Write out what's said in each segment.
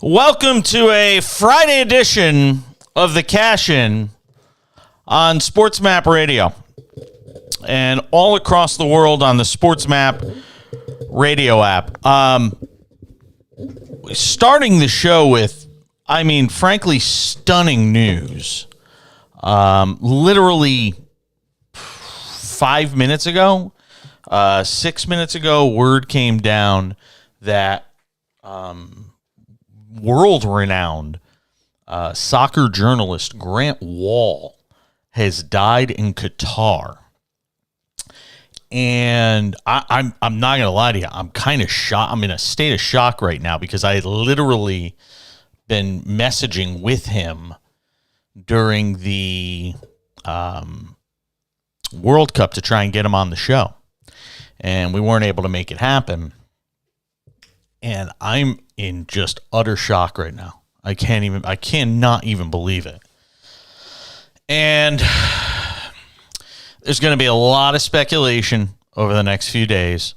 Welcome to a Friday edition of the Cash In on SportsMap Radio and all across the world on the SportsMap Radio app. Starting the show with, frankly, stunning news. Literally 5 minutes ago, 6 minutes ago, word came down that world-renowned soccer journalist Grant Wahl has died in Qatar. And I'm not going to lie to you. I'm kind of shocked. I'm in a state of shock right now because I had literally been messaging with him during the World Cup to try and get him on the show. And we weren't able to make it happen. And I'm in just utter shock right now. I cannot even believe it. And there's going to be a lot of speculation over the next few days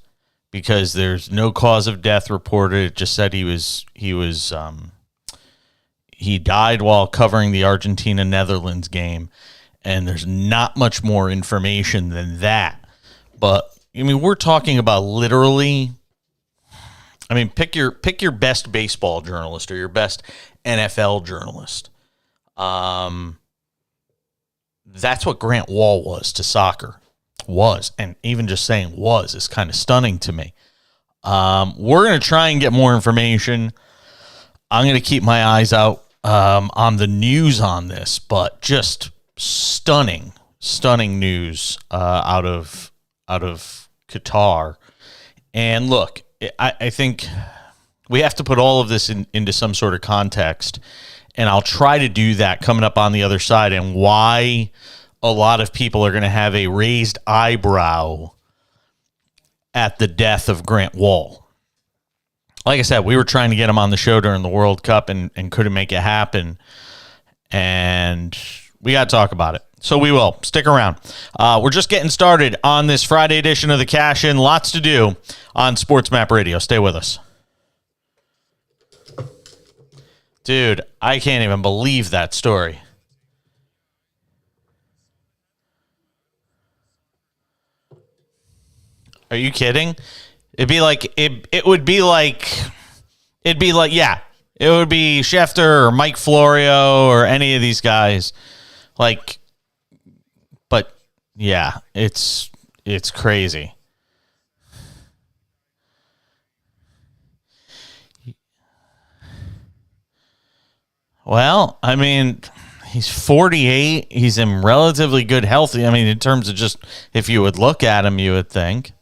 because there's no cause of death reported. It just said he died while covering the Argentina-Netherlands game, and there's not much more information than that. But we're talking about literally. Pick your best baseball journalist or your best NFL journalist. That's what Grant Wahl was to soccer. And even just saying was is kind of stunning to me. We're going to try and get more information. I'm going to keep my eyes out on the news on this, but just stunning news out of Qatar. And look, I think we have to put all of this into some sort of context, and I'll try to do that coming up on the other side and why a lot of people are going to have a raised eyebrow at the death of Grant Wahl. Like I said, we were trying to get him on the show during the World Cup and couldn't make it happen, and we got to talk about it. So we will. Stick around. We're just getting started on this Friday edition of the Cash In. Lots to do on SportsMap Radio. Stay with us. Dude, I can't even believe that story. Are you kidding? It would be like Schefter or Mike Florio or any of these guys. But yeah, it's crazy. Well, he's 48. He's in relatively good health. In terms of just if you would look at him, you would think.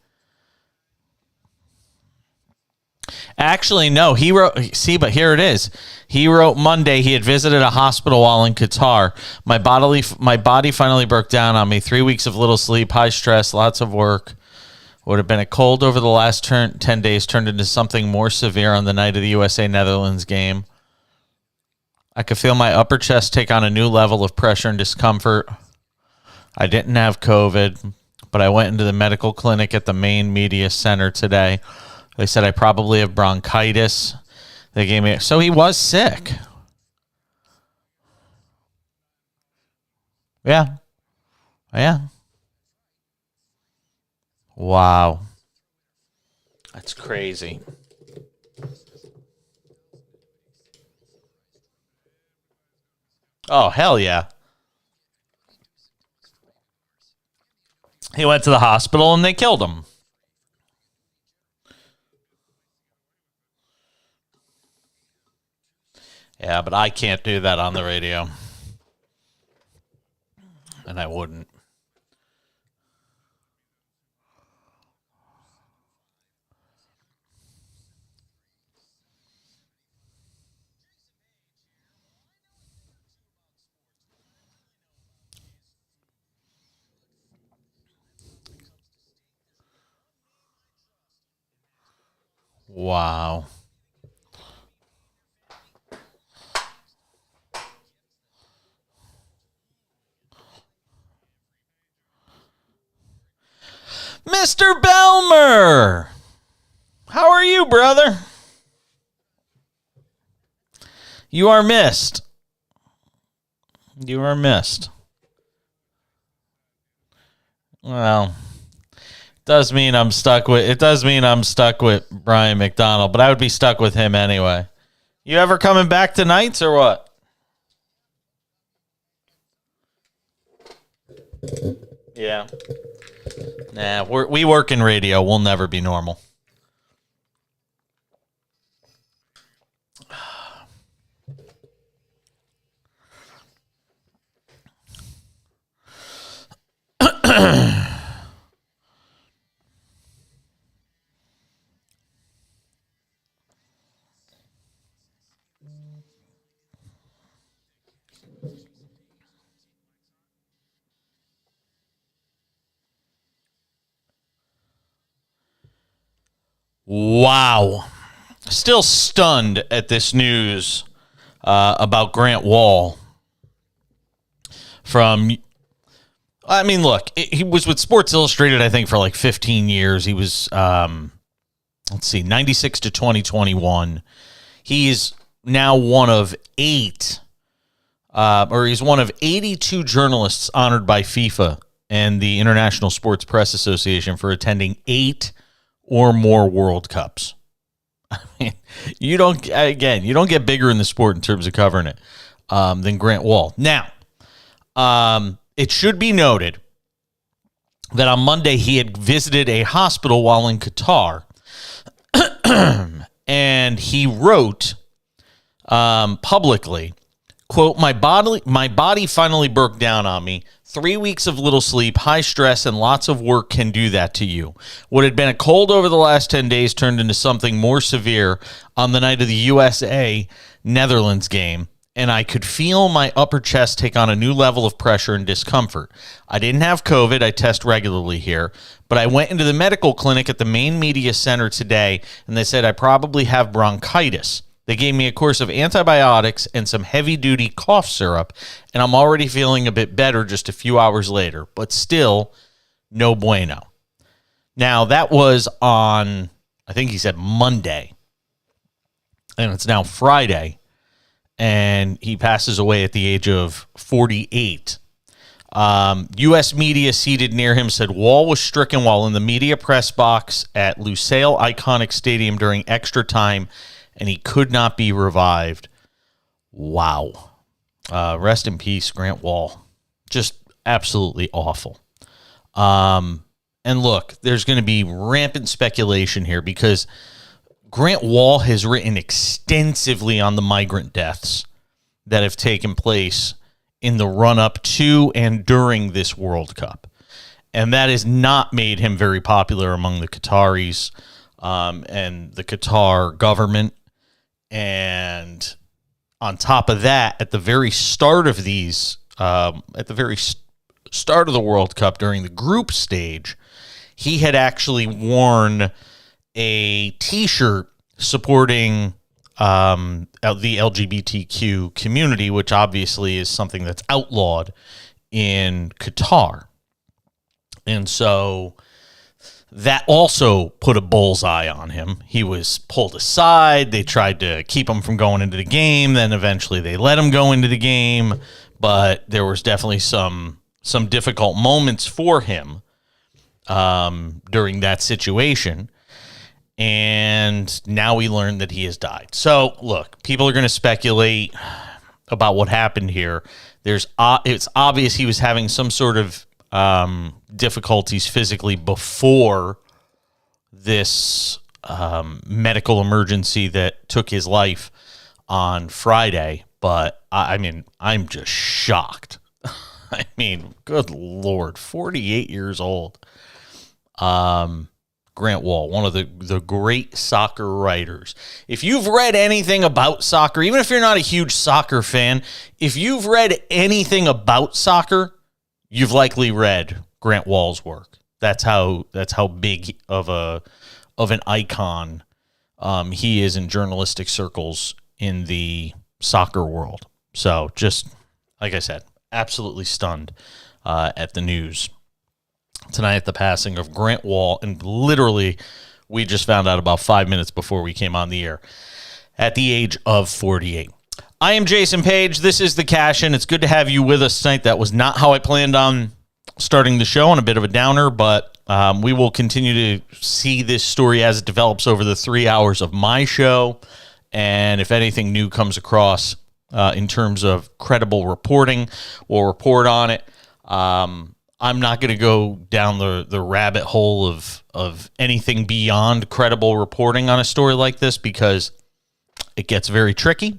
Actually, no, he wrote, but here it is. He wrote Monday he had visited a hospital while in Qatar. My body finally broke down on me. 3 weeks of little sleep, high stress, lots of work. Would have been a cold over the last 10 days turned into something more severe on the night of the USA-Netherlands game. I could feel my upper chest take on a new level of pressure and discomfort. I didn't have COVID, but I went into the medical clinic at the main media center today. They said I probably have bronchitis. They gave me... So he was sick. Yeah. Wow. That's crazy. Oh, hell yeah. He went to the hospital and they killed him. Yeah, but I can't do that on the radio. And I wouldn't. Wow. Mr. Belmer, how are you, brother? You are missed. You are missed. Well, it does mean I'm stuck with Brian McDonald, but I would be stuck with him anyway. You ever coming back to nights or what? Yeah. Nah, we work in radio. We'll never be normal. Wow. Still stunned at this news about Grant Wahl look, he was with Sports Illustrated, I think, for like 15 years. He was, 96 to 2021. He's now one of 82 journalists honored by FIFA and the International Sports Press Association for attending 8 or more World Cups. I mean, you don't get bigger in the sport in terms of covering it than Grant Wahl. Now, it should be noted that on Monday he had visited a hospital while in Qatar, and he wrote publicly, quote, my body finally broke down on me. 3 weeks of little sleep, high stress, and lots of work can do that to you. What had been a cold over the last 10 days turned into something more severe on the night of the USA-Netherlands game, and I could feel my upper chest take on a new level of pressure and discomfort. I didn't have COVID. I test regularly here, but I went into the medical clinic at the main media center today, and they said I probably have bronchitis. They gave me a course of antibiotics and some heavy-duty cough syrup, and I'm already feeling a bit better just a few hours later, but still no bueno. Now, that was on, I think he said Monday, and it's now Friday, and he passes away at the age of 48. U.S. media seated near him said Wahl was stricken while in the media press box at Lusail Iconic Stadium during extra time, and he could not be revived. Wow. Rest in peace, Grant Wahl. Just absolutely awful. And look, there's going to be rampant speculation here because Grant Wahl has written extensively on the migrant deaths that have taken place in the run-up to and during this World Cup. And that has not made him very popular among the Qataris and the Qatar government. And on top of that, at the very start of start of the World Cup during the group stage, he had actually worn a T-shirt supporting the LGBTQ community, which obviously is something that's outlawed in Qatar. And so that also put a bullseye on him. He was pulled aside. They tried to keep him from going into the game. Then eventually they let him go into the game. But there was definitely some difficult moments for him during that situation. And now we learned that he has died. So, look, people are going to speculate about what happened here. It's obvious he was having some sort of difficulties physically before this medical emergency that took his life on Friday. But, I'm just shocked. I mean, good Lord, 48 years old. Grant Wahl, one of the great soccer writers. If you've read anything about soccer, even if you're not a huge soccer fan, if you've read anything about soccer, you've likely read Grant Wahl's work. That's how big of an icon he is in journalistic circles in the soccer world. So just, like I said, absolutely stunned at the news tonight at the passing of Grant Wahl, and literally we just found out about 5 minutes before we came on the air at the age of 48. I am Jason Page. This is The Cash In. It's good to have you with us tonight. That was not how I planned on starting the show, on a bit of a downer, but we will continue to see this story as it develops over the 3 hours of my show. And if anything new comes across in terms of credible reporting, we'll report on it. I'm not going to go down the rabbit hole of anything beyond credible reporting on a story like this because it gets very tricky.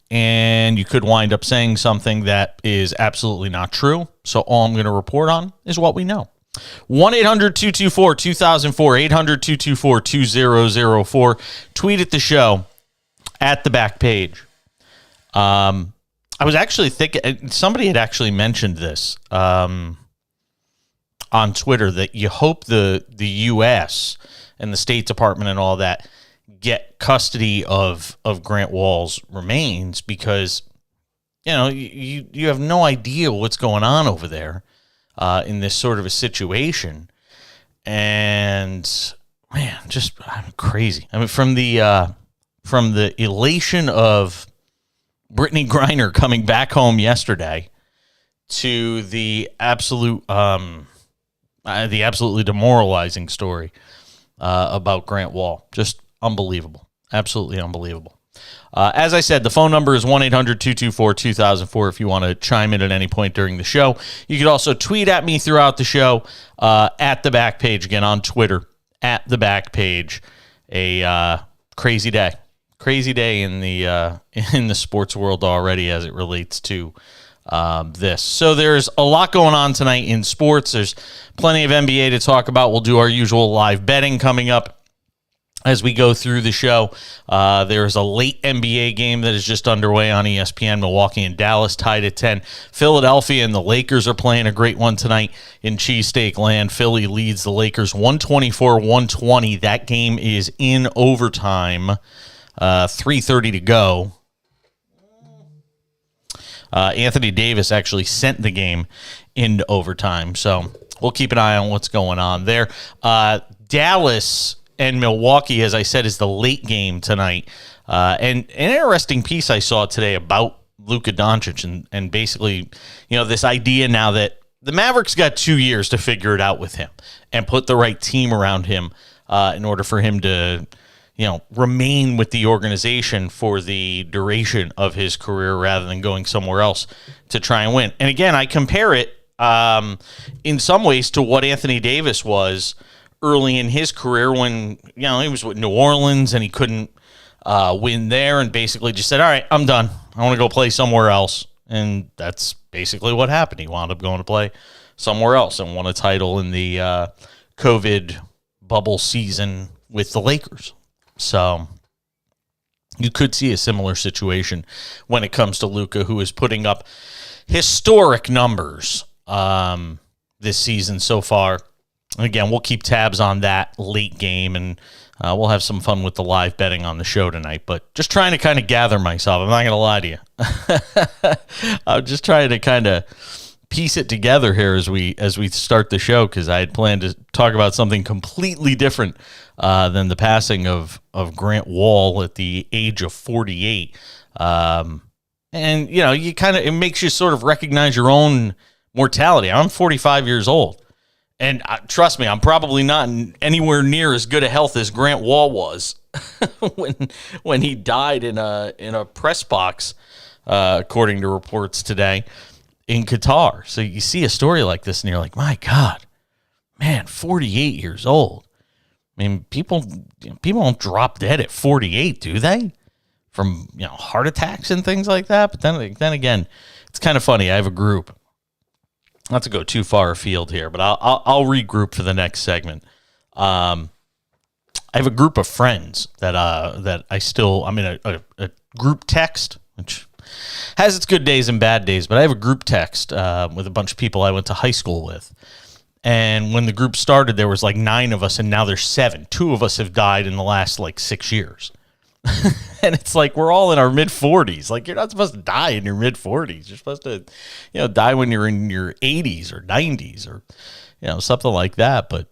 And you could wind up saying something that is absolutely not true. So all I'm going to report on is what we know. 1-800-224-2004, 800-224-2004. Tweet at the show at the back page. I was actually thinking, somebody had actually mentioned this on Twitter, that you hope the U.S. and the State Department and all that get custody of Grant Wall's remains, because you have no idea what's going on over there in this sort of a situation. And man, just crazy. I mean, from the elation of Britney Griner coming back home yesterday to the absolutely demoralizing story about Grant Wall, just unbelievable. Absolutely unbelievable. As I said, the phone number is 1-800-224-2004 if you want to chime in at any point during the show. You could also tweet at me throughout the show at the back page, again on Twitter, at the back page. A crazy day. Crazy day in the sports world already as it relates to this. So there's a lot going on tonight in sports. There's plenty of NBA to talk about. We'll do our usual live betting coming up as we go through the show. There's a late NBA game that is just underway on ESPN. Milwaukee and Dallas tied at 10. Philadelphia and the Lakers are playing a great one tonight in cheesesteak land. Philly leads the Lakers 124-120. That game is in overtime. 3:30 to go. Anthony Davis actually sent the game into overtime, so we'll keep an eye on what's going on there. Dallas and Milwaukee, as I said, is the late game tonight. And an interesting piece I saw today about Luka Doncic and basically, this idea now that the Mavericks got 2 years to figure it out with him and put the right team around him in order for him to, remain with the organization for the duration of his career rather than going somewhere else to try and win. And again, I compare it in some ways to what Anthony Davis was early in his career when, he was with New Orleans and he couldn't win there and basically just said, all right, I'm done. I want to go play somewhere else. And that's basically what happened. He wound up going to play somewhere else and won a title in the COVID bubble season with the Lakers. So you could see a similar situation when it comes to Luka, who is putting up historic numbers this season so far. Again, we'll keep tabs on that late game, and we'll have some fun with the live betting on the show tonight. But just trying to kind of gather myself. I'm not going to lie to you. I'm just trying to kind of piece it together here as we start the show, because I had planned to talk about something completely different than the passing of Grant Wall at the age of 48. And, you kind of, it makes you sort of recognize your own mortality. I'm 45 years old. And trust me, I'm probably not in anywhere near as good a health as Grant Wall was when he died in a press box, according to reports today in Qatar. So you see a story like this and you're like, my God, man, 48 years old. I mean, people don't drop dead at 48, do they? From heart attacks and things like that. But then again, it's kind of funny. I have a group. Not to go too far afield here, but I'll regroup for the next segment. I have a group of friends that I'm in a group text, which has its good days and bad days, but I have a group text with a bunch of people I went to high school with. And when the group started, there was like 9 of us, and now there's 7. 2 of us have died in the last 6 years. And it's like we're all in our mid-40s. Like, you're not supposed to die in your mid-40s. You're supposed to, die when you're in your 80s or 90s or, something like that. But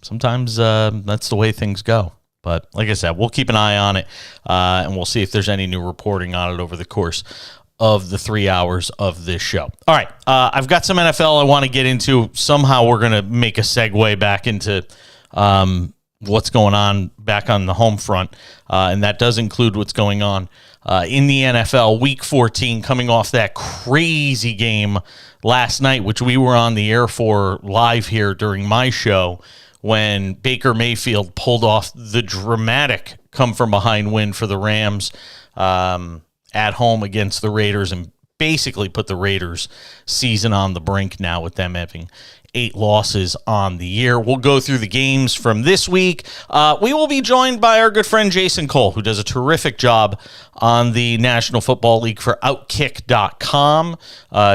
sometimes that's the way things go. But like I said, we'll keep an eye on it, and we'll see if there's any new reporting on it over the course of the 3 hours of this show. All right, I've got some NFL I want to get into. Somehow we're going to make a segue back into what's going on back on the home front, and that does include what's going on in the NFL. Week 14, coming off that crazy game last night, which we were on the air for live here during my show, when Baker Mayfield pulled off the dramatic come-from-behind win for the Rams at home against the Raiders, and basically put the Raiders' season on the brink now, with them having 8 losses on the year. We'll go through the games from this week. We will be joined by our good friend Jason Cole, who does a terrific job on the National Football League for Outkick.com.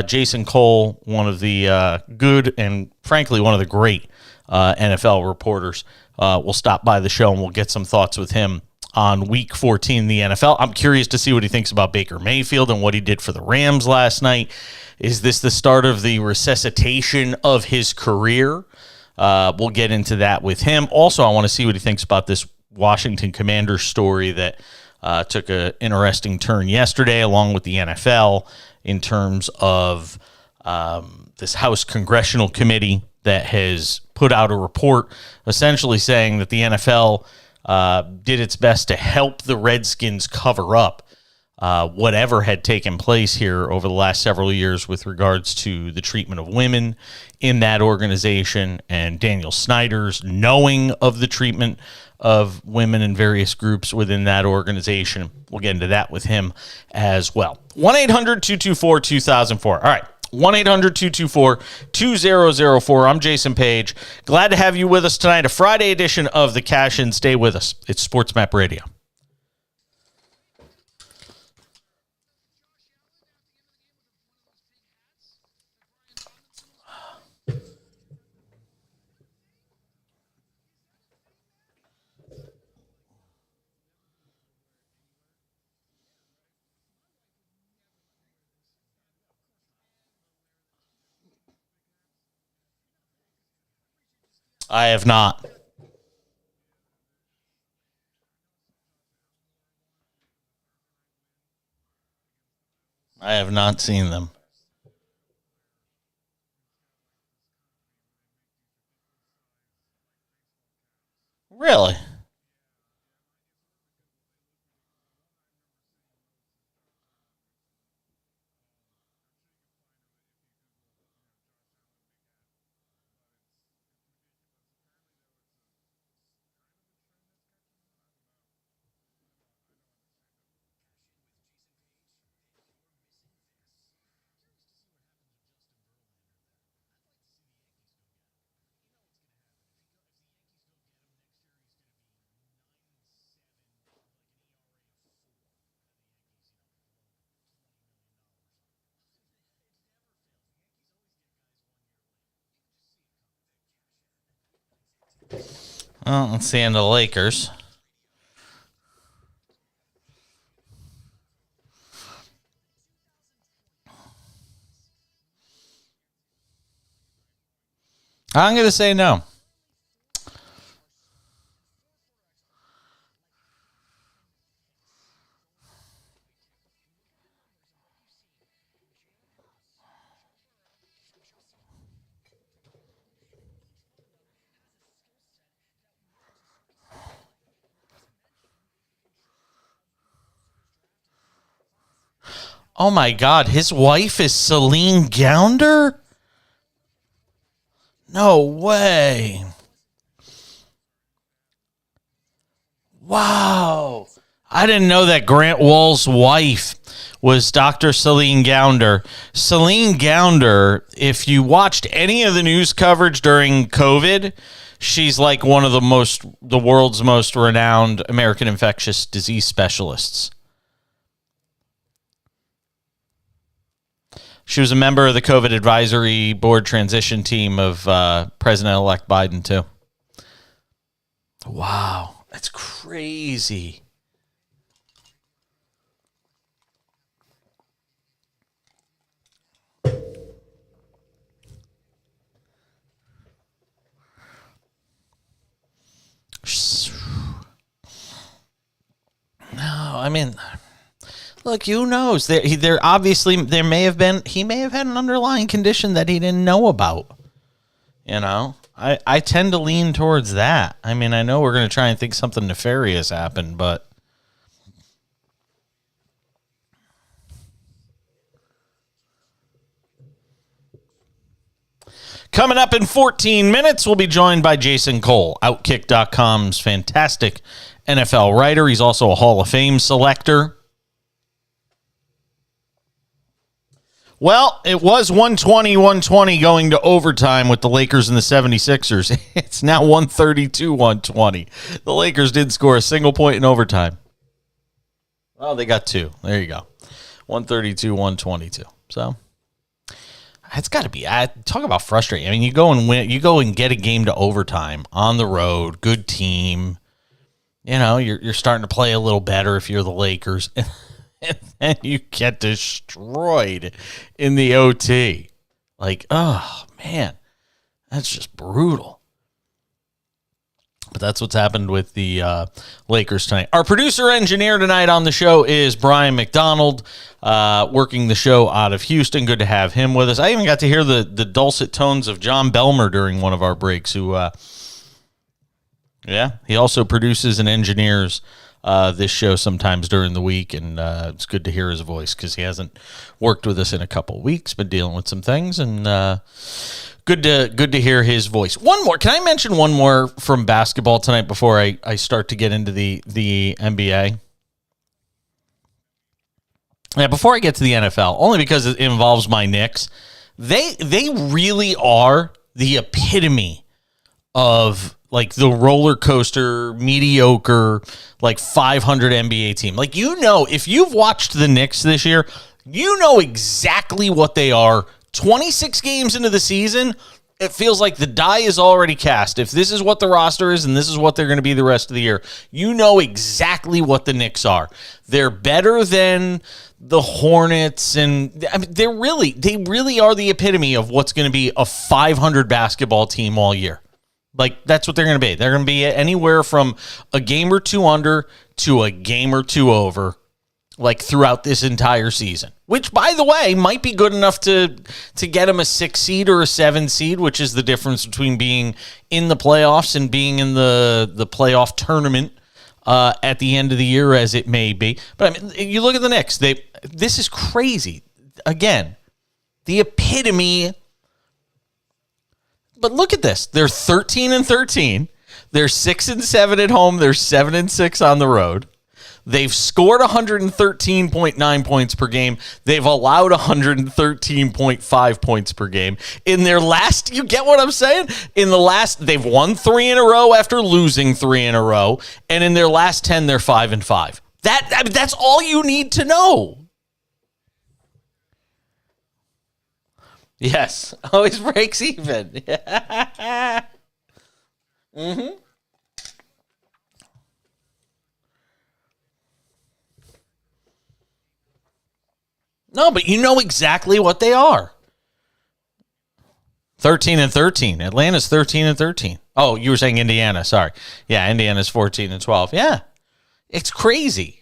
Jason Cole, one of the good and, frankly, one of the great NFL reporters, will stop by the show, and we'll get some thoughts with him on Week 14 in the NFL. I'm curious to see what he thinks about Baker Mayfield and what he did for the Rams last night. Is this the start of the resuscitation of his career? We'll get into that with him. Also, I want to see what he thinks about this Washington Commanders story that took an interesting turn yesterday, along with the NFL, in terms of this House Congressional Committee that has put out a report essentially saying that the NFL did its best to help the Redskins cover up whatever had taken place here over the last several years with regards to the treatment of women in that organization, and Daniel Snyder's knowing of the treatment of women in various groups within that organization. We'll get into that with him as well. 1-800-224-2004. All right. 1-800-224-2004. I'm Jason Page. Glad to have you with us tonight. A Friday edition of the Cash In. Stay with us. It's SportsMap Radio. I have not. I have not seen them. Really? Well, let's see, into the Lakers. I'm going to say no. Oh, my God. His wife is Celine Gounder? No way. Wow. I didn't know that Grant Wall's wife was Dr. Celine Gounder. Celine Gounder, if you watched any of the news coverage during COVID, she's like one of the world's most renowned American infectious disease specialists. She was a member of the COVID advisory board transition team of President-elect Biden, too. Wow, that's crazy. I mean, look, who knows? There obviously he may have had an underlying condition that he didn't know about. You know, I tend to lean towards that. I mean, I know we're going to try and think something nefarious happened, but coming up in 14 minutes, we'll be joined by Jason Cole, Outkick.com's fantastic NFL writer. He's also a Hall of Fame selector. Well, it was 120-120 going to overtime with the Lakers and the 76ers. It's now 132-120. The Lakers did score a single point in overtime. Oh, they got two. There you go. 132-122. So it's got to be. Talk about frustrating. I mean, you go and win. You go and get a game to overtime on the road. Good team. You know, you're starting to play a little better if you're the Lakers. And then you get destroyed in the OT. Like, oh, man, that's just brutal. But that's what's happened with the Lakers tonight. Our producer-engineer tonight on the show is Brian McDonald, working the show out of Houston. Good to have him with us. I even got to hear the dulcet tones of John Belmer during one of our breaks, who, he also produces and engineers this show sometimes during the week, and it's good to hear his voice because he hasn't worked with us in a couple of weeks, been dealing with some things, and good to hear his voice. One more. Can I mention one more from basketball tonight before I start to get into the NBA? Yeah, before I get to the NFL, only because it involves my Knicks. They really are the epitome of like the roller coaster, mediocre, like 500 NBA team. Like, you know, if you've watched the Knicks this year, you know exactly what they are. 26 games into the season, it feels like the die is already cast. If this is what the roster is and this is what they're going to be the rest of the year, you know exactly what the Knicks are. They're better than the Hornets, and I mean, they really are the epitome of what's going to be a 500 basketball team all year. Like, that's what they're going to be. They're going to be anywhere from a game or two under to a game or two over, like, throughout this entire season. Which, by the way, might be good enough to get them a 6 seed or a 7 seed, which is the difference between being in the playoffs and being in the playoff tournament at the end of the year, as it may be. But, I mean, you look at the Knicks. This is crazy. Again, the epitome. But look at this. They're 13-13. They're 6-7 at home. They're 7-6 on the road. They've scored 113.9 points per game. They've allowed 113.5 points per game. In their last, you get what I'm saying? They've won 3 in a row after losing 3 in a row. And in their last 10, they're 5-5. That's all you need to know. Yes, always breaks even. Mm-hmm. No, but you know exactly what they are. 13-13. Atlanta's 13-13. Oh, you were saying Indiana. Sorry. Yeah, Indiana's 14-12. Yeah, it's crazy.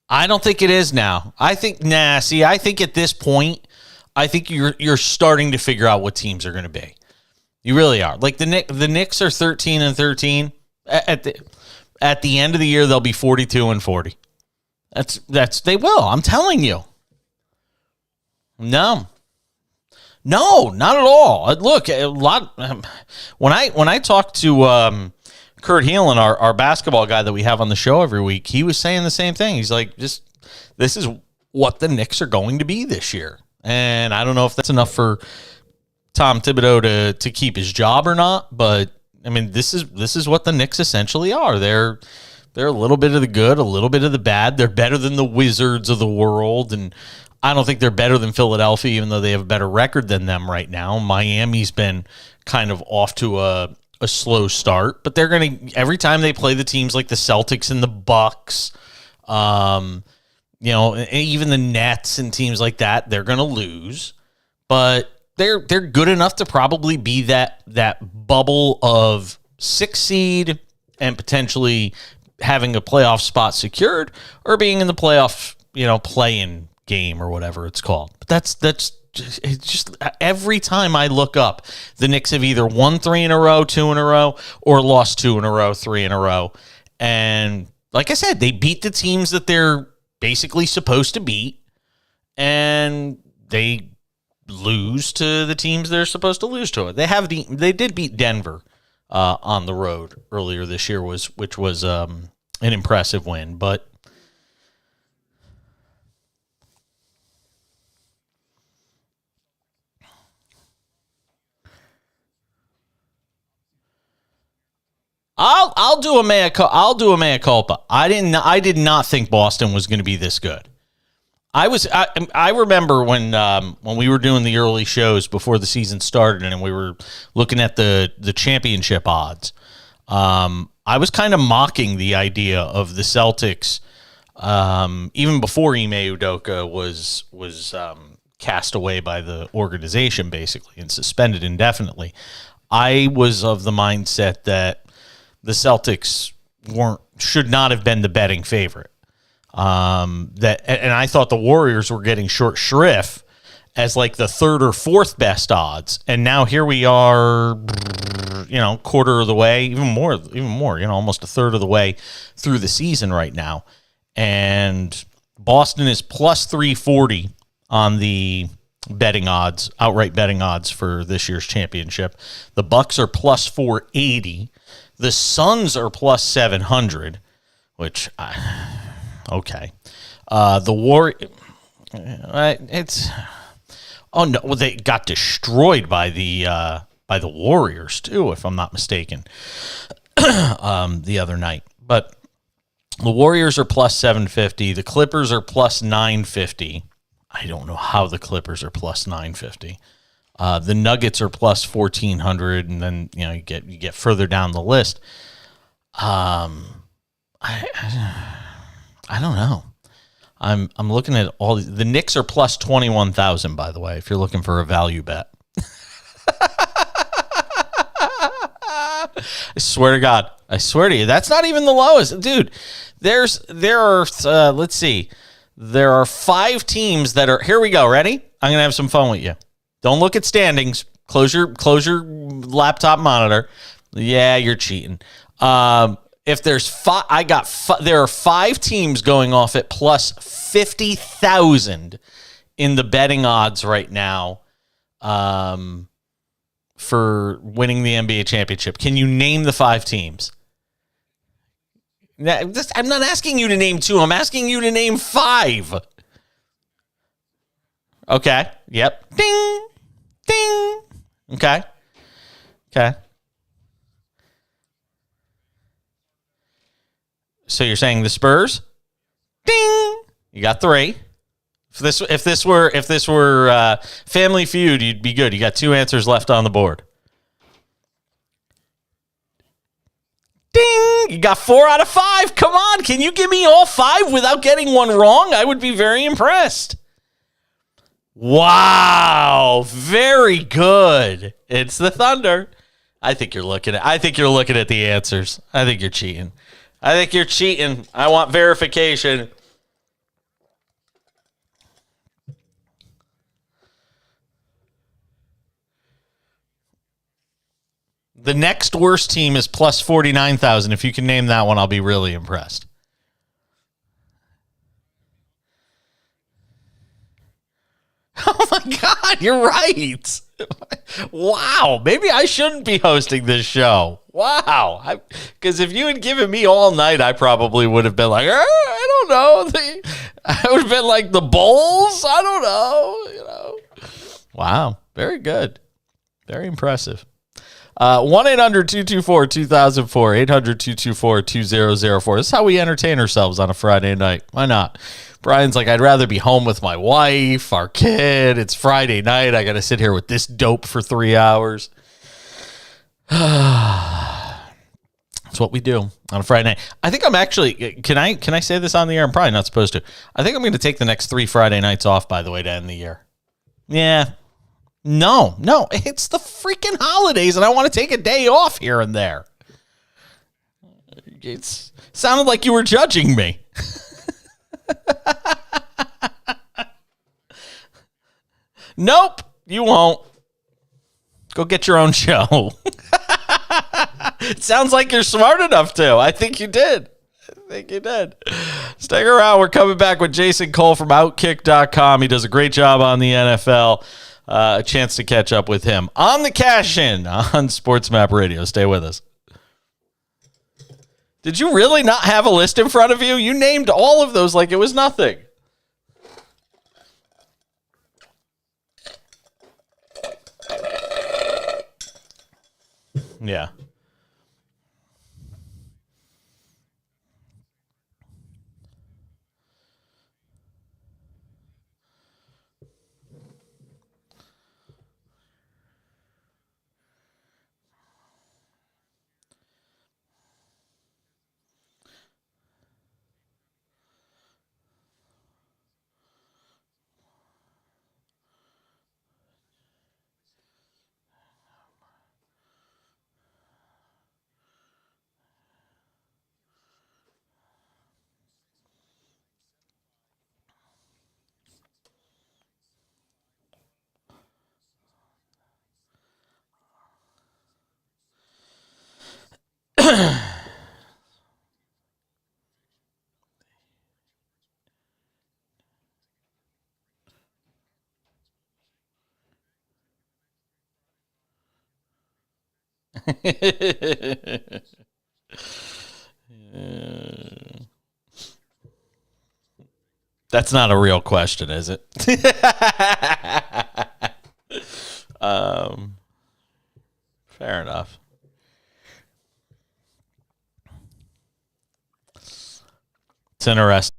I don't think it is now. I think at this point, I think you're starting to figure out what teams are going to be. You really are. Like the Knicks are 13-13. At the end of the year, they'll be 42-40. They will. I'm telling you. No, not at all. Look, a lot. When I talked to Kurt Heelan, our basketball guy that we have on the show every week, he was saying the same thing. He's like, this is what the Knicks are going to be this year. And I don't know if that's enough for Tom Thibodeau to keep his job or not, but I mean, this is what the Knicks essentially are. They're a little bit of the good, a little bit of the bad. They're better than the Wizards of the world, and I don't think they're better than Philadelphia, even though they have a better record than them right now. Miami's been kind of off to a slow start, but they're going to, every time they play the teams like the Celtics and the Bucks, even the Nets and teams like that, they're going to lose, but they're good enough to probably be that bubble of 6th seed and potentially having a playoff spot secured, or being in the playoff, play-in game or whatever it's called. But that's just every time I look up, the Knicks have either won 3 in a row, 2 in a row, or lost 2 in a row, 3 in a row. And like I said, they beat the teams that they're basically supposed to beat, and they lose to the teams they're supposed to lose to. They did beat Denver on the road earlier this year, which was an impressive win, but I'll do a mea culpa. I did not think Boston was going to be this good. I remember when we were doing the early shows before the season started and we were looking at the championship odds. I was kind of mocking the idea of the Celtics, even before Ime Udoka was cast away by the organization, basically, and suspended indefinitely. I was of the mindset that the Celtics should not have been the betting favorite. And I thought the Warriors were getting short shrift as like the 3rd or 4th best odds, and now here we are, quarter of the way, even more, almost a third of the way through the season right now, and Boston is plus 340 on the betting odds, outright betting odds for this year's championship. The Bucks are plus 480. The Suns are plus 700, which okay. They got destroyed by the Warriors too, if I'm not mistaken, the other night. But the Warriors are plus 750. The Clippers are plus 950. I don't know how the Clippers are plus 950. The Nuggets are plus 1,400, and then you get further down the list. I don't know. I'm looking at all the Knicks are plus 21,000, by the way, if you're looking for a value bet. I swear to God. I swear to you, that's not even the lowest, dude. There are 5 teams that are. Here we go. Ready? I'm gonna have some fun with you. Don't look at standings. Close your laptop monitor. Yeah, you're cheating. If there's there are 5 teams going off at plus 50,000 in the betting odds right now for winning the NBA championship. Can you name the 5 teams? Now, I'm not asking you to name 2. I'm asking you to name 5. Okay. Yep. Ding. Ding. Okay. So you're saying the Spurs? Ding. You got 3. If this were Family Feud, you'd be good. You got 2 answers left on the board. Ding. You got 4 out of 5. Come on, can you give me all 5 without getting one wrong? I would be very impressed. Wow, very good. It's the Thunder. I think you're looking at the answers. I think you're cheating. I want verification. The next worst team is plus 49,000. If you can name that one, I'll be really impressed. Oh my God, you're right. Wow, maybe I shouldn't be hosting this show. Wow, because if you had given me all night, I probably would have been like, I don't know. I would have been like the Bulls. I don't know. Wow, very good, very impressive. 1-800-224-2004, 800-224-2004. This is how we entertain ourselves on a Friday night. Why not? Brian's like, I'd rather be home with my wife, our kid. It's Friday night. I got to sit here with this dope for 3 hours. That's what we do on a Friday night. I think I'm actually, can I say this on the air? I'm probably not supposed to. I think I'm going to take the next 3 Friday nights off, by the way, to end the year. Yeah. No, it's the freaking holidays, and I want to take a day off here and there. It sounded like you were judging me. Nope, you won't. Go get your own show. It sounds like you're smart enough to. I think you did. Stick around. We're coming back with Jason Cole from Outkick.com. He does a great job on the NFL. A chance to catch up with him on the Cash In on SportsMap Radio. Stay with us. Did you really not have a list in front of you? You named all of those like it was nothing. Yeah. That's not a real question, is it? Fair enough. It's interesting.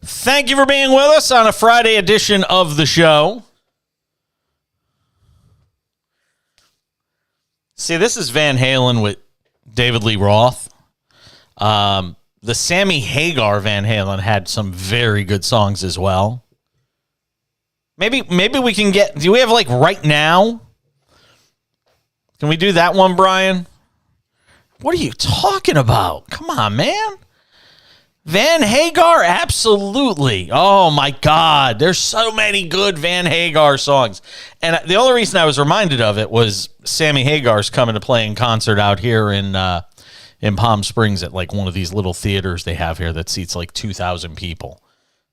Thank you for being with us on a Friday edition of the show. See, this is Van Halen with David Lee Roth. The Sammy Hagar Van Halen had some very good songs as well. Maybe we can get... Do we have, like, right now? Can we do that one, Brian? What are you talking about? Come on, man. Van Hagar, absolutely. Oh, my God. There's so many good Van Hagar songs. And the only reason I was reminded of it was Sammy Hagar's coming to play in concert out here in Palm Springs at like one of these little theaters they have here that seats like 2,000 people.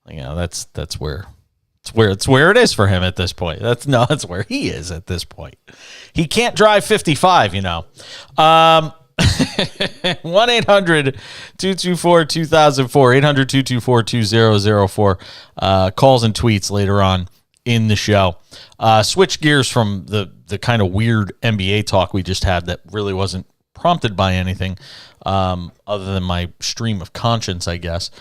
You know, that's where it is for him at this point. That's where he is at this point. He can't drive 55, you know. 1-800-224-2004, 800-224-2004. Calls and tweets later on in the show. Switch gears from the kind of weird NBA talk we just had that really wasn't prompted by anything other than my stream of conscience, I guess.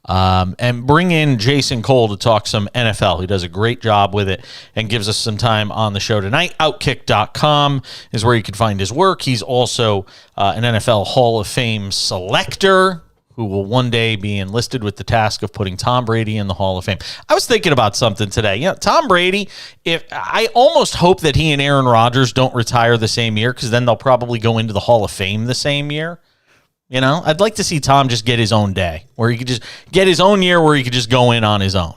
And bring in Jason Cole to talk some NFL. He does a great job with it and gives us some time on the show tonight. Outkick.com is where you can find his work. He's also an NFL Hall of Fame selector who will one day be enlisted with the task of putting Tom Brady in the Hall of Fame. I was thinking about something today. You know, Tom Brady, if I almost hope that he and Aaron Rodgers don't retire the same year, because then they'll probably go into the Hall of Fame the same year. You know, I'd like to see Tom just get his own day where he could just get his own year where he could just go in on his own.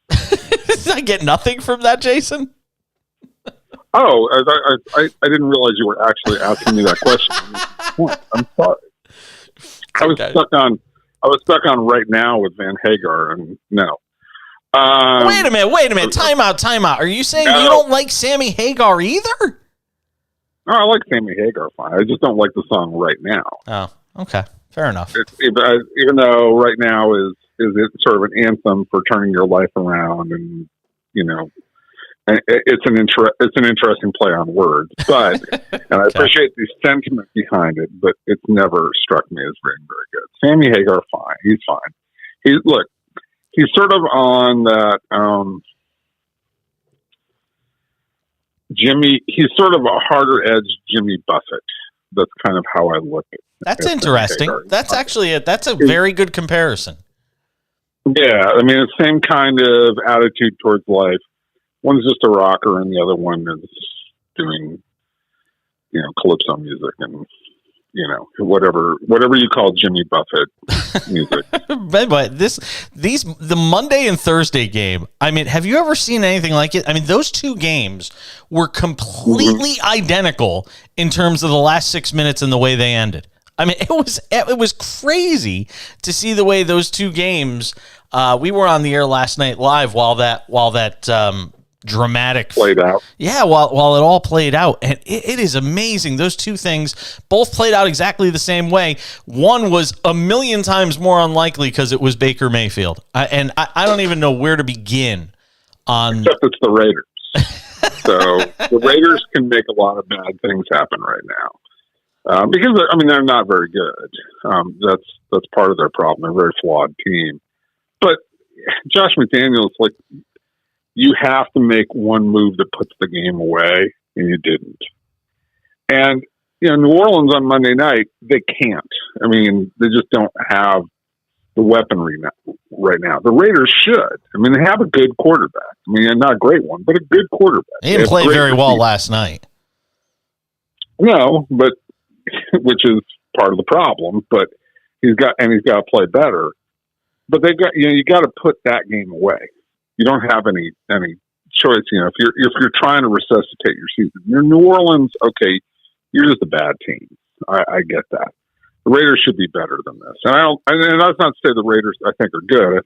Did I get nothing from that, Jason? Oh, I didn't realize you were actually asking me that question. I'm sorry. I was stuck on right now with Van Hagar, and no. Wait a minute. Time out. Are you saying you don't like Sammy Hagar either? No, I like Sammy Hagar fine. I just don't like the song Right Now. Oh, okay. Fair enough. Even though Right Now is it sort of an anthem for turning your life around, and you know, it's an interesting play on words. But and I appreciate the sentiment behind it, but it's never struck me as being very good. Sammy Hagar fine. He's fine. He's sort of on that Jimmy, he's sort of a harder edge Jimmy Buffett. That's kind of how I look at it. That's interesting. That's actually that's a very good comparison. Yeah, I mean, it's the same kind of attitude towards life. One's just a rocker, and the other one is doing, you know, calypso music and, you know, whatever you call Jimmy Buffett music. But the Monday and Thursday game, I mean, have you ever seen anything like it? I mean, those two games were completely identical in terms of the last 6 minutes and the way they ended. I mean, it was crazy to see the way those two games. We were on the air last night live while that dramatic played out. Yeah, while it all played out, and it is amazing. Those two things both played out exactly the same way. One was a million times more unlikely because it was Baker Mayfield, and I don't even know where to begin on. Except it's the Raiders, so the Raiders can make a lot of bad things happen right now because they're not very good. That's part of their problem. They're a very flawed team, but Josh McDaniels, like, you have to make one move that puts the game away, and you didn't. And, you know, New Orleans on Monday night, they can't. I mean, they just don't have the weaponry right now. The Raiders should. I mean, they have a good quarterback. I mean, not a great one, but a good quarterback. He didn't play very well last night. No, but which is part of the problem. But he's got to play better. But you got to put that game away. You don't have any choice. You know, if you're trying to resuscitate your season, you're New Orleans. Okay, you're just a bad team. I get that. The Raiders should be better than this. And that's not to say the Raiders I think are good. I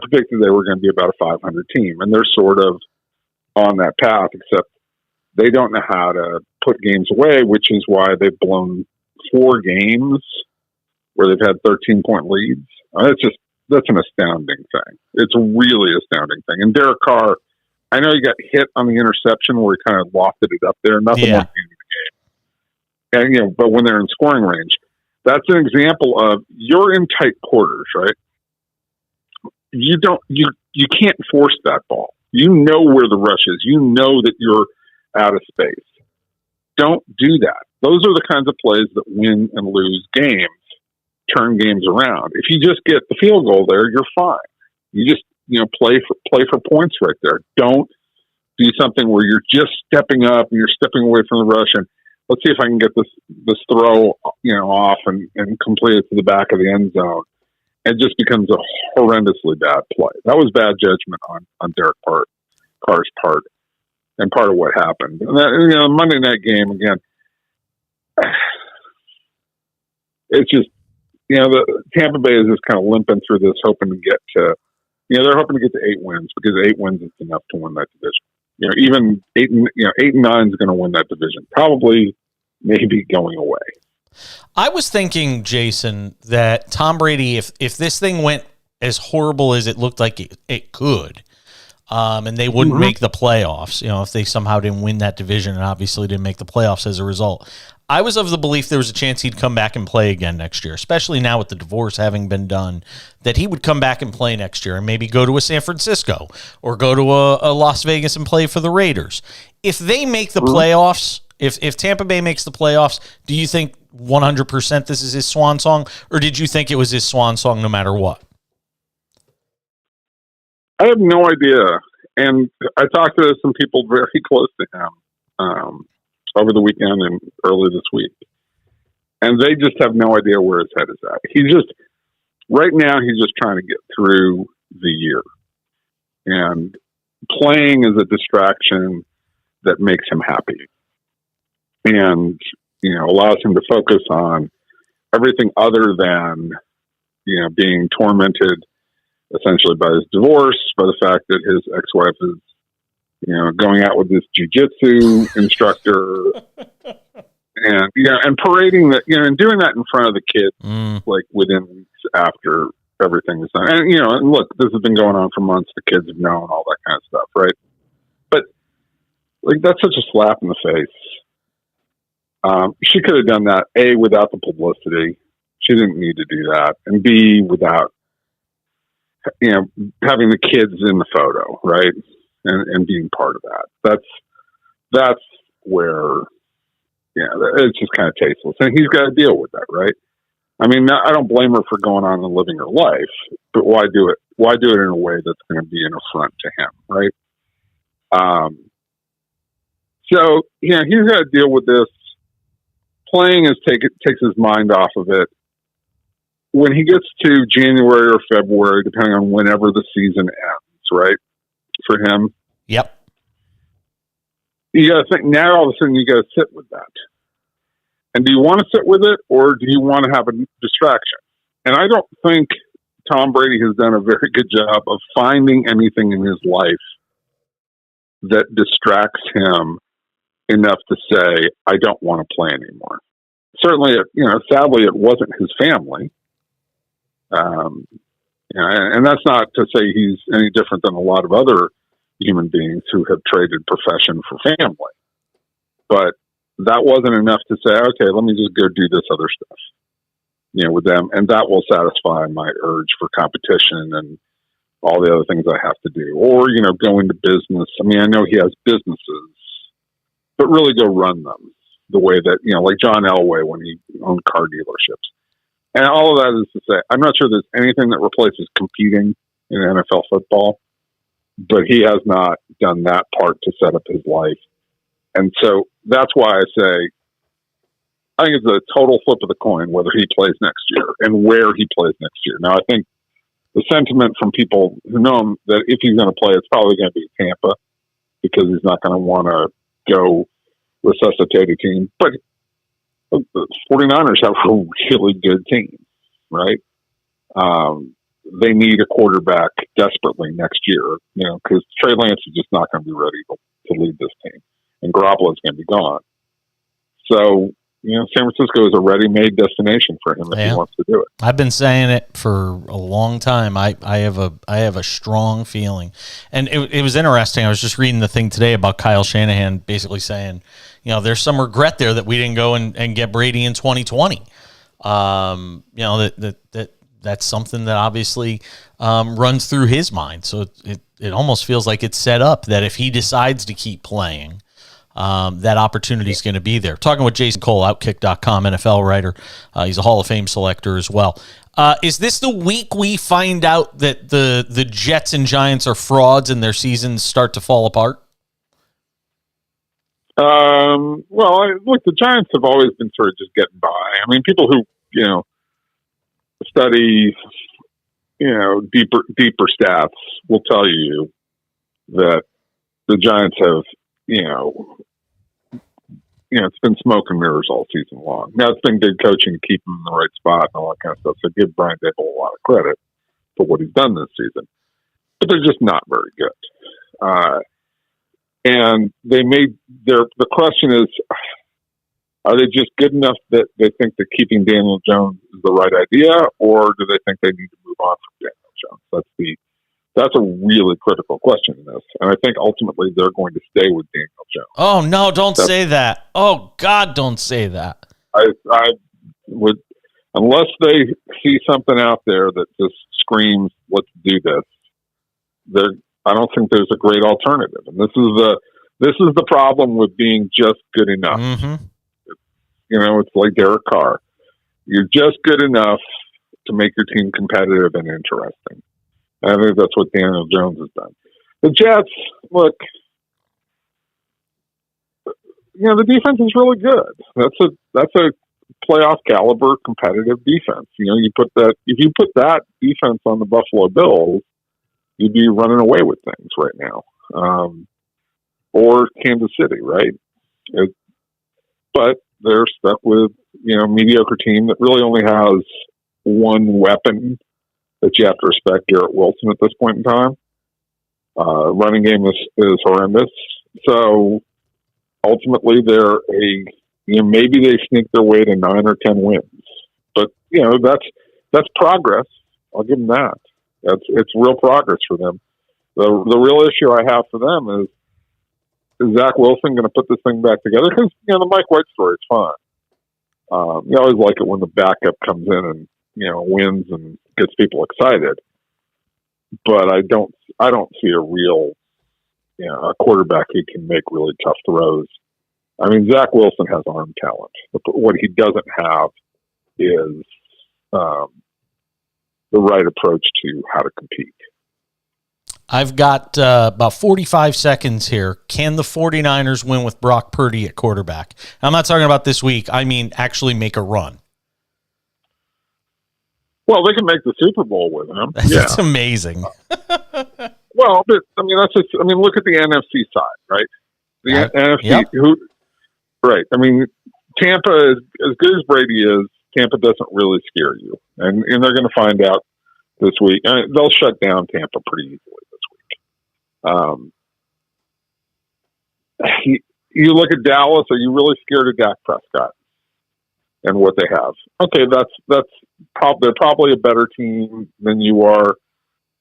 predicted they were going to be about a 500 team, and they're sort of on that path. Except they don't know how to put games away, which is why they've blown 4 games where they've had 13-point leads. That's an astounding thing. It's a really astounding thing. And Derek Carr, I know he got hit on the interception where he kind of lofted it up there. Nothing went into the game. And, you know, but when they're in scoring range, that's an example of you're in tight quarters, right? You can't force that ball. You know where the rush is. You know that you're out of space. Don't do that. Those are the kinds of plays that win and lose games. Turn games around. If you just get the field goal there, you're fine. You just, you know, play for points right there. Don't do something where you're just stepping up and you're stepping away from the rush and let's see if I can get this throw, you know, off and complete it to the back of the end zone. It just becomes a horrendously bad play. That was bad judgment on Derek Carr's part and part of what happened. And that, you know, Monday night game again. It's just, you know, the Tampa Bay is just kind of limping through this, hoping to get to, you know, they're hoping to get to 8 wins because 8 wins is enough to win that division. even 8-9 is going to win that division. Probably, maybe going away. I was thinking, Jason, that Tom Brady, if this thing went as horrible as it looked like it could, and they wouldn't make the playoffs, if they somehow didn't win that division and obviously didn't make the playoffs as a result, I was of the belief there was a chance he'd come back and play again next year, especially now with the divorce having been done, that he would come back and play next year and maybe go to a San Francisco or go to a Las Vegas and play for the Raiders. If they make the playoffs, if Tampa Bay makes the playoffs, do you think 100% this is his swan song, or did you think it was his swan song no matter what? I have no idea. And I talked to some people very close to him over the weekend and early this week. And they just have no idea where his head is at. Right now, he's just trying to get through the year. And playing is a distraction that makes him happy. And, allows him to focus on everything other than, being tormented essentially by his divorce, by the fact that his ex-wife is, going out with this jiu-jitsu instructor and parading that, and doing that in front of the kids, like within weeks after everything was done. And, and look, this has been going on for months. The kids have known all that kind of stuff. Right. But that's such a slap in the face. She could have done that, A, without the publicity. She didn't need to do that. And B, without, having the kids in the photo, right? And being part of that. That's where, it's just kind of tasteless. And he's got to deal with that, right? I mean, I don't blame her for going on and living her life, but why do it? Why do it in a way that's going to be an affront to him, right? So, he's got to deal with this. Playing takes his mind off of it. When he gets to January or February, depending on whenever the season ends, right, for him. Yep. You got to think, now all of a sudden you got to sit with that. And do you want to sit with it, or do you want to have a distraction? And I don't think Tom Brady has done a very good job of finding anything in his life that distracts him enough to say, I don't want to play anymore. Certainly, sadly, it wasn't his family. And that's not to say he's any different than a lot of other human beings who have traded profession for family. But that wasn't enough to say, okay, let me just go do this other stuff, with them. And that will satisfy my urge for competition and all the other things I have to do. Or, go into business. I mean, I know he has businesses, but really go run them the way that, like John Elway when he owned car dealerships. And all of that is to say, I'm not sure there's anything that replaces competing in NFL football, but he has not done that part to set up his life. And so that's why I say, I think it's a total flip of the coin whether he plays next year and where he plays next year. Now, I think the sentiment from people who know him that if he's going to play, it's probably going to be Tampa because he's not going to want to go resuscitate a team. But the 49ers have a really good team, right? They need a quarterback desperately next year, because Trey Lance is just not going to be ready to lead this team. And Garoppolo is going to be gone. So, San Francisco is a ready-made destination for him if he wants to do it. I've been saying it for a long time. I have a strong feeling. And it was interesting. I was just reading the thing today about Kyle Shanahan basically saying, there's some regret there that we didn't go and get Brady in 2020. That's something that obviously runs through his mind. So it almost feels like it's set up that if he decides to keep playing, that opportunity is going to be there. Talking with Jason Cole, Outkick.com, NFL writer. He's a Hall of Fame selector as well. Is this the week we find out that the Jets and Giants are frauds and their seasons start to fall apart? Look, the Giants have always been sort of just getting by. I mean, people who, study, deeper stats will tell you that the Giants have, it's been smoke and mirrors all season long. Now, it's been good coaching to keep him in the right spot and all that kind of stuff. So give Brian Dable a lot of credit for what he's done this season. But they're just not very good. And the question is, are they just good enough that they think that keeping Daniel Jones is the right idea, or do they think they need to move on from Daniel Jones? That's a really critical question in this. And I think ultimately they're going to stay with Daniel Jones. Oh, no, don't say that. Oh, God, don't say that. I would, unless they see something out there that just screams, let's do this, I don't think there's a great alternative. And this is the problem with being just good enough. Mm-hmm. It's like Derek Carr. You're just good enough to make your team competitive and interesting. And I think that's what Daniel Jones has done. The Jets, look, the defense is really good. That's a playoff caliber competitive defense. If you put that defense on the Buffalo Bills, you'd be running away with things right now. Or Kansas City, right? But they're stuck with, a mediocre team that really only has one weapon that you have to respect, Garrett Wilson, at this point in time. Running game is horrendous. So ultimately maybe they sneak their way to 9 or 10 wins. But, that's progress. I'll give them that. It's real progress for them. The real issue I have for them is Zach Wilson going to put this thing back together? Because, the Mike White story is fun. You always like it when the backup comes in and, wins and gets people excited. But I don't see a real, a quarterback who can make really tough throws. I mean, Zach Wilson has arm talent. What he doesn't have is the right approach to how to compete. I've got about 45 seconds here. Can the 49ers win with Brock Purdy at quarterback? I'm not talking about this week. I mean, actually make a run. Well, they can make the Super Bowl with him. That's amazing. Well, but look at the NFC side, right? The NFC, yep. Right. I mean, Tampa, as good as Brady is, Tampa doesn't really scare you, and they're going to find out this week. They'll shut down Tampa pretty easily this week. You look at Dallas. Are you really scared of Dak Prescott and what they have? Okay, they're probably a better team than you are,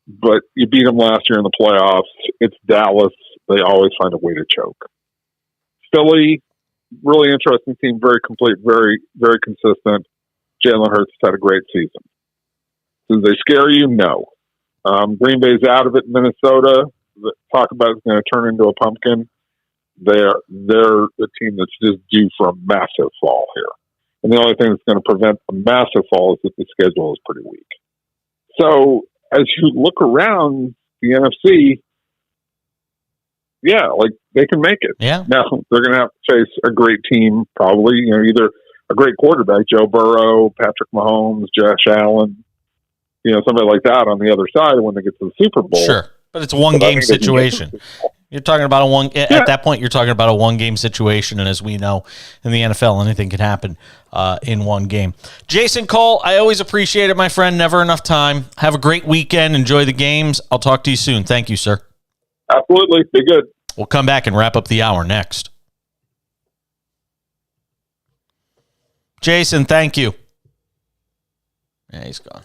but you beat them last year in the playoffs. It's Dallas. They always find a way to choke. Philly, really interesting team, very complete, very, very consistent. Jalen Hurts has had a great season. Do they scare you? No. Green Bay's out of it. Minnesota, talk about it's going to turn into a pumpkin. They're the team that's just due for a massive fall here. And the only thing that's going to prevent a massive fall is that the schedule is pretty weak. So as you look around the NFC, they can make it. Yeah. Now they're going to have to face a great team, probably. Either a great quarterback, Joe Burrow, Patrick Mahomes, Josh Allen, somebody like that on the other side when they get to the Super Bowl. Sure, but it's a one-game situation. You're talking about at that point, you're talking about a one-game situation, and as we know in the NFL, anything can happen in one game. Jason Cole, I always appreciate it, my friend. Never enough time. Have a great weekend. Enjoy the games. I'll talk to you soon. Thank you, sir. Absolutely. Be good. We'll come back and wrap up the hour next. Jason, thank you. Yeah, he's gone.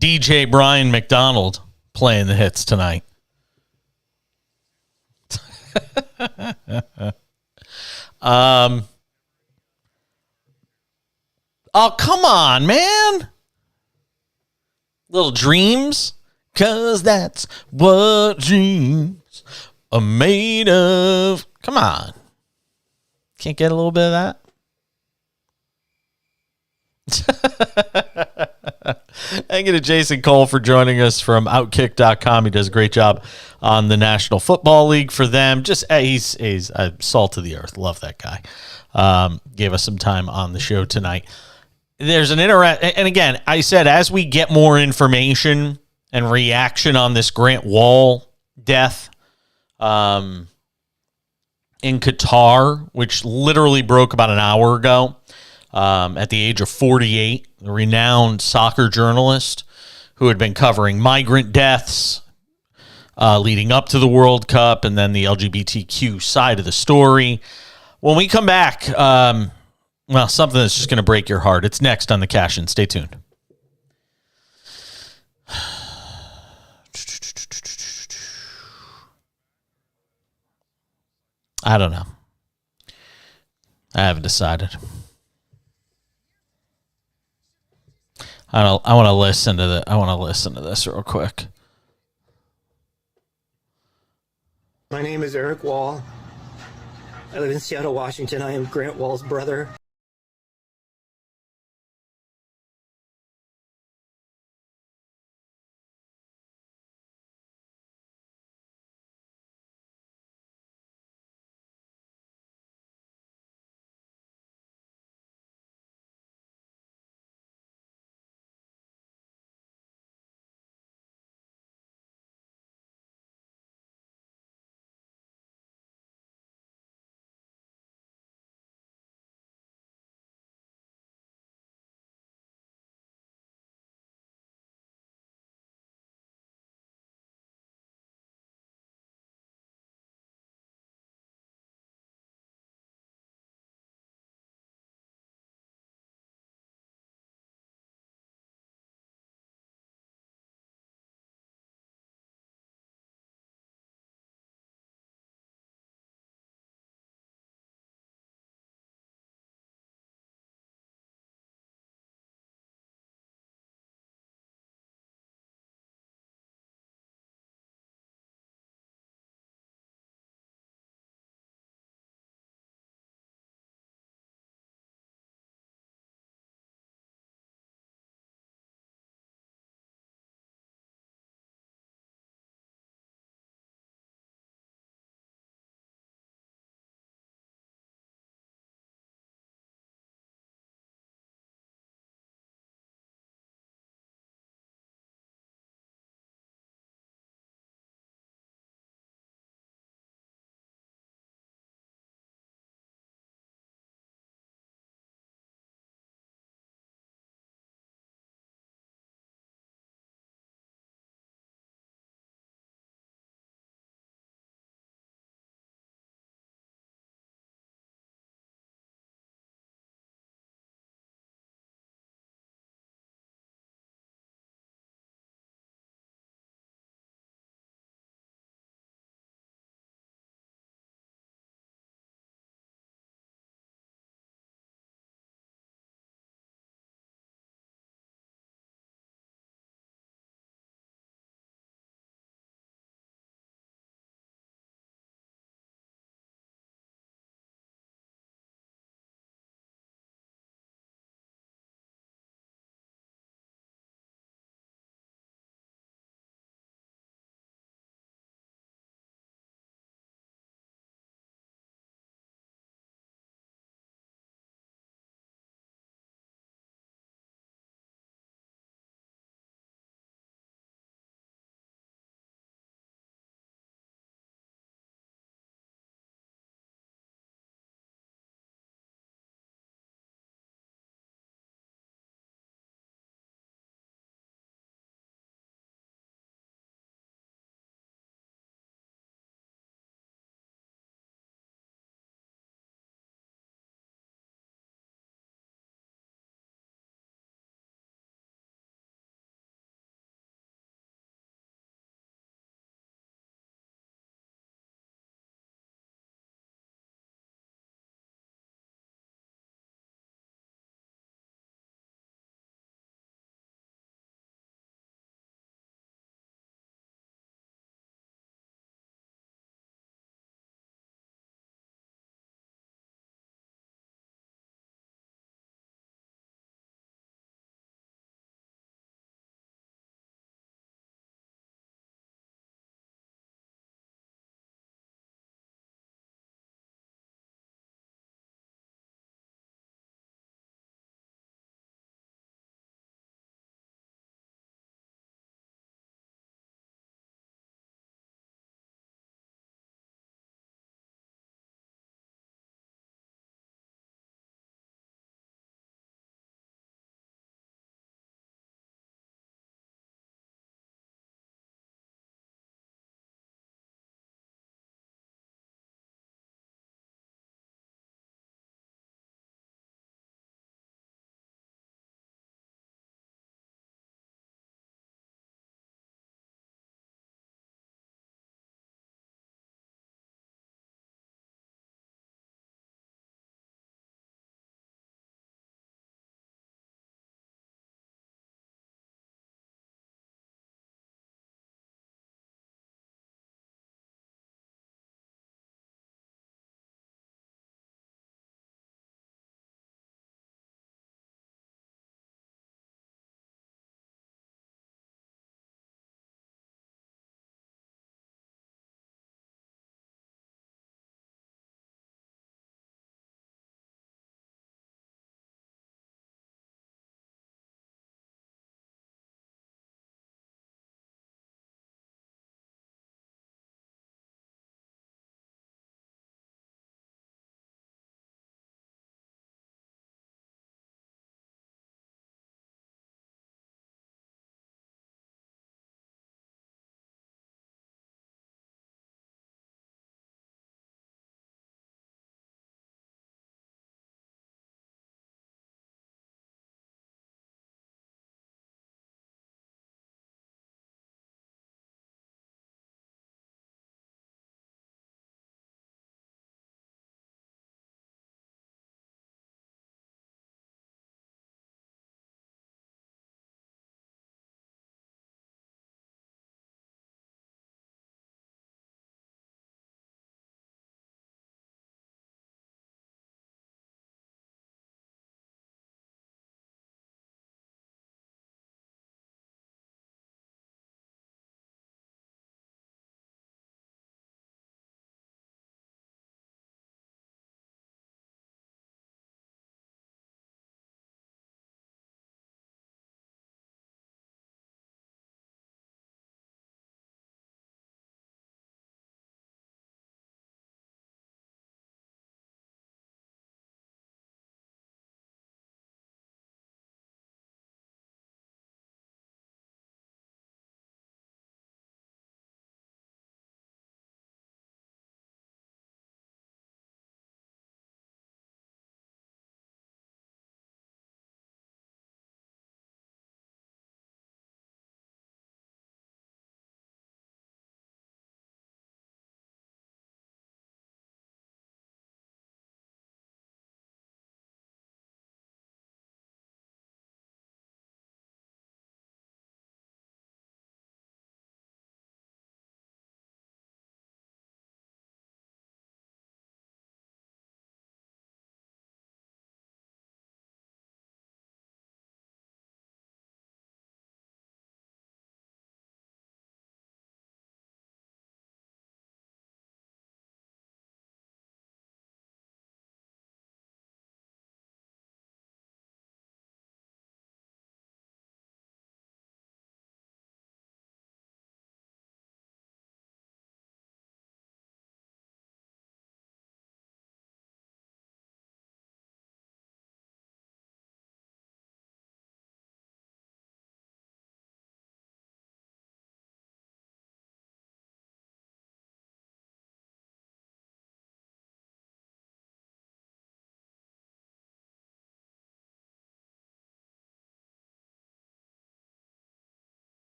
DJ Brian McDonald playing the hits tonight. Oh, come on, man. Little dreams, 'cause that's what dreams are made of. Come on. Can't get a little bit of that? Thank you to Jason Cole for joining us from Outkick.com. He does a great job on the National Football League for them. Just he's a salt of the earth. Love that guy. Gave us some time on the show tonight. There's an and again, I said as we get more information and reaction on this Grant Wall death in Qatar, which literally broke about an hour ago, at the age of 48, a renowned soccer journalist who had been covering migrant deaths leading up to the World Cup and then the LGBTQ side of the story. When we come back, well, something that's just going to break your heart. It's next on the Cash In. Stay tuned. I don't know. I haven't decided. I want to listen to this real quick. My name is Eric Wall. I live in Seattle, Washington. I am Grant Wall's brother.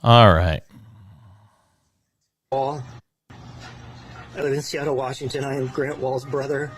All right. Wall. I live in Seattle, Washington. I am Grant Wall's brother.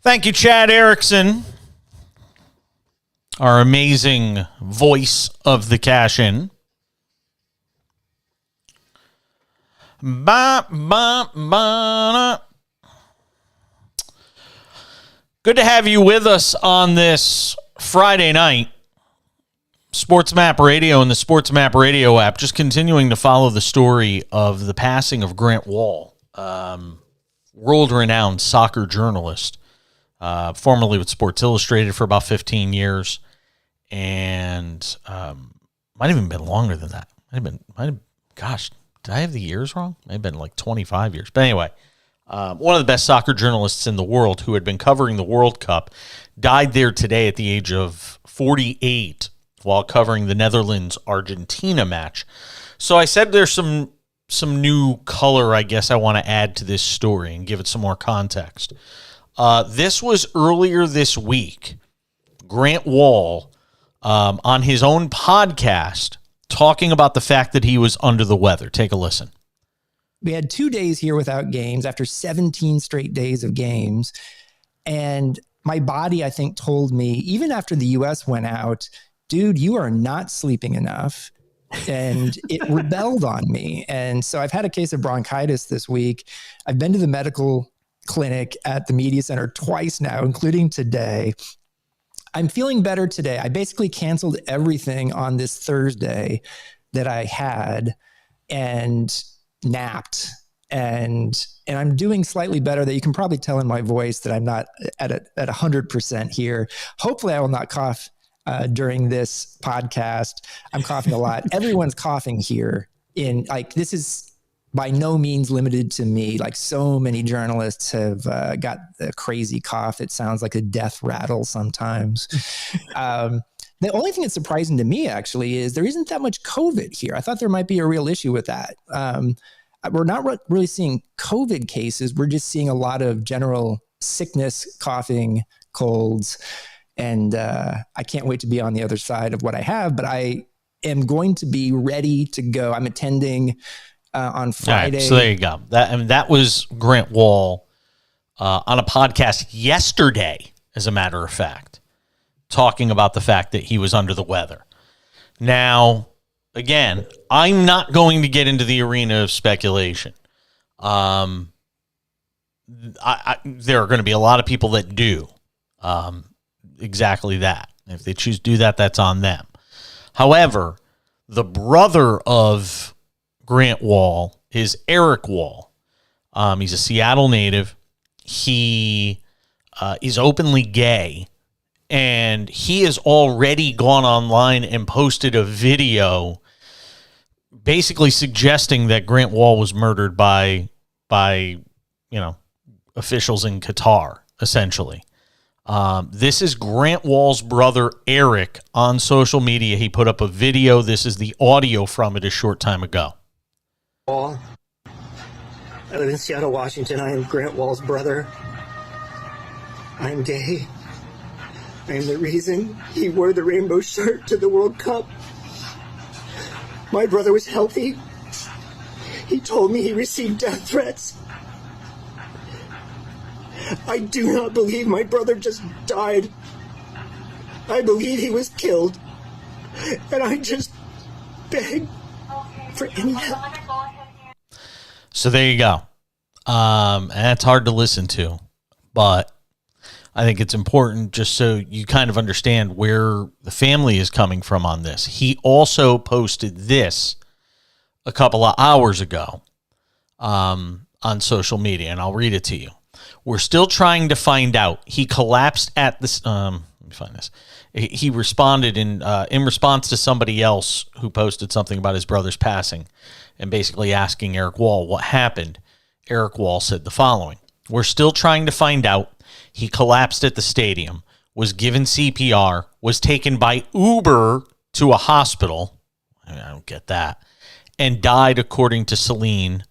Thank you, Chad Erickson, our amazing voice of the cash-in. Ba, ba, ba. Good to have you with us on this Friday night. SportsMap Radio and the SportsMap Radio app, just continuing to follow the story of the passing of Grant Wall, world-renowned soccer journalist, formerly with Sports Illustrated for about 15 years, and might have even been longer than that. Gosh, did I have the years wrong? Might have been like 25 years. But anyway, one of the best soccer journalists in the world who had been covering the World Cup, died there today at the age of 48 while covering the Netherlands-Argentina match. So I said there's some new color, I guess, I want to add to this story and give it some more context. This was earlier this week. Grant Wall, on his own podcast, talking about the fact that he was under the weather. Take a listen. We had 2 days here without games after 17 straight days of games. And my body, I think, told me, even after the U.S. went out, dude, you are not sleeping enough. And it rebelled on me. And so I've had a case of bronchitis this week. I've been to the medical clinic at the media center twice now, including today. I'm feeling better today. I basically canceled everything on this Thursday that I had and napped. and I'm doing slightly better. That you can probably tell in my voice that I'm not at 100% here. Hopefully I will not cough during this podcast. I'm coughing a lot. Everyone's coughing here. This is by no means limited to me. Like, so many journalists have got a crazy cough. It sounds like a death rattle sometimes. The only thing that's surprising to me, actually, is there isn't that much COVID here. I thought there might be a real issue with that. We're not really seeing COVID cases. We're just seeing a lot of general sickness, coughing, colds. And I can't wait to be on the other side of what I have, but I am going to be ready to go. I'm attending on Friday. Right, so there you go. That was Grant Wahl on a podcast yesterday, as a matter of fact, talking about the fact that he was under the weather. Now, again, I'm not going to get into the arena of speculation. There are going to be a lot of people that do exactly that. If they choose to do that, that's on them. However, the brother of Grant Wahl is Eric Wahl. He's a Seattle native. He is openly gay, and he has already gone online and posted a video basically suggesting that Grant Wahl was murdered by officials in Qatar, essentially. This is Grant Wahl's brother, Eric, on social media. He put up a video. This is the audio from it a short time ago. I live in Seattle, Washington. I am Grant Wahl's brother. I am gay. I am the reason he wore the rainbow shirt to the World Cup. My brother was healthy. He told me he received death threats. I do not believe my brother just died. I believe he was killed. And I just beg for any help. So there you go. And that's hard to listen to, but I think it's important just so you kind of understand where the family is coming from on this. He also posted this a couple of hours ago on social media, and I'll read it to you. We're still trying to find out. He collapsed at this. Let me find this. He responded in response to somebody else who posted something about his brother's passing and basically asking Eric Wahl what happened. Eric Wahl said the following: "We're still trying to find out. He collapsed at the stadium, was given CPR, was taken by Uber to a hospital." I don't get that. "And died, according to Celine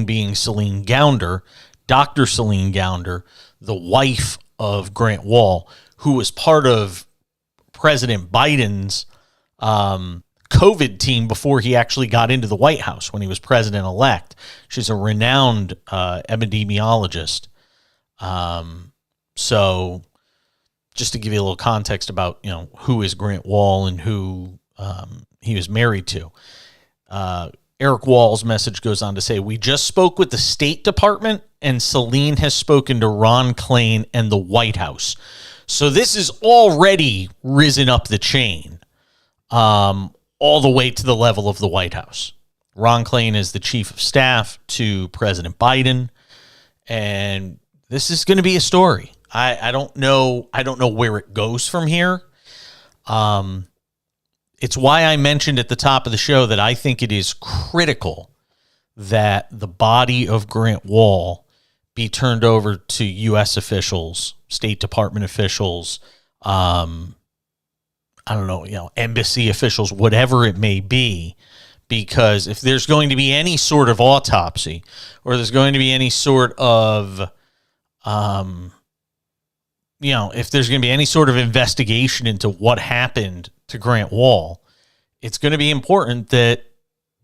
being Celine Gounder, Dr. Celine Gounder, the wife of Grant Wahl, who was part of President Biden's COVID team before he actually got into the White House when he was president-elect. She's a renowned epidemiologist. So just to give you a little context about, who is Grant Wahl and who he was married to. Eric Wahl's message goes on to say, "We just spoke with the State Department, and Celine has spoken to Ron Klain and the White House." So this is already risen up the chain, all the way to the level of the White House. Ron Klain is the chief of staff to President Biden, and this is going to be a story. I don't know where it goes from here. It's why I mentioned at the top of the show that I think it is critical that the body of Grant Wahl be turned over to U.S. officials, State Department officials, embassy officials, whatever it may be, because if there's going to be any sort of autopsy or there's going to be any sort of, if there's going to be any sort of investigation into what happened to Grant Wahl, it's going to be important that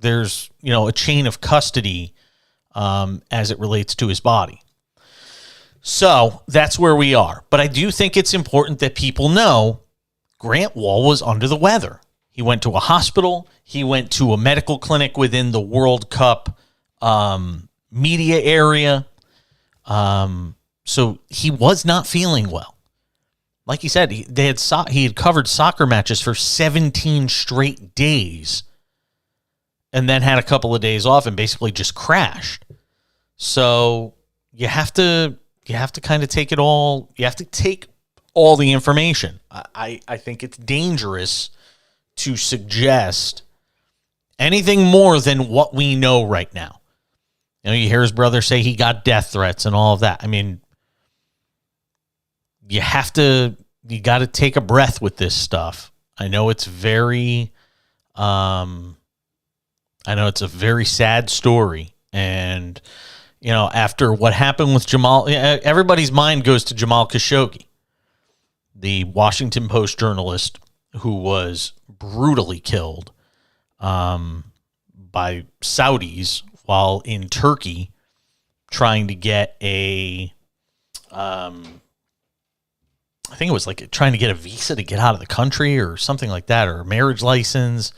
there's, a chain of custody as it relates to his body. So that's where we are. But I do think it's important that people know Grant Wahl was under the weather. He went to a hospital. He went to a medical clinic within the World Cup media area. So he was not feeling well. Like he said, he had covered soccer matches for 17 straight days and then had a couple of days off and basically just crashed. So you have to kind of take it all. You have to take all the information. I think it's dangerous to suggest anything more than what we know right now. You know, you hear his brother say he got death threats and all of that. I mean, you got to take a breath with this stuff. I know it's very, I know it's a very sad story. And, you know, after what happened with Jamal, everybody's mind goes to Jamal Khashoggi, the Washington Post journalist who was brutally killed by Saudis while in Turkey trying to get I think it was like trying to get a visa to get out of the country or something like that, or a marriage license.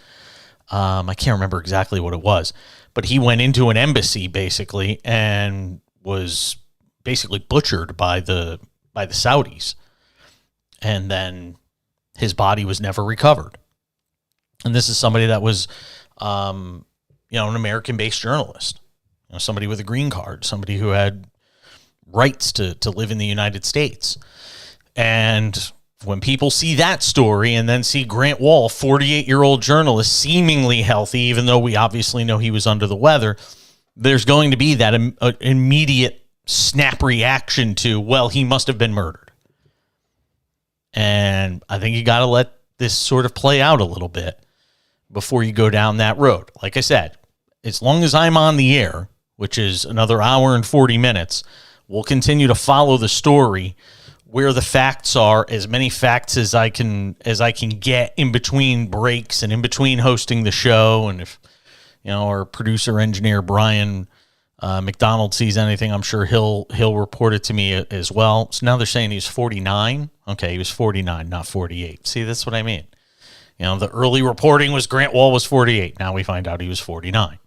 I can't remember exactly what it was, but he went into an embassy basically and was basically butchered by the Saudis. And then his body was never recovered. And this is somebody that was, an American-based journalist, somebody with a green card, somebody who had rights to live in the United States. And when people see that story and then see Grant Wahl, 48-year-old journalist, seemingly healthy, even though we obviously know he was under the weather, there's going to be that immediate snap reaction to, well, he must have been murdered. And I think you got to let this sort of play out a little bit before you go down that road. Like I said, as long as I'm on the air, which is another hour and 40 minutes, we'll continue to follow the story where the facts are, as many facts as I can get in between breaks and in between hosting the show. And if, our producer engineer, Brian McDonald, sees anything, I'm sure he'll report it to me as well. So now they're saying he's 49. Okay, he was 49, not 48. See, that's what I mean. The early reporting was Grant Wahl was 48. Now we find out he was 49.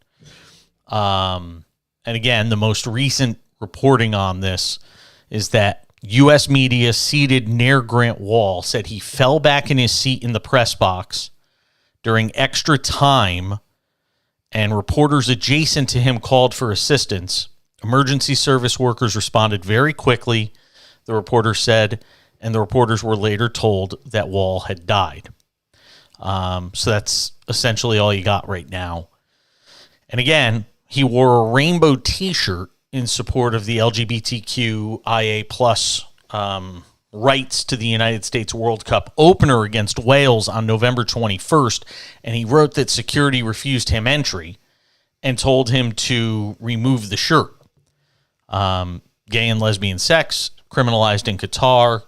And again, the most recent reporting on this is that U.S. media seated near Grant Wahl said he fell back in his seat in the press box during extra time, and reporters adjacent to him called for assistance. Emergency service workers responded very quickly, the reporter said, and the reporters were later told that Wahl had died. So that's essentially all you got right now. And again, he wore a rainbow T-shirt in support of the LGBTQIA plus rights to the United States World Cup opener against Wales on November 21st, and he wrote that security refused him entry and told him to remove the shirt. Gay and lesbian sex criminalized in Qatar.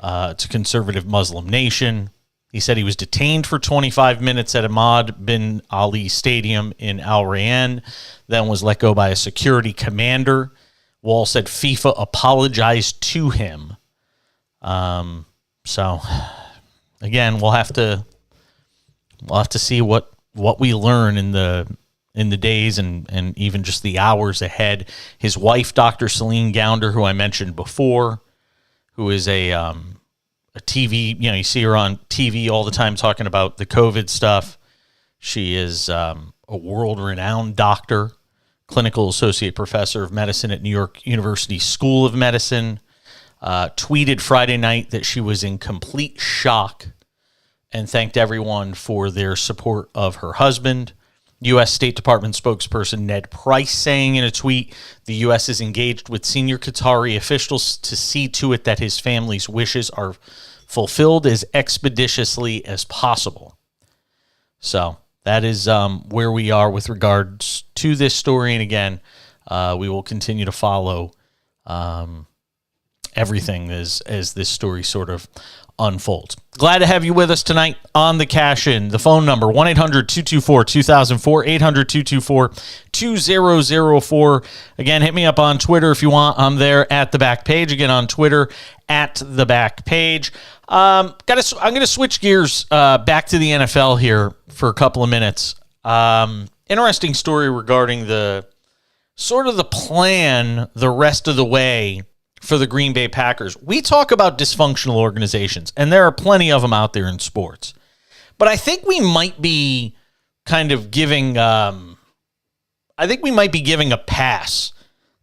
It's a conservative Muslim nation. He said he was detained for 25 minutes at Ahmad bin Ali Stadium in Al Rayyan, then was let go by a security commander. Wahl said FIFA apologized to him. So again, we'll have to see what we learn in the days and even just the hours ahead. His wife, Dr. Celine Gounder, who I mentioned before, who is a TV, you see her on TV all the time talking about the COVID stuff. She is a world-renowned doctor, clinical associate professor of medicine at New York University School of Medicine, tweeted Friday night that she was in complete shock and thanked everyone for their support of her husband. U.S. State Department spokesperson Ned Price saying in a tweet, the U.S. is engaged with senior Qatari officials to see to it that his family's wishes are fulfilled as expeditiously as possible. So that is where we are with regards to this story. And again, we will continue to follow everything as this story sort of unfolds. Glad to have you with us tonight on the Cash In. The phone number, 1-800-224-2004, 800-224-2004. Again, hit me up on Twitter if you want. I'm there at The Back Page. Again, on Twitter, at The Back Page. I'm going to switch gears back to the NFL here for a couple of minutes. Interesting story regarding the plan the rest of the way for the Green Bay Packers. We talk about dysfunctional organizations, and there are plenty of them out there in sports. But I think we might be kind of giving a pass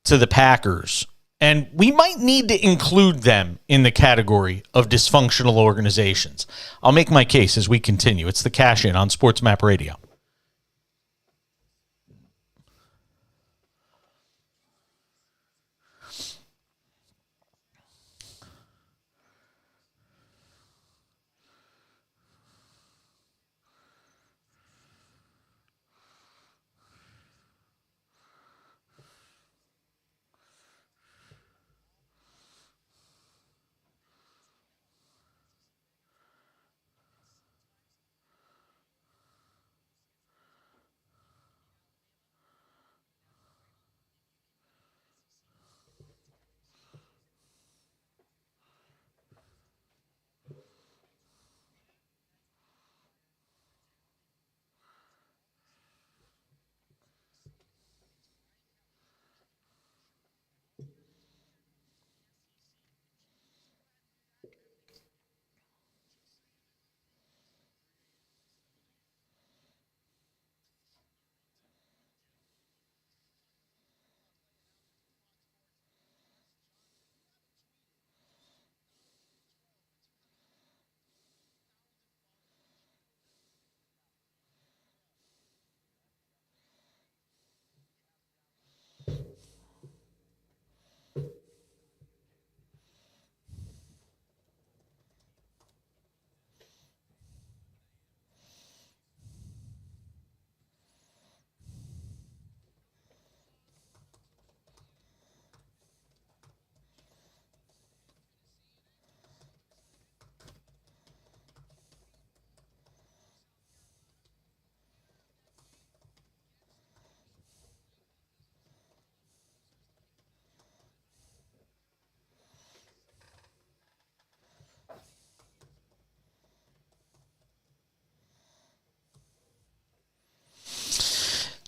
to the Packers, and we might need to include them in the category of dysfunctional organizations. I'll make my case as we continue. It's the Cash In on SportsMap Radio.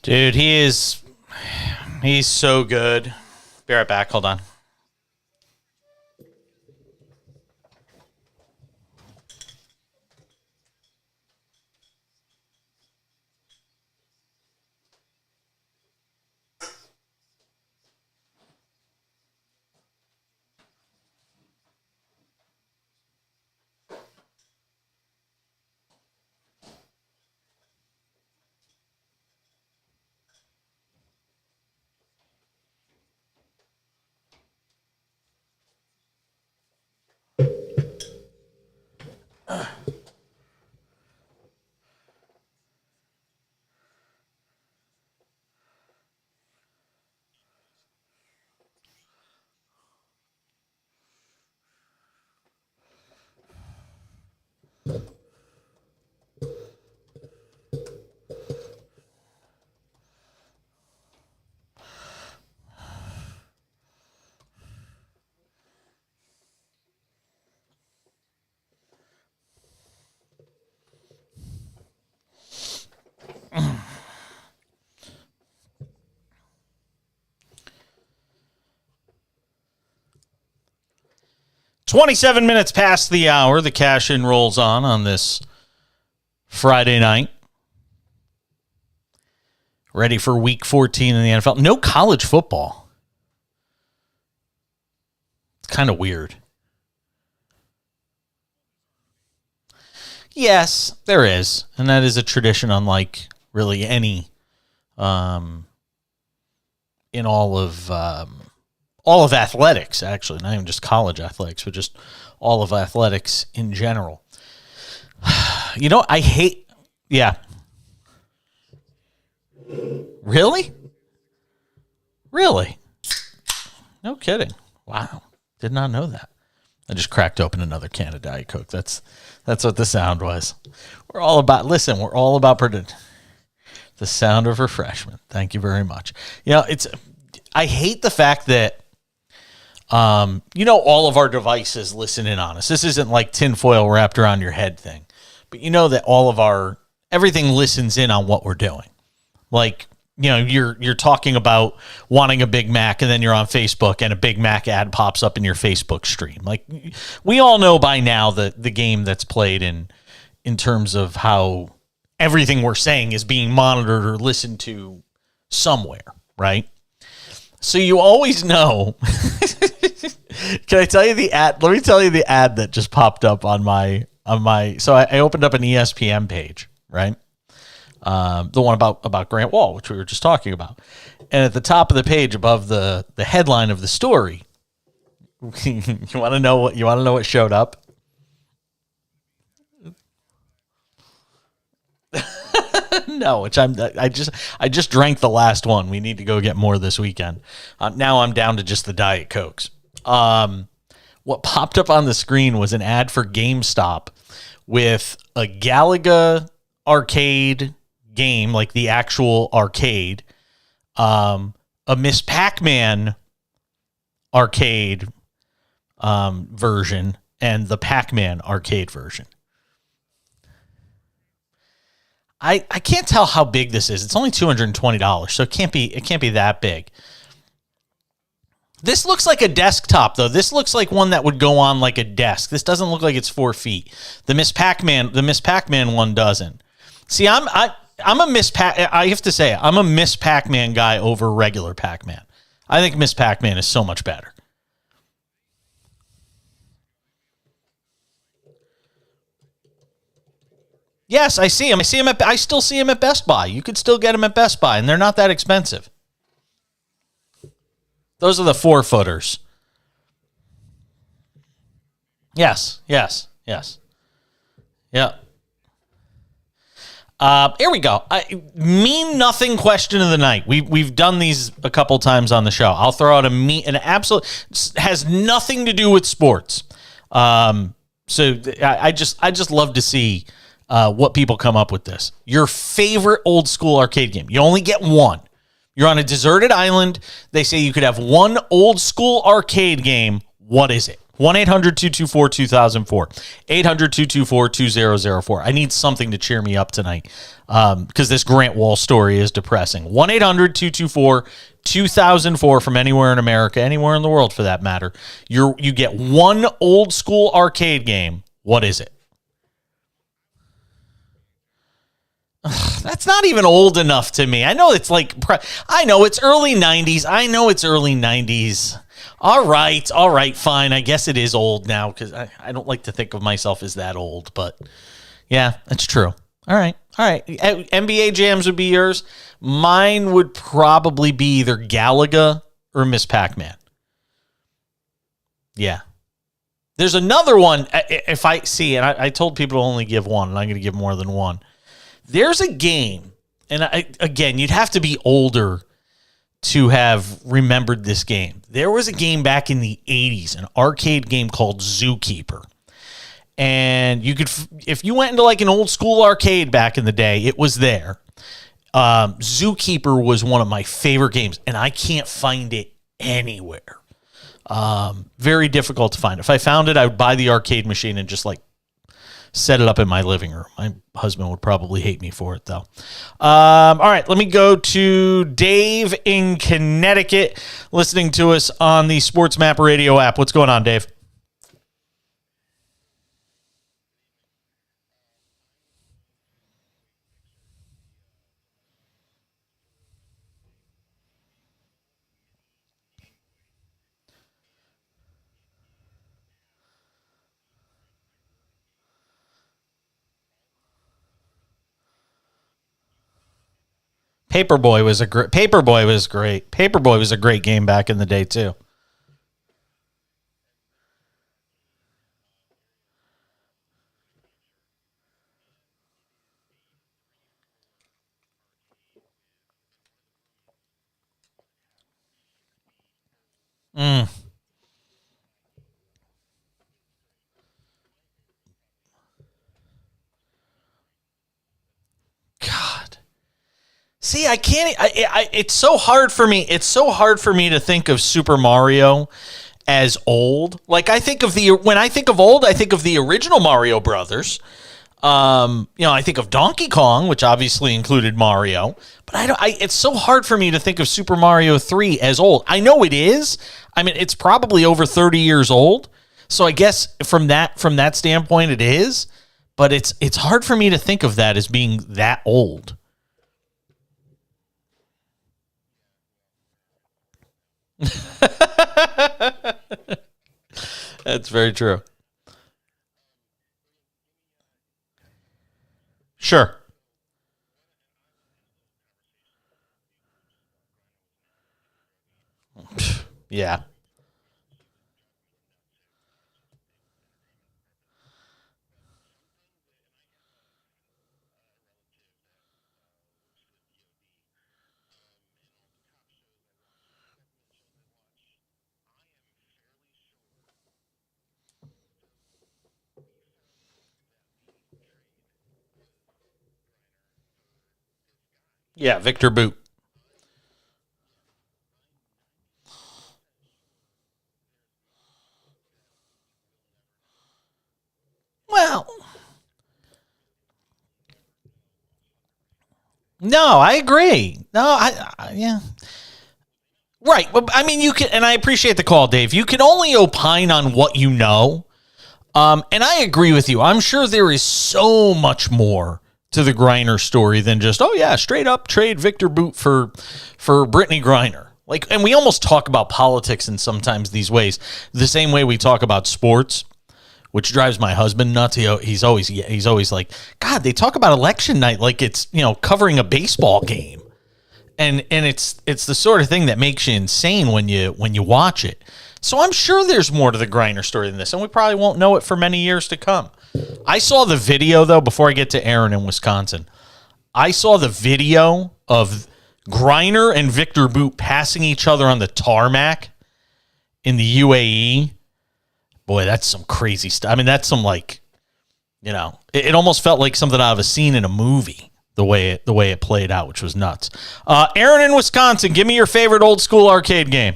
Dude, he's so good. Be right back. Hold on. "27 minutes past the hour. The Cash In rolls on this Friday night. Ready for Week 14 in the NFL. No college football. It's kind of weird. Yes, there is, and that is a tradition unlike really any in all of athletics, actually, not even just college athletics, but just all of athletics in general. You know, I hate, yeah. Really? No kidding. Wow. Did not know that. I just cracked open another can of Diet Coke. That's what the sound was. We're all about the sound of refreshment. Thank you very much. You know, I hate the fact that all of our devices listen in on us. This isn't like tinfoil wrapped around your head thing, but you know that everything listens in on what we're doing. Like, you know, you're talking about wanting a Big Mac, and then you're on Facebook and a Big Mac ad pops up in your Facebook stream. Like, we all know by now the game that's played in terms of how everything we're saying is being monitored or listened to somewhere, right? So you always know. Can I tell you the ad? Let me tell you the ad that just popped up on my. So I opened up an ESPN page, right? The one about Grant Wall, which we were just talking about, and at the top of the page, above the headline of the story, you want to know what showed up? No, which I just drank the last one. We need to go get more this weekend. Now I'm down to just the Diet Cokes. What popped up on the screen was an ad for GameStop with a Galaga arcade game, like the actual arcade, a Miss Pac-Man arcade version, and the Pac-Man arcade version. I can't tell how big this is. It's only $220, so it can't be that big. This looks like a desktop, though. This looks like one that would go on like a desk. This doesn't look like it's 4 feet. The Miss Pac-Man one doesn't. See, I'm a Miss Pac. I have to say, I'm a Miss Pac-Man guy over regular Pac-Man. I think Miss Pac-Man is so much better. Yes, I see him. I still see him at Best Buy. You could still get him at Best Buy, and they're not that expensive. Those are the 4-footers. Yes. Yeah. Here we go. Mean nothing question of the night. We've done these a couple times on the show. I'll throw out an absolute, has nothing to do with sports. So I just love to see what people come up with this. Your favorite old school arcade game. You only get one. You're on a deserted island. They say you could have one old school arcade game. What is it? 1-800-224-2004. 800-224-2004. I need something to cheer me up tonight because this Grant Wall story is depressing. 1-800-224-2004 from anywhere in America, anywhere in the world for that matter. You get one old school arcade game. What is it? That's not even old enough to me. I know it's I know it's early 90s. All right, fine. I guess it is old now because I don't like to think of myself as that old, but yeah, that's true. All right. NBA jams would be yours. Mine would probably be either Galaga or Miss Pac-Man. Yeah. There's another one. If I see, and I told people to only give one, and I'm going to give more than one. There's a game, and again, you'd have to be older to have remembered this game. There was a game back in the 80s, an arcade game called Zookeeper. And you could, if you went into like an old school arcade back in the day, it was there. Zookeeper was one of my favorite games, and I can't find it anywhere. Very difficult to find. If I found it, I would buy the arcade machine and just like set it up in my living room. My husband would probably hate me for it, though. All right, let me go to Dave in Connecticut, listening to us on the SportsMap Radio app. What's going on, Dave? Paperboy was great. Paperboy was a great game back in the day too. God. See, I can't. It's so hard for me. It's so hard for me to think of Super Mario as old. Like when I think of old, I think of the original Mario Brothers. I think of Donkey Kong, which obviously included Mario. But it's so hard for me to think of Super Mario 3 as old. I know it is. I mean, it's probably over 30 years old. So I guess from that standpoint, it is. But it's hard for me to think of that as being that old. That's very true. Sure. Yeah. Yeah, Victor Boot. Well, no, I agree. No, yeah. Right. Well, I mean, you can, and I appreciate the call, Dave. You can only opine on what you know. And I agree with you. I'm sure there is so much more to the Griner story than just, oh yeah, straight up trade Victor Boot for Britney Griner. Like, and we almost talk about politics in sometimes these ways, the same way we talk about sports, which drives my husband nuts. He's always like, God, they talk about election night like it's, covering a baseball game. And it's the sort of thing that makes you insane when you watch it. So I'm sure there's more to the Griner story than this, and we probably won't know it for many years to come. I saw the video, though, before I get to Aaron in Wisconsin. I saw the video of Griner and Victor Boot passing each other on the tarmac in the UAE. Boy, that's some crazy stuff. I mean, that's some it almost felt like something out of a scene in a movie. The way it played out, which was nuts. Aaron in Wisconsin, give me your favorite old school arcade game.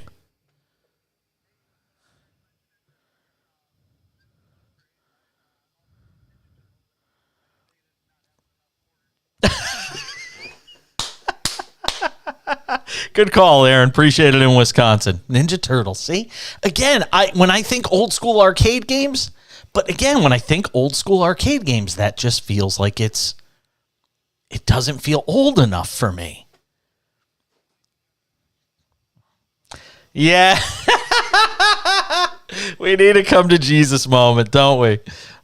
Good call, Aaron. Appreciate it in Wisconsin. Ninja Turtles. See? Again, when I think old school arcade games, that just feels like it doesn't feel old enough for me. Yeah. We need to come to Jesus moment, don't we?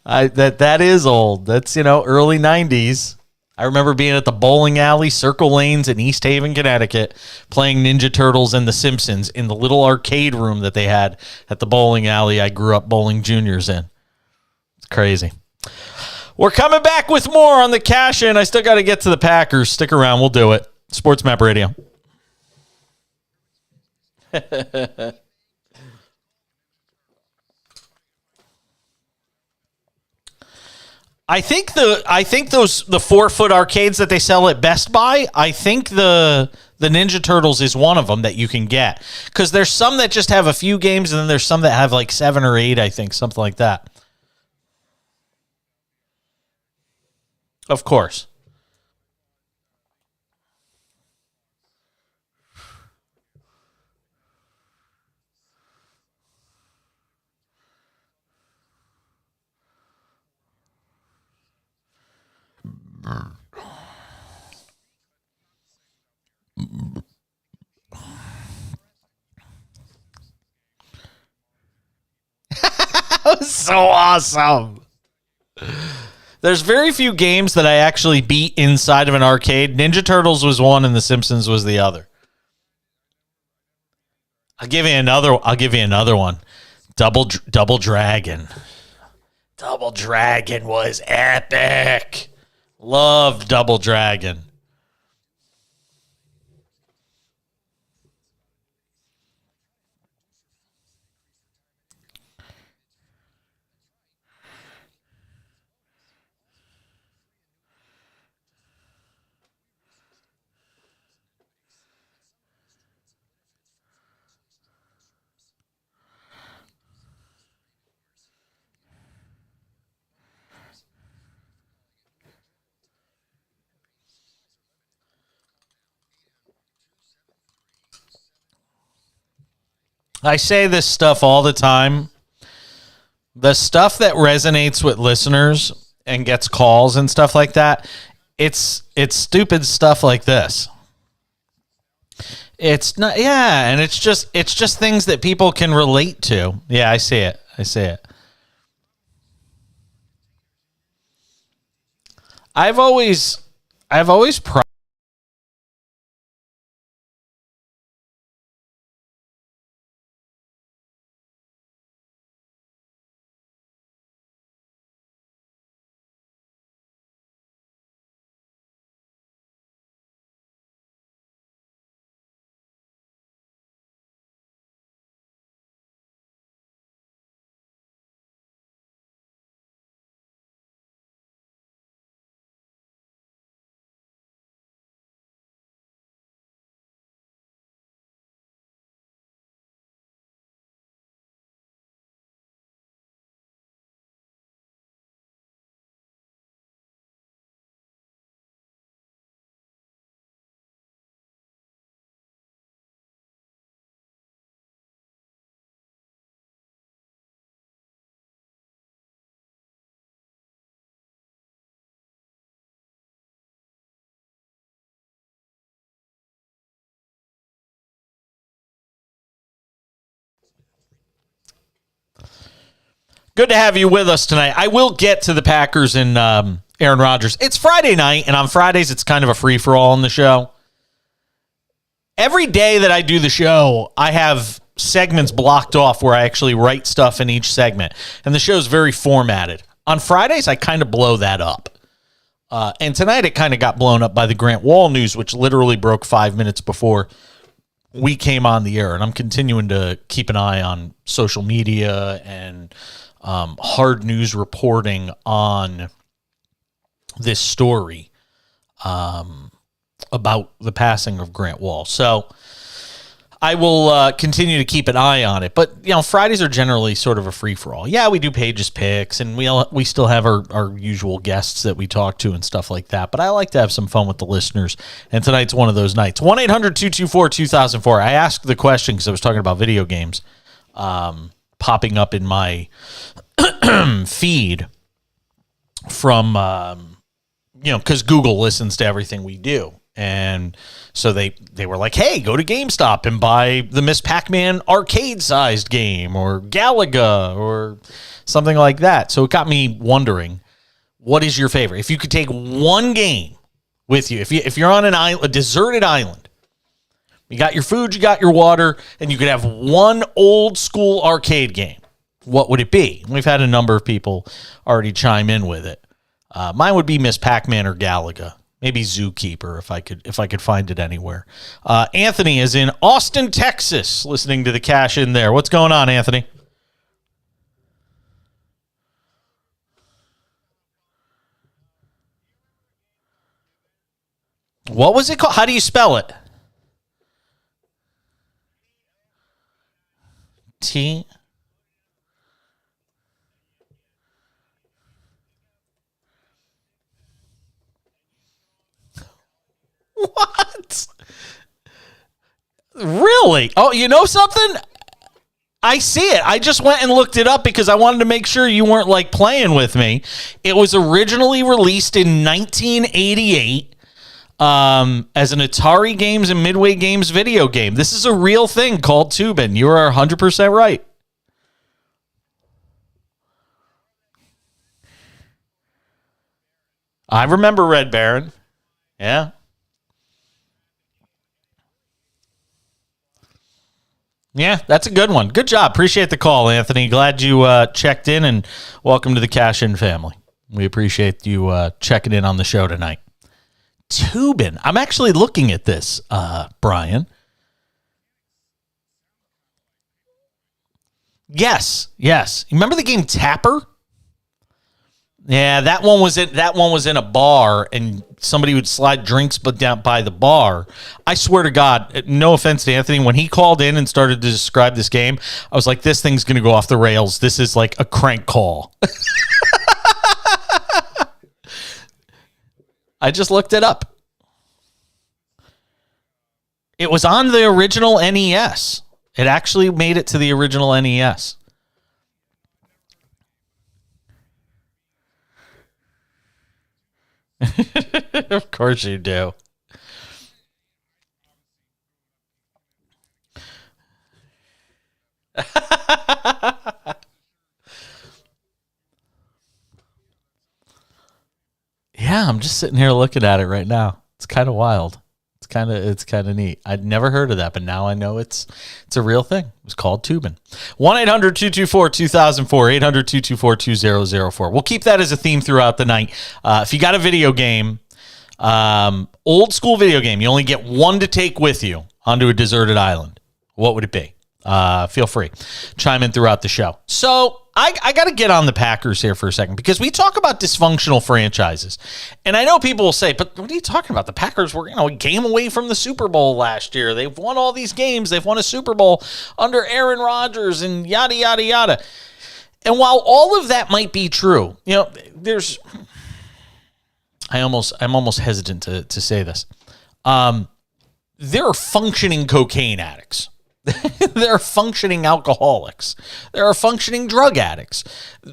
That is old. That's, early 90s. I remember being at the bowling alley, Circle Lanes in East Haven, Connecticut, playing Ninja Turtles and The Simpsons in the little arcade room that they had at the bowling alley I grew up bowling juniors in. It's crazy. We're coming back with more on the cash in. I still got to get to the Packers. Stick around. We'll do it. SportsMap Radio. I think the 4-foot arcades that they sell at Best Buy, I think the Ninja Turtles is one of them that you can get. Because there's some that just have a few games, and then there's some that have like 7 or 8, I think, something like that. Of course. That was so awesome. There's very few games that I actually beat inside of an arcade. Ninja Turtles was one and The Simpsons was the other. I'll give you another one. Double Dragon. Double Dragon was epic. Loved Double Dragon. I say this stuff all the time. The stuff that resonates with listeners and gets calls and stuff like that, it's stupid stuff like this. It's not, yeah, and it's just things that people can relate to. Yeah, I see it. I've always good to have you with us tonight. I will get to the Packers and Aaron Rodgers. It's Friday night, and on Fridays, it's kind of a free-for-all on the show. Every day that I do the show, I have segments blocked off where I actually write stuff in each segment, and the show's very formatted. On Fridays, I kind of blow that up. And tonight, it kind of got blown up by the Grant Wall news, which literally broke 5 minutes before we came on the air. And I'm continuing to keep an eye on social media and hard news reporting on this story about the passing of Grant Wall. So I will continue to keep an eye on it. But, Fridays are generally sort of a free-for-all. Yeah, we do Page's Picks, and we still have our usual guests that we talk to and stuff like that. But I like to have some fun with the listeners, and tonight's one of those nights. 1-800-224-2004. I asked the question because I was talking about video games popping up in my feed from, because Google listens to everything we do. And so they were like, hey, go to GameStop and buy the Miss Pac-Man arcade-sized game or Galaga or something like that. So it got me wondering, what is your favorite? If you could take one game with you, if you're on an island, a deserted island, you got your food, you got your water, and you could have one old school arcade game, what would it be? We've had a number of people already chime in with it. Mine would be Miss Pac-Man or Galaga. Maybe Zookeeper if I could find it anywhere. Anthony is in Austin, Texas, listening to the Cash In there. What's going on, Anthony? What was it called? How do you spell it? T. What? Really? Oh, you know something? I see it. I just went and looked it up because I wanted to make sure you weren't like playing with me. It was originally released in 1988 as an Atari Games and Midway Games video game. This is a real thing called Tubin. You are 100% right. I remember Red Baron. Yeah. Yeah, that's a good one. Good job. Appreciate the call, Anthony. Glad you checked in, and welcome to the Cash In family. We appreciate you checking in on the show tonight. Tubin. I'm actually looking at this, Brian. Yes. Remember the game Tapper? Yeah, that one was in a bar, and somebody would slide drinks but down by the bar. I swear to God, no offense to Anthony, when he called in and started to describe this game, I was like, this thing's going to go off the rails. This is like a crank call. I just looked it up. It was on the original NES. It actually made it to the original NES. Of course you do. just sitting here looking at it right now. It's kind of wild. It's kind of neat. I'd never heard of that, but now I know it's a real thing. It was called tubing. 1-800-224-2004, 800-224-2004. We'll keep that as a theme throughout the night. If you got a video game, old school video game, you only get one to take with you onto a deserted island, what would it be? Feel free. Chime in throughout the show. So I got to get on the Packers here for a second because we talk about dysfunctional franchises. And I know people will say, but what are you talking about? The Packers were, a game away from the Super Bowl last year. They've won all these games. They've won a Super Bowl under Aaron Rodgers and yada, yada, yada. And while all of that might be true, I'm almost hesitant to say this. There are functioning cocaine addicts. There are functioning alcoholics. There are functioning drug addicts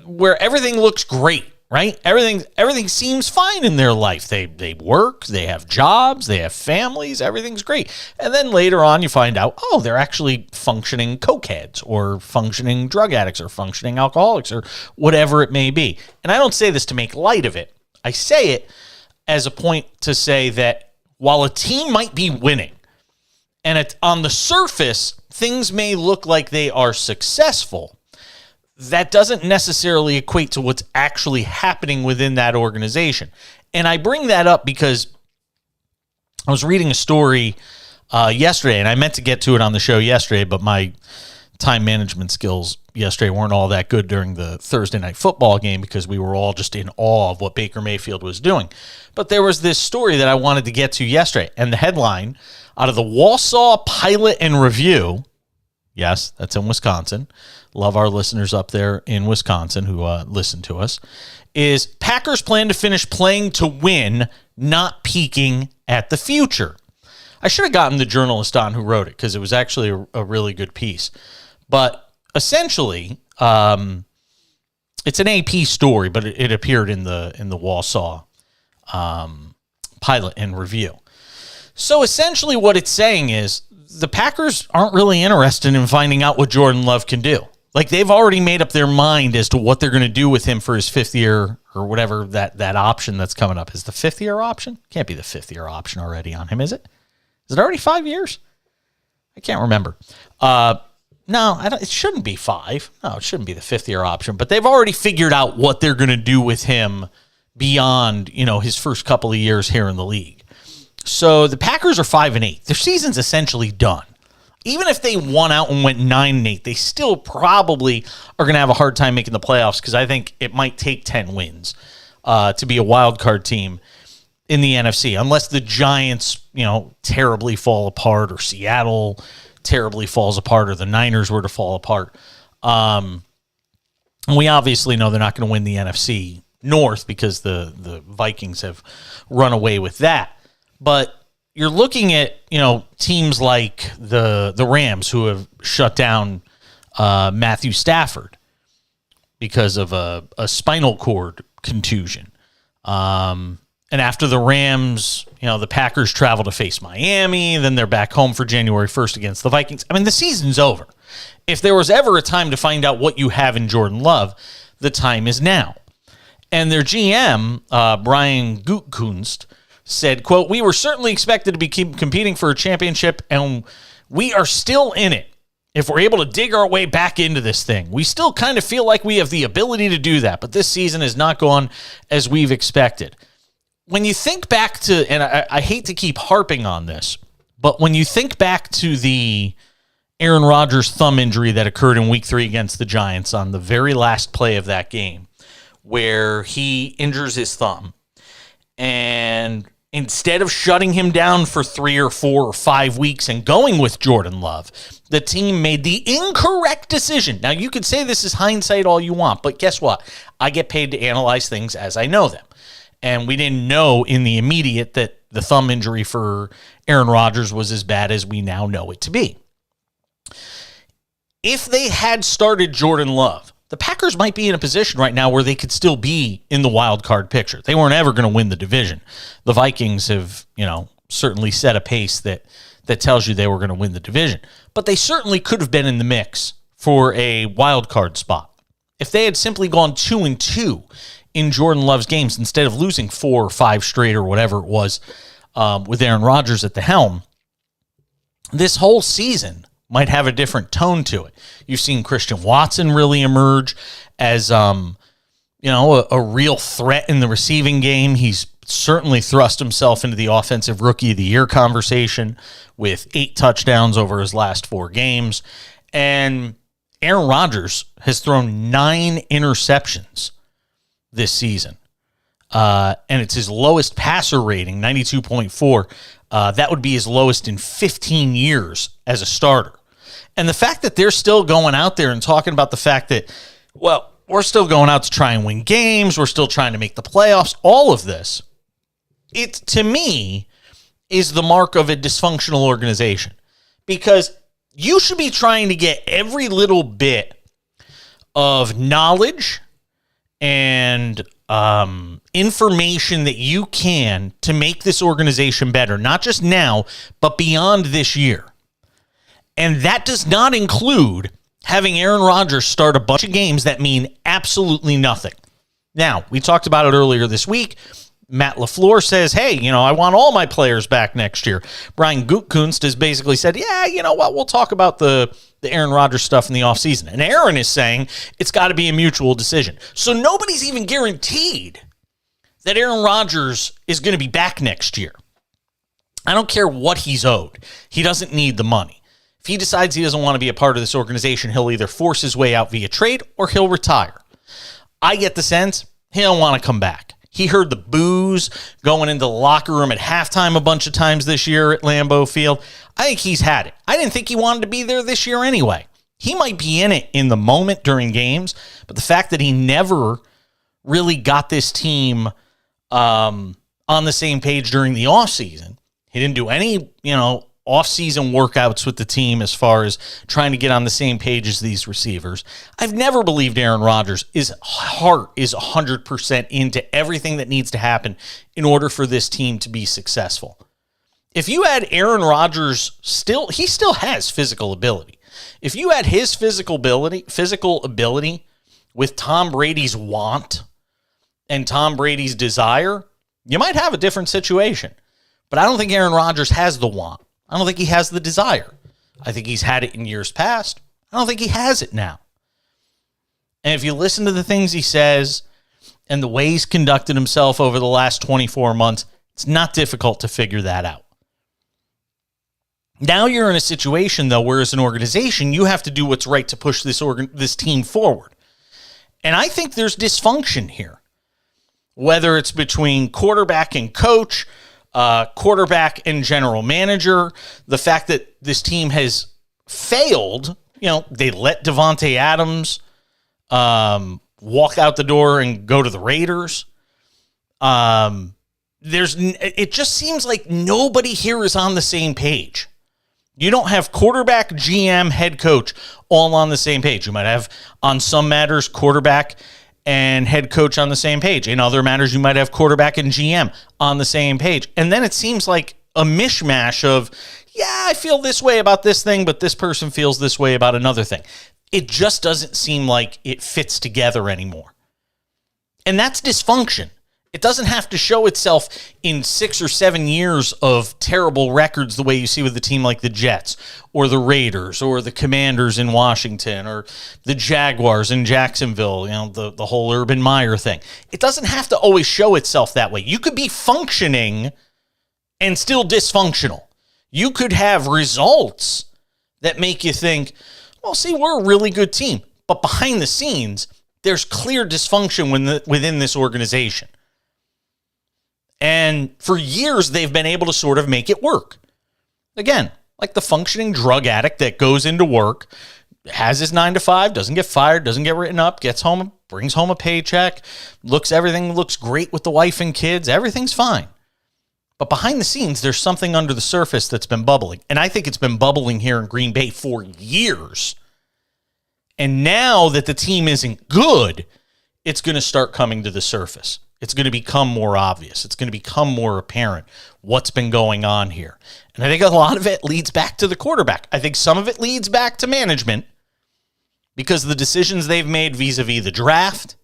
where everything looks great, right? Everything seems fine in their life. They work, they have jobs, they have families, everything's great. And then later on you find out, they're actually functioning cokeheads or functioning drug addicts or functioning alcoholics or whatever it may be. And I don't say this to make light of it. I say it as a point to say that while a team might be winning, and it's on the surface, things may look like they are successful, that doesn't necessarily equate to what's actually happening within that organization. And I bring that up because I was reading a story yesterday, and I meant to get to it on the show yesterday, but my time management skills yesterday weren't all that good during the Thursday night football game because we were all just in awe of what Baker Mayfield was doing. But there was this story that I wanted to get to yesterday, and the headline out of the Wausau Pilot and Review, yes, that's in Wisconsin. Love our listeners up there in Wisconsin who listen to us, is Packers plan to finish playing to win, not peaking at the future. I should have gotten the journalist on who wrote it because it was actually a really good piece. But essentially, it's an AP story, but it appeared in the Wausau Pilot and Review. So essentially what it's saying is the Packers aren't really interested in finding out what Jordan Love can do. Like, they've already made up their mind as to what they're going to do with him for his fifth year or whatever that option that's coming up. Is the fifth year option? Can't be the fifth year option already on him, is it? Is it already 5 years? I can't remember. No, it shouldn't be 5. No, it shouldn't be the fifth year option. But they've already figured out what they're going to do with him beyond, his first couple of years here in the league. So the Packers are 5-8. Their season's essentially done. Even if they won out and went 9-8, they still probably are going to have a hard time making the playoffs because I think it might take 10 wins to be a wild card team in the NFC, unless the Giants, terribly fall apart, or Seattle terribly falls apart, or the Niners were to fall apart. And we obviously know they're not going to win the NFC North because the Vikings have run away with that. But you're looking at, teams like the Rams who have shut down Matthew Stafford because of a spinal cord contusion. And after the Rams, the Packers travel to face Miami, then they're back home for January 1st against the Vikings. I mean, the season's over. If there was ever a time to find out what you have in Jordan Love, the time is now. And their GM, Brian Gutekunst, said, quote, "We were certainly expected to be competing for a championship, and we are still in it. If we're able to dig our way back into this thing, we still kind of feel like we have the ability to do that, but this season has not gone as we've expected." When you think back to, and I hate to keep harping on this, but when you think back to the Aaron Rodgers thumb injury that occurred in Week 3 against the Giants on the very last play of that game, where he injures his thumb, and instead of shutting him down for 3 or 4 or 5 weeks and going with Jordan Love, the team made the incorrect decision. Now, you could say this is hindsight all you want, but guess what? I get paid to analyze things as I know them. And we didn't know in the immediate that the thumb injury for Aaron Rodgers was as bad as we now know it to be. If they had started Jordan Love, the Packers might be in a position right now where they could still be in the wild card picture. They weren't ever going to win the division. The Vikings have, certainly set a pace that tells you they were going to win the division. But they certainly could have been in the mix for a wild card spot. If they had simply gone 2-2 in Jordan Love's games instead of losing 4 or 5 straight or whatever it was with Aaron Rodgers at the helm. This whole season might have a different tone to it. You've seen Christian Watson really emerge as a real threat in the receiving game. He's certainly thrust himself into the offensive rookie of the year conversation with 8 touchdowns over his last 4 games. And Aaron Rodgers has thrown 9 interceptions this season. And it's his lowest passer rating, 92.4. That would be his lowest in 15 years as a starter. And the fact that they're still going out there and talking about the fact that, well, we're still going out to try and win games, we're still trying to make the playoffs, all of this, it, to me, is the mark of a dysfunctional organization. Because you should be trying to get every little bit of knowledge and information that you can to make this organization better, not just now, but beyond this year. And that does not include having Aaron Rodgers start a bunch of games that mean absolutely nothing. Now, we talked about it earlier this week. Matt LaFleur says, hey, I want all my players back next year. Brian Gutekunst has basically said, yeah, you know what, we'll talk about the Aaron Rodgers stuff in the offseason. And Aaron is saying it's got to be a mutual decision. So nobody's even guaranteed that Aaron Rodgers is going to be back next year. I don't care what he's owed. He doesn't need the money. If he decides he doesn't want to be a part of this organization, he'll either force his way out via trade or he'll retire. I get the sense he don't want to come back. He heard the boos going into the locker room at halftime a bunch of times this year at Lambeau Field. I think he's had it. I didn't think he wanted to be there this year anyway. He might be in it in the moment during games, but the fact that he never really got this team on the same page during the offseason, he didn't do any, off-season workouts with the team as far as trying to get on the same page as these receivers. I've never believed Aaron Rodgers' heart is 100% into everything that needs to happen in order for this team to be successful. If you had Aaron Rodgers, he still has physical ability. If you had his physical ability with Tom Brady's want and Tom Brady's desire, you might have a different situation. But I don't think Aaron Rodgers has the want. I don't think he has the desire. I think he's had it in years past. I don't think he has it now. And if you listen to the things he says and the way he's conducted himself over the last 24 months, it's not difficult to figure that out. Now you're in a situation, though, where as an organization, you have to do what's right to push this team forward. And I think there's dysfunction here, whether it's between quarterback and coach, quarterback and general manager, the fact that this team has failed, they let Devontae Adams walk out the door and go to the Raiders. It just seems like nobody here is on the same page. You don't have quarterback, GM, head coach all on the same page. You might have, on some matters, quarterback and head coach on the same page. In other matters, you might have quarterback and GM on the same page. And then it seems like a mishmash of, yeah, I feel this way about this thing, but this person feels this way about another thing. It just doesn't seem like it fits together anymore. And that's dysfunction. It doesn't have to show itself in 6 or 7 years of terrible records the way you see with a team like the Jets or the Raiders or the Commanders in Washington or the Jaguars in Jacksonville, the whole Urban Meyer thing. It doesn't have to always show itself that way. You could be functioning and still dysfunctional. You could have results that make you think, well, see, we're a really good team. But behind the scenes, there's clear dysfunction within this organization. And for years, they've been able to sort of make it work. Again, like the functioning drug addict that goes into work, has his 9 to 5, doesn't get fired, doesn't get written up, gets home, brings home a paycheck, everything looks great with the wife and kids, everything's fine. But behind the scenes, there's something under the surface that's been bubbling. And I think it's been bubbling here in Green Bay for years. And now that the team isn't good, it's going to start coming to the surface. It's going to become more obvious. It's going to become more apparent what's been going on here. And I think a lot of it leads back to the quarterback. I think some of it leads back to management because of the decisions they've made vis-a-vis the draft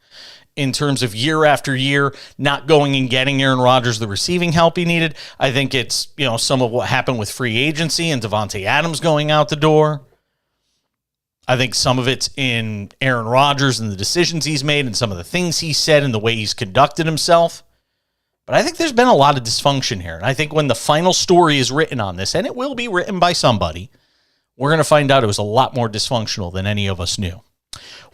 in terms of year after year not going and getting Aaron Rodgers the receiving help he needed. I think it's, some of what happened with free agency and Devontae Adams going out the door. I think some of it's in Aaron Rodgers and the decisions he's made and some of the things he said and the way he's conducted himself. But I think there's been a lot of dysfunction here. And I think when the final story is written on this, and it will be written by somebody, we're going to find out it was a lot more dysfunctional than any of us knew.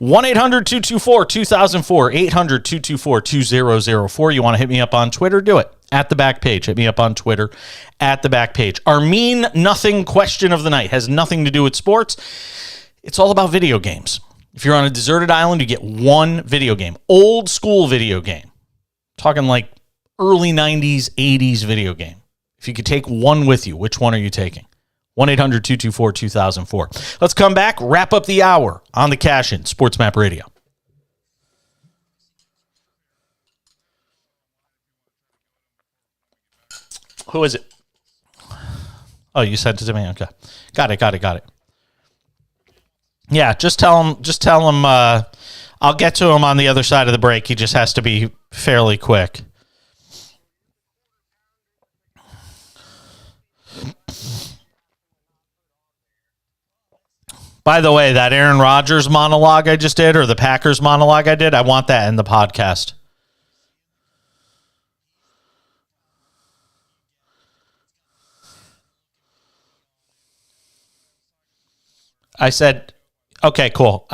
1-800-224-2004, 800-224-2004. You want to hit me up on Twitter? Do it. At the back page. Hit me up on Twitter. At the back page. Our mean nothing question of the night has nothing to do with sports. It's all about video games. If you're on a deserted island, you get one video game. Old school video game. Talking like early 90s, 80s video game. If you could take one with you, which one are you taking? 1-800-224-2004. Let's come back, wrap up the hour on the Cash In, SportsMap Radio. Who is it? Oh, you sent it to me? Okay. Got it. Yeah, just tell him I'll get to him on the other side of the break. He just has to be fairly quick. By the way, that Aaron Rodgers monologue I just did, or the Packers monologue I did, I want that in the podcast. I said, okay, cool.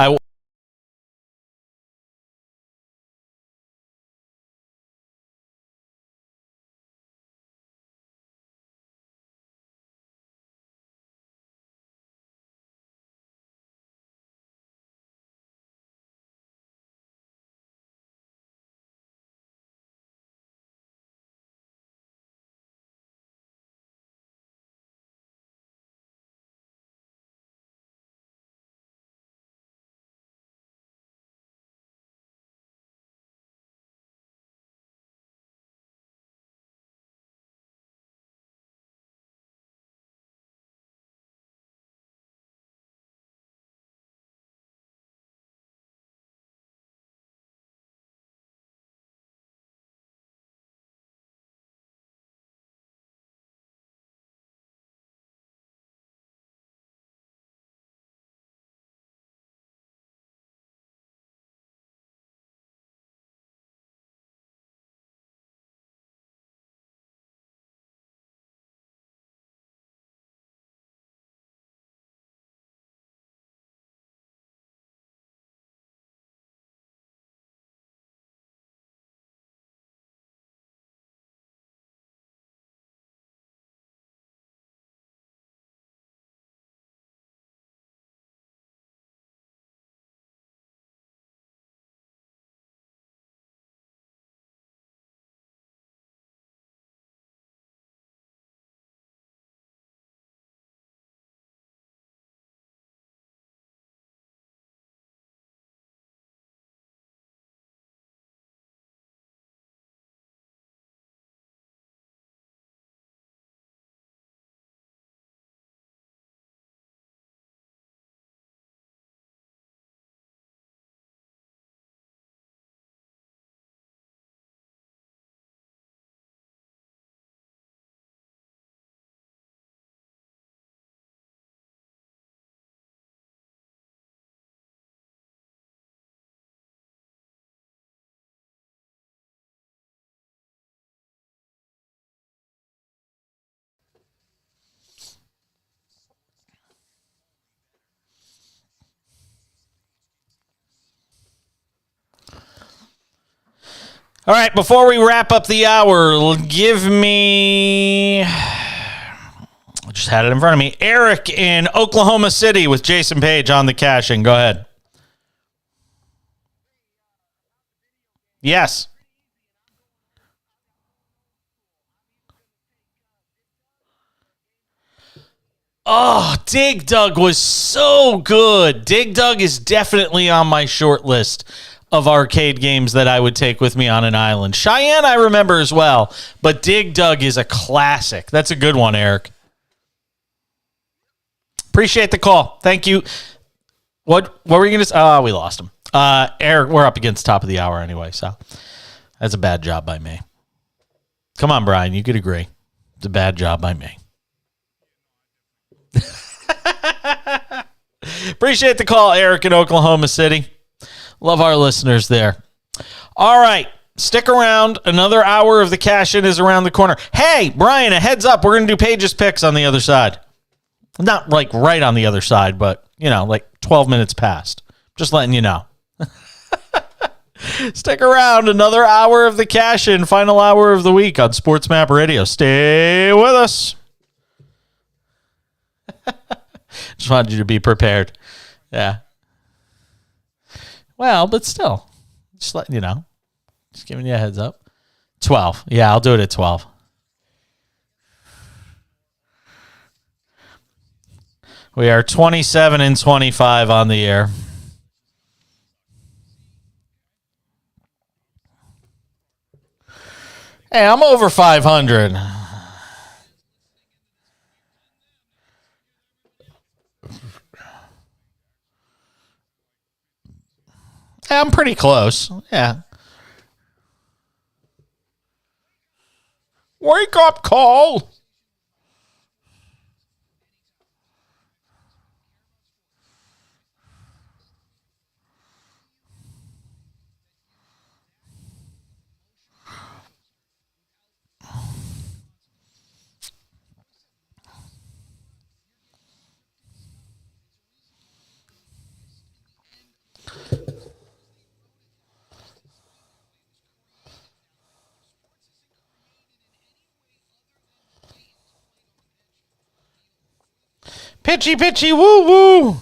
All right, before we wrap up the hour, give me... I just had it in front of me. Eric in Oklahoma City with Jason Page on the Cash In. Go ahead. Yes. Oh, Dig Dug was so good. Dig Dug is definitely on my short list of arcade games that I would take with me on an island. Cheyenne I remember as well, but Dig Dug is a classic. That's a good one, Eric. Appreciate the call. Thank you. What were you going to say? Oh, we lost him. Eric, we're up against top of the hour anyway, so that's a bad job by me. Come on, Brian, you could agree. It's a bad job by me. Appreciate the call, Eric in Oklahoma City. Love our listeners there. All right, stick around. Another hour of the cash-in is around the corner. Hey, Brian, a heads up. We're going to do Paige's Picks on the other side. Not like right on the other side, but, like 12 minutes past. Just letting you know. Stick around. Another hour of the cash-in, final hour of the week on SportsMap Radio. Stay with us. Just wanted you to be prepared. Yeah. Well, but still, just letting you know. Just giving you a heads up. 12. Yeah, I'll do it at 12. We are 27 and 25 on the air. Hey, I'm over 500. Hey, I'm pretty close. Yeah. Wake up, Cole. Pitchy, pitchy, woo, woo.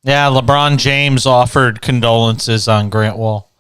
Yeah, LeBron James offered condolences on Grant Wall.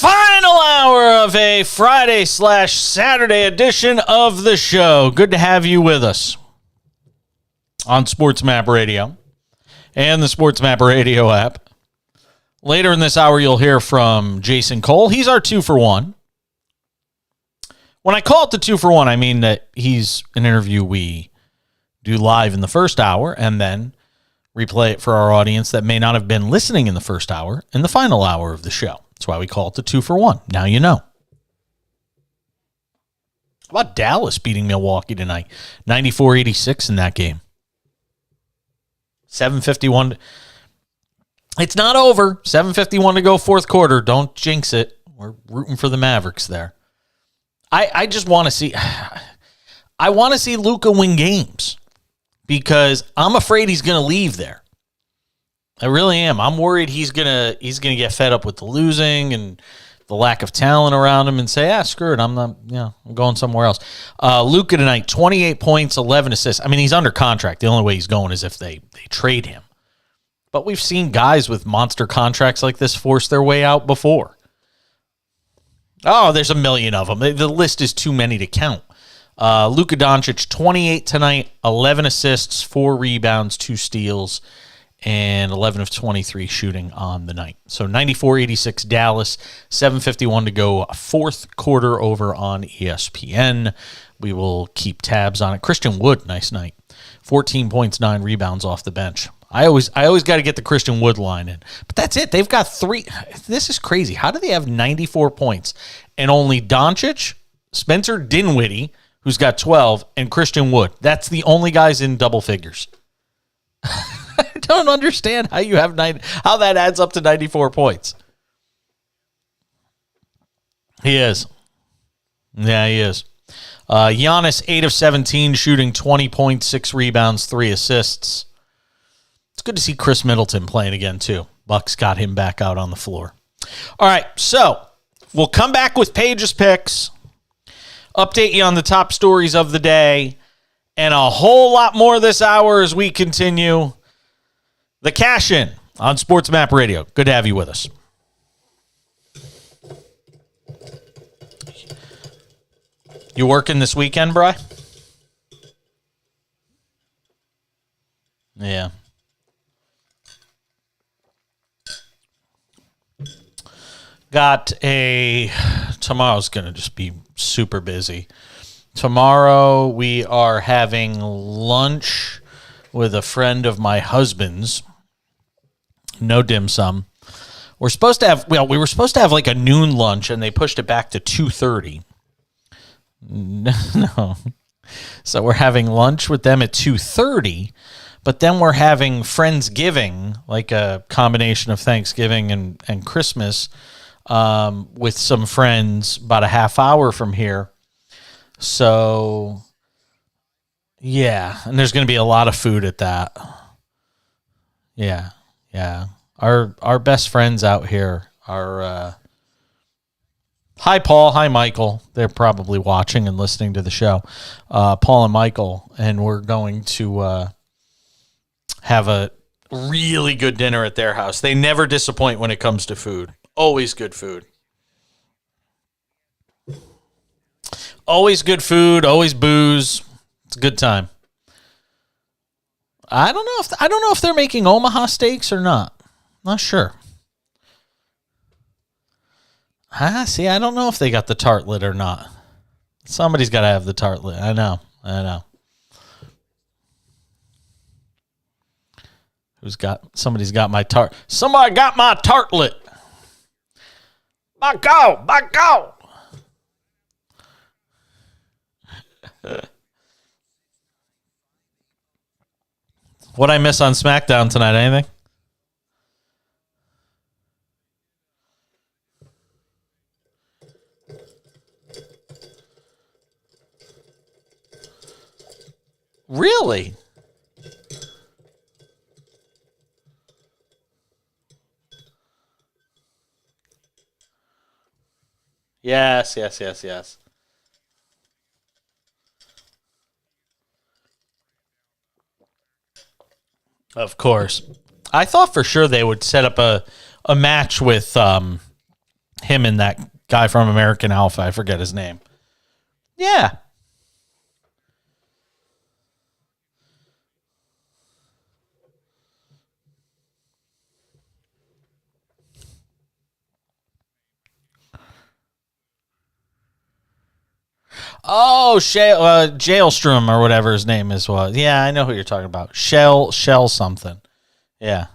Final hour of a Friday/Saturday edition of the show. Good to have you with us on SportsMap Radio and the SportsMap Radio app. Later in this hour, you'll hear from Jason Cole. He's our 2-for-1. When I call it the 2-for-1, I mean that he's an interview we do live in the first hour and then replay it for our audience that may not have been listening in the first hour in the final hour of the show. That's why we call it the 2-for-1. Now you know. How about Dallas beating Milwaukee tonight? 94-86 in that game. 7:51. It's not over. 7:51 to go fourth quarter. Don't jinx it. We're rooting for the Mavericks there. I just want to see. I want to see Luka win games because I'm afraid he's going to leave there. I really am. I'm worried he's gonna get fed up with the losing and the lack of talent around him and say, screw it. I'm going somewhere else. Luka tonight, 28 points, 11 assists. I mean, he's under contract. The only way he's going is if they trade him. But we've seen guys with monster contracts like this force their way out before. Oh, there's a million of them. The list is too many to count. Luka Doncic, 28 tonight, 11 assists, 4 rebounds, 2 steals, and 11 of 23 shooting on the night. So 94-86 Dallas, 7:51 to go, fourth quarter over on ESPN. We will keep tabs on it. Christian Wood, nice night. 14 points, 9 rebounds off the bench. I always got to get the Christian Wood line in. But that's it. They've got 3. This is crazy. How do they have 94 points and only Doncic, Spencer Dinwiddie, who's got 12, and Christian Wood? That's the only guys in double figures. I don't understand how you have how that adds up to 94 points. He is. Yeah, he is. Giannis, 8 of 17, shooting 20 points, 6 rebounds, 3 assists. It's good to see Chris Middleton playing again, too. Bucks got him back out on the floor. All right, so we'll come back with Paige's picks, update you on the top stories of the day, and a whole lot more this hour as we continue the Cash In on SportsMap Radio. Good to have you with us. You working this weekend, Bri? Yeah. Tomorrow's going to just be super busy. Tomorrow we are having lunch with a friend of my husband's. No dim sum. We were supposed to have like a noon lunch and they pushed it back to 2:30. No. So we're having lunch with them at 2:30, but then we're having Friendsgiving, like a combination of Thanksgiving and Christmas, with some friends about a half hour from here. So, yeah, and there's going to be a lot of food at that. Yeah. Our best friends out here are hi, Paul. Hi, Michael. They're probably watching and listening to the show. Paul and Michael, and we're going to have a really good dinner at their house. They never disappoint when it comes to food. Always good food. Always good food. Always booze. It's a good time. I don't know if they're making Omaha steaks or not. Not sure. See, I don't know if they got the tartlet or not. Somebody's got to have the tartlet. I know. Somebody's got my tart. Somebody got my tartlet. Back out. What I miss on SmackDown tonight, anything? Really? Yes. Of course. I thought for sure they would set up a match with him and that guy from American Alpha. I forget his name. Yeah. Oh, Jailstrom or whatever his name is was. Yeah, I know who you're talking about. Shell something. Yeah.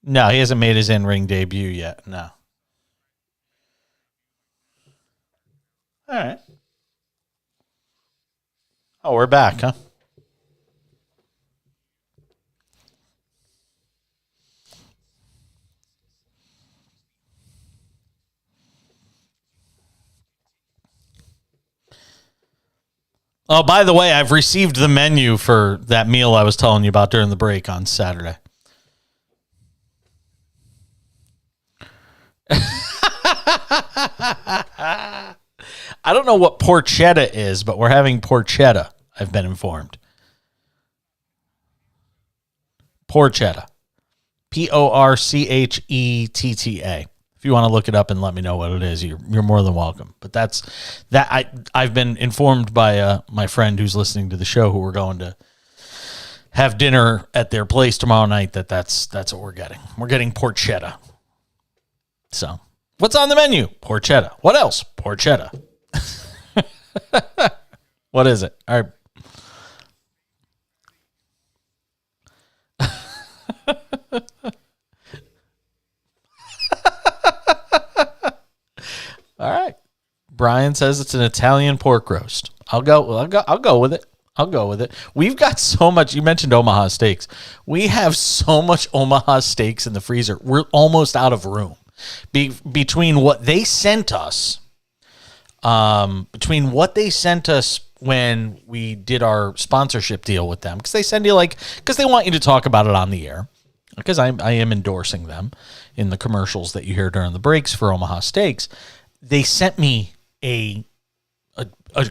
No, he hasn't made his in-ring debut yet. No. All right. Oh, we're back, huh? Oh, by the way, I've received the menu for that meal I was telling you about during the break on Saturday. I don't know what porchetta is, but we're having porchetta, I've been informed. Porchetta. Porchetta. If you want to look it up and let me know what it is, you're more than welcome. But I've been informed by my friend who's listening to the show who we're going to have dinner at their place tomorrow night that's what we're getting. We're getting porchetta. So, what's on the menu? Porchetta. What else? Porchetta. What is it? All right. All right. Brian says it's an Italian pork roast. I'll go with it. We've got so much. You mentioned Omaha steaks. We have so much Omaha steaks in the freezer. We're almost out of room. Between what they sent us, when we did our sponsorship deal with them, because they send you because they want you to talk about it on the air, because I am endorsing them in the commercials that you hear during the breaks for Omaha Steaks. They sent me a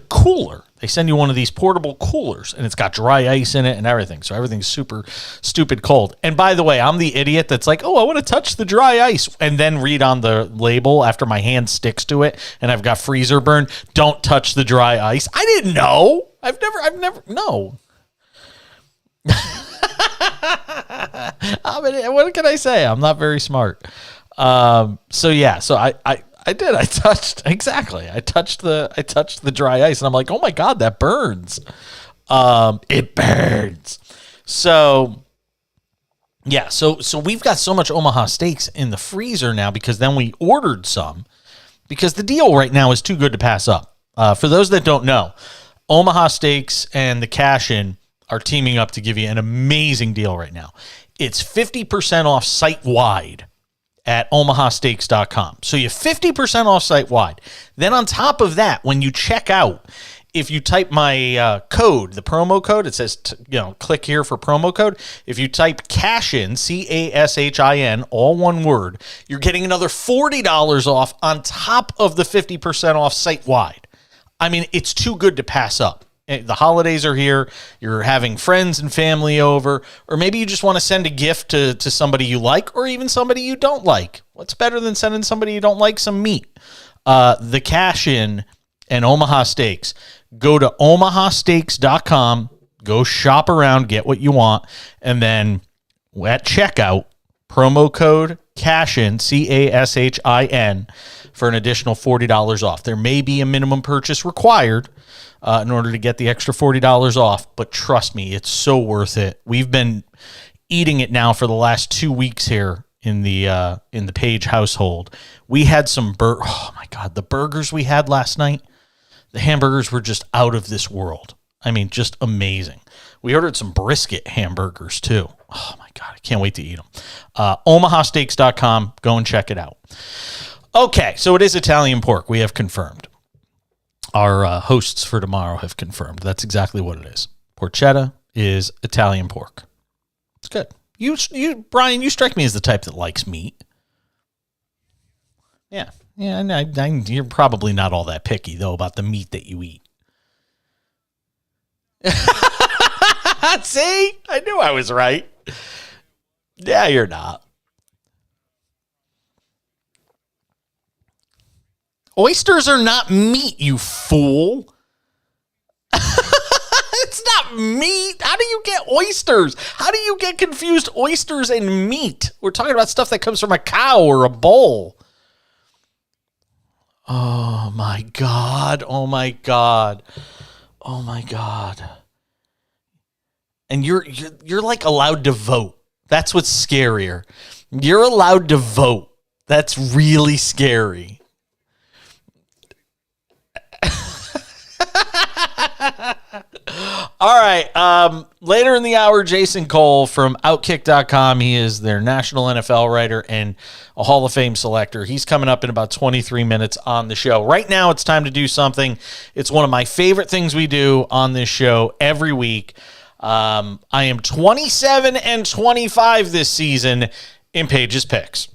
cooler. They send you one of these portable coolers, and it's got dry ice in it and everything. So everything's super stupid cold. And by the way, I'm the idiot that's like, oh, I want to touch the dry ice, and then read on the label after my hand sticks to it, and I've got freezer burn. Don't touch the dry ice. I didn't know. I've never. No. I mean, what can I say? I'm not very smart. So I did. I touched the dry ice, and I'm like, oh my God, that burns. It burns. So yeah, so we've got so much Omaha steaks in the freezer now because then we ordered some because the deal right now is too good to pass up. For those that don't know, Omaha Steaks and the Cash-In are teaming up to give you an amazing deal right now. It's 50% off site-wide at omahasteaks.com. So you have 50% off site-wide. Then on top of that, when you check out, if you type my code, the promo code, it says, click here for promo code. If you type Cash-In, CASHIN, all one word, you're getting another $40 off on top of the 50% off site-wide. I mean, it's too good to pass up. The holidays are here. You're having friends and family over, or maybe you just want to send a gift to somebody you like, or even somebody you don't like. What's better than sending somebody you don't like some meat? The Cash-In and Omaha Steaks. Go to omahasteaks.com, go shop around, get what you want, and then at checkout, promo code CASHIN, CASHIN, for an additional $40 off. There may be a minimum purchase required in order to get the extra $40 off, but trust me, it's so worth it. We've been eating it now for the last 2 weeks here in the Page household. We had some oh my God, the burgers we had last night. The hamburgers were just out of this world. I mean, just amazing. We ordered some brisket hamburgers too. Oh my God, I can't wait to eat them. omahasteaks.com, go and check it out. Okay, so it is Italian pork. We have confirmed. Our hosts for tomorrow have confirmed. That's exactly what it is. Porchetta is Italian pork. It's good. You, Brian, you strike me as the type that likes meat. Yeah. Yeah, and you're probably not all that picky, though, about the meat that you eat. See? I knew I was right. Yeah, you're not. Oysters are not meat, you fool. It's not meat. How do you get oysters? How do you get confused oysters and meat? We're talking about stuff that comes from a cow or a bull. Oh my God. Oh my God. Oh my God. And you're like allowed to vote. That's what's scarier. You're allowed to vote. That's really scary. All right. Later in the hour, Jason Cole from Outkick.com. He is their national NFL writer and a Hall of Fame selector. He's coming up in about 23 minutes on the show. Right now, it's time to do something. It's one of my favorite things we do on this show every week. I am 27-25 this season in Page's Picks.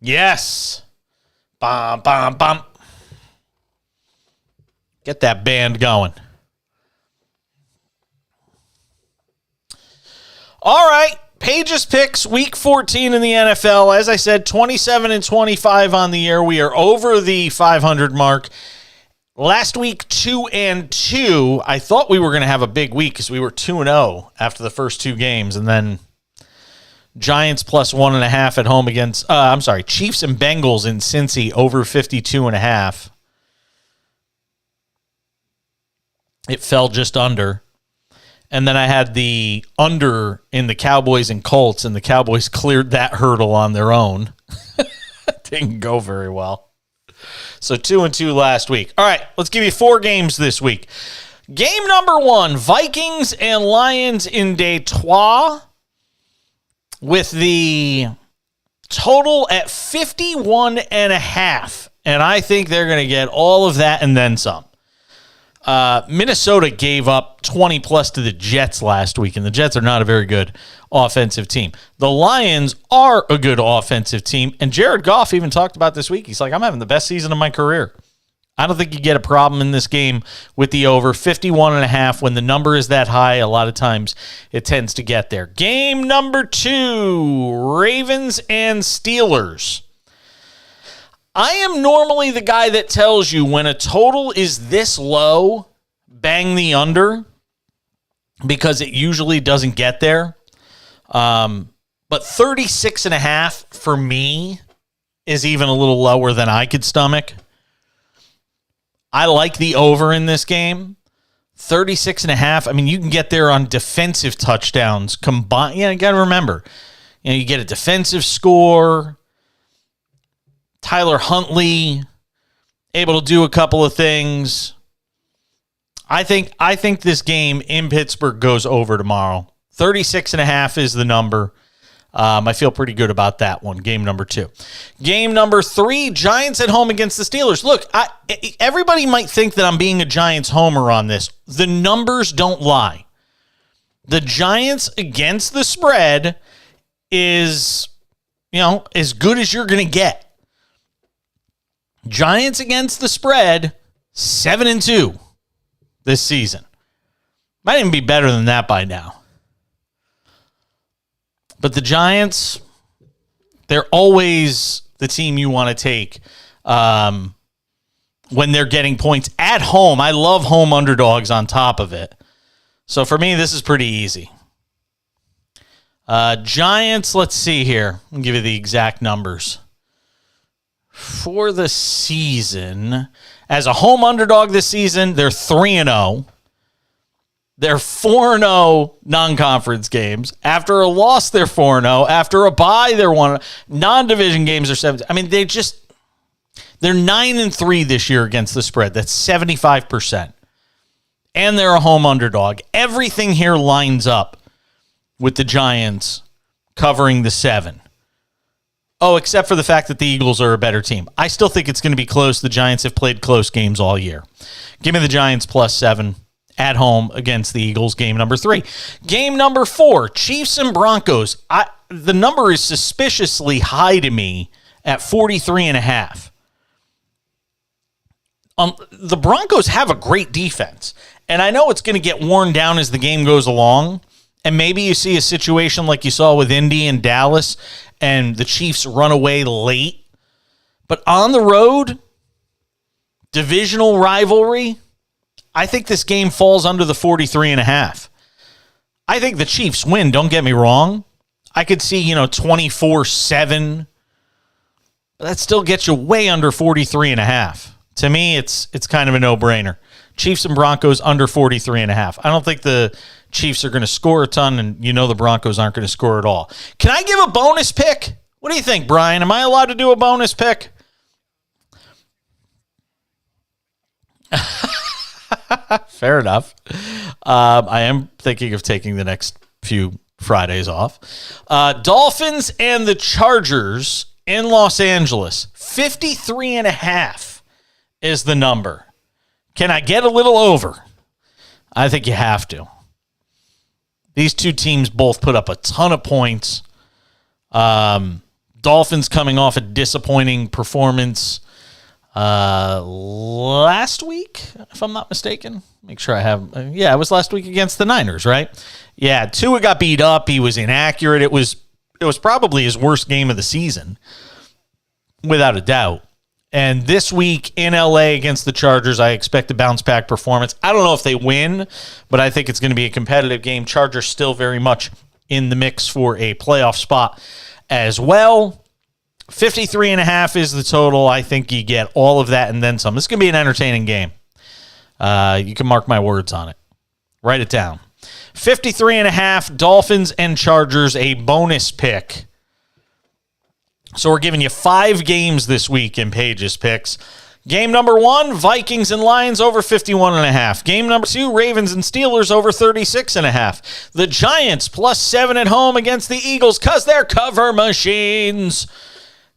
Yes. Bum, bum, bum. Get that band going. All right. Page's Picks, week 14 in the NFL. As I said, 27-25 on the year. We are over the 500 mark. Last week, 2-2. I thought we were going to have a big week because we were 2-0 after the first two games, and then Giants plus 1.5 at home against, Chiefs and Bengals in Cincy over 52.5. It fell just under. And then I had the under in the Cowboys and Colts, and the Cowboys cleared that hurdle on their own. Didn't go very well. So 2-2 last week. All right, let's give you 4 games this week. Game number 1, Vikings and Lions in Detroit, with the total at 51.5. And I think they're going to get all of that and then some. Minnesota gave up 20-plus to the Jets last week, and the Jets are not a very good offensive team. The Lions are a good offensive team, and Jared Goff even talked about this week. He's like, I'm having the best season of my career. I don't think you get a problem in this game with the over 51.5. When the number is that high, a lot of times it tends to get there. Game number 2, Ravens and Steelers. I am normally the guy that tells you when a total is this low, bang the under, because it usually doesn't get there. But 36.5 for me is even a little lower than I could stomach. I like the over in this game. 36.5. I mean, you can get there on defensive touchdowns combined. You got to remember, you get a defensive score. Tyler Huntley able to do a couple of things. I think this game in Pittsburgh goes over tomorrow. 36.5 is the number. I feel pretty good about that one. Game number 2. Game number 3, Giants at home against the Steelers. Look, everybody might think that I'm being a Giants homer on this. The numbers don't lie. The Giants against the spread is, as good as you're going to get. Giants against the spread, 7-2 this season. Might even be better than that by now. But the Giants, they're always the team you want to take when they're getting points at home. I love home underdogs on top of it. So for me, this is pretty easy. Giants, let's see here. I'll give you the exact numbers. For the season, as a home underdog this season, they're 3-0. They're 4-0 non-conference games. After a loss, they're 4-0. After a bye, they're 1-0. Non-division games are 7. I mean, they're 9-3 this year against the spread. That's 75%. And they're a home underdog. Everything here lines up with the Giants covering the 7. Oh, except for the fact that the Eagles are a better team. I still think it's going to be close. The Giants have played close games all year. Give me the Giants +7 at home against the Eagles, game number 3. Game number 4, Chiefs and Broncos. The number is suspiciously high to me at 43.5. The Broncos have a great defense, and I know it's going to get worn down as the game goes along, and maybe you see a situation like you saw with Indy and Dallas, and the Chiefs run away late. But on the road, divisional rivalry, I think this game falls under the 43.5. I think the Chiefs win, don't get me wrong. I could see, 24-7. But that still gets you way under 43.5. To me, it's kind of a no-brainer. Chiefs and Broncos under 43.5. I don't think the Chiefs are going to score a ton, and the Broncos aren't going to score at all. Can I give a bonus pick? What do you think, Brian? Am I allowed to do a bonus pick? Fair enough. I am thinking of taking the next few Fridays off. Dolphins and the Chargers in Los Angeles. 53.5 is the number. Can I get a little over? I think you have to. These two teams both put up a ton of points. Dolphins coming off a disappointing performance last week, if I'm not mistaken. Make sure I have. It was last week against the Niners, right? Yeah, Tua got beat up. He was inaccurate. It was probably his worst game of the season, without a doubt. And this week in LA against the Chargers, I expect a bounce-back performance. I don't know if they win, but I think it's going to be a competitive game. Chargers still very much in the mix for a playoff spot as well. 53.5 is the total. I think you get all of that and then some. This is going to be an entertaining game. You can mark my words on it. Write it down. 53.5, Dolphins and Chargers, a bonus pick. So we're giving you 5 games this week in Page's picks. Game number 1, Vikings and Lions over 51.5. Game number 2, Ravens and Steelers over 36.5. The Giants +7 at home against the Eagles because they're cover machines.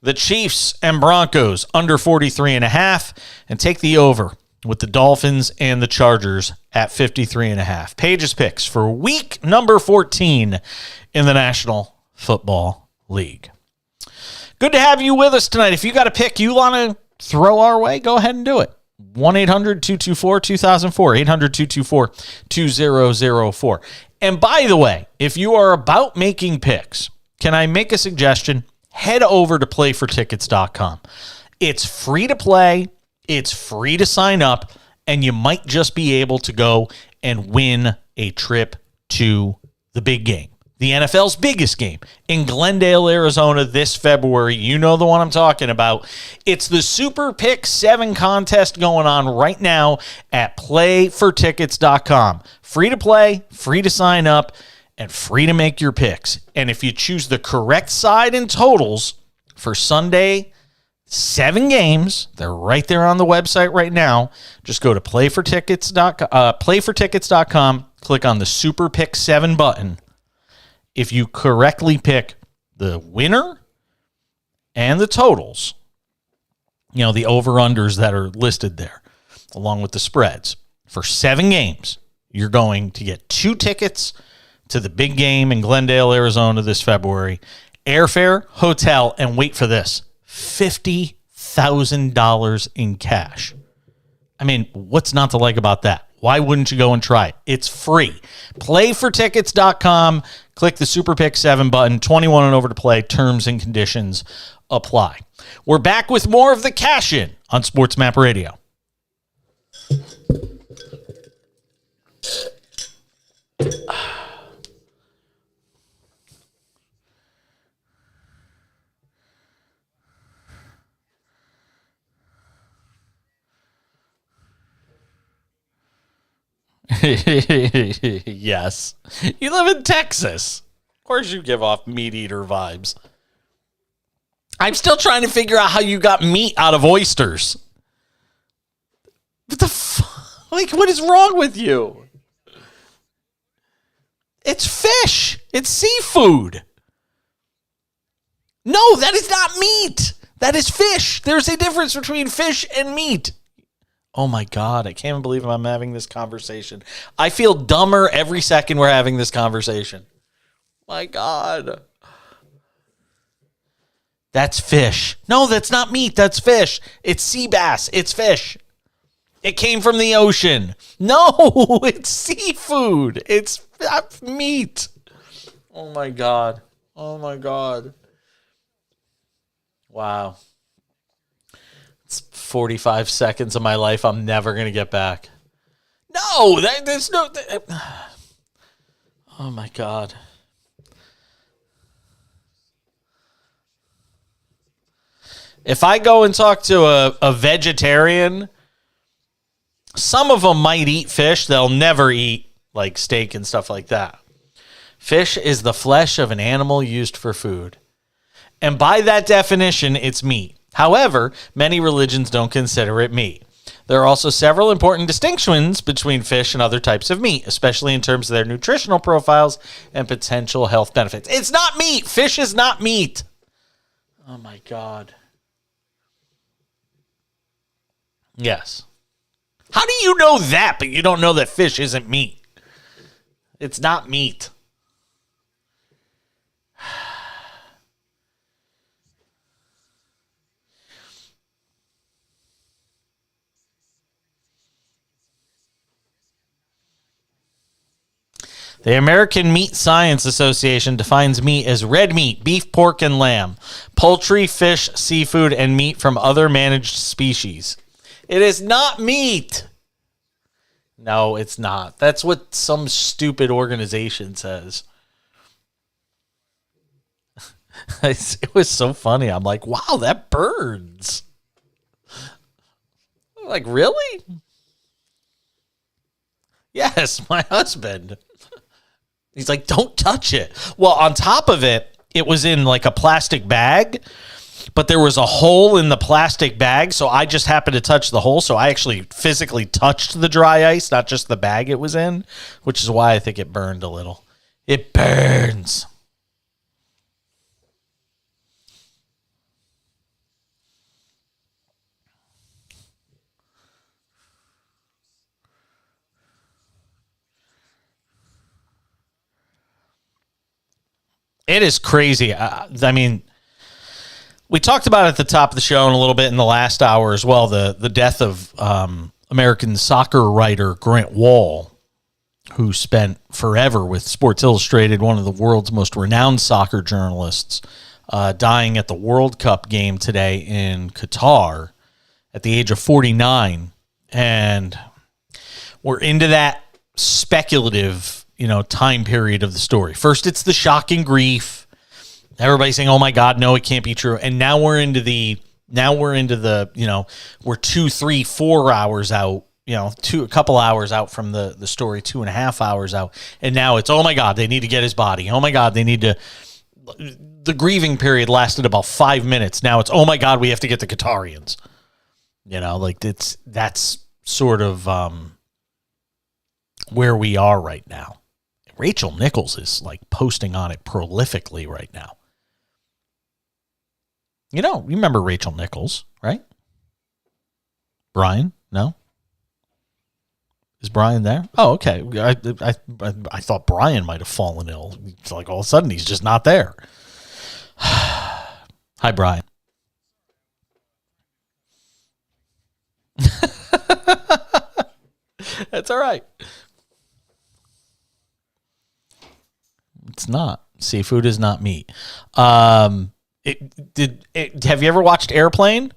The Chiefs and Broncos under 43.5. And take the over with the Dolphins and the Chargers at 53.5. Page's picks for week number 14 in the National Football League. Good to have you with us tonight. If you got a pick you want to throw our way, go ahead and do it. 1-800-224-2004, 800-224-2004. And by the way, if you are about making picks, can I make a suggestion? Head over to playfortickets.com. It's free to play, it's free to sign up, and you might just be able to go and win a trip to the big game. the NFL's biggest game in Glendale, Arizona this February. You know the one I'm talking about. It's the Super Pick 7 contest going on right now at playfortickets.com. Free to play, free to sign up, and free to make your picks. And if you choose the correct side and totals for Sunday, 7 games, they're right there on the website right now. Just go to playfortickets.com, click on the Super Pick 7 button. If you correctly pick the winner and the totals, the over-unders that are listed there, along with the spreads, for 7 games, you're going to get 2 tickets to the big game in Glendale, Arizona this February. Airfare, hotel, and wait for this, $50,000 in cash. I mean, what's not to like about that? Why wouldn't you go and try it? It's free. Playfortickets.com. Click the Super Pick 7 button. 21 and over to play. Terms and conditions apply. We're back with more of the Cash In on SportsMap Radio. Yes. You live in Texas. Of course you give off meat eater vibes. I'm still trying to figure out how you got meat out of oysters. What the fuck? Like, what is wrong with you? It's fish. It's seafood. No, that is not meat. That is fish. There's a difference between fish and meat. Oh my God, I can't believe I'm having this conversation. I feel dumber every second we're having this conversation. My God. That's fish. No, that's not meat. That's fish. It's sea bass. It's fish. It came from the ocean. No, it's seafood. It's not meat. Oh my God. Oh my God. Wow. It's 45 seconds of my life I'm never going to get back. No, there's no... Oh, my God. If I go and talk to a vegetarian, some of them might eat fish. They'll never eat, like, steak and stuff like that. Fish is the flesh of an animal used for food. And by that definition, it's meat. However, many religions don't consider it meat. There are also several important distinctions between fish and other types of meat, especially in terms of their nutritional profiles and potential health benefits. It's not meat. Fish is not meat. Oh, my God. Yes. How do you know that, but you don't know that fish isn't meat? It's not meat. The American Meat Science Association defines meat as red meat, beef, pork, and lamb, poultry, fish, seafood, and meat from other managed species. It is not meat. No, it's not. That's what some stupid organization says. It was so funny. I'm like, wow, that burns. I'm like, really? Yes, my husband. He's like, don't touch it. Well, on top of it, it was in like a plastic bag, but there was a hole in the plastic bag, so I just happened to touch the hole, so I actually physically touched the dry ice, not just the bag it was in, which is why I think it burned a little. It burns. It is crazy. I mean, we talked about it at the top of the show and a little bit in the last hour as well, the death of American soccer writer Grant Wall, who spent forever with Sports Illustrated, one of the world's most renowned soccer journalists, dying at the World Cup game today in Qatar at the age of 49. And we're into that speculative time period of the story. First, it's the shocking grief. Everybody's saying, "Oh my God, no, it can't be true." And now we're into the we're 2, 3, 4 hours out. A couple hours out from the story, 2.5 hours out, and now it's, "Oh my God, they need to get his body. Oh my God, they need to." The grieving period lasted about 5 minutes. Now it's, "Oh my God, we have to get the Qatarians." That's sort of where we are right now. Rachel Nichols is like posting on it prolifically right now. You remember Rachel Nichols, right? Brian? No? Is Brian there? Oh, okay. I thought Brian might have fallen ill. It's like all of a sudden he's just not there. Hi, Brian. That's all right. It's not. Seafood is not meat. Have you ever watched Airplane?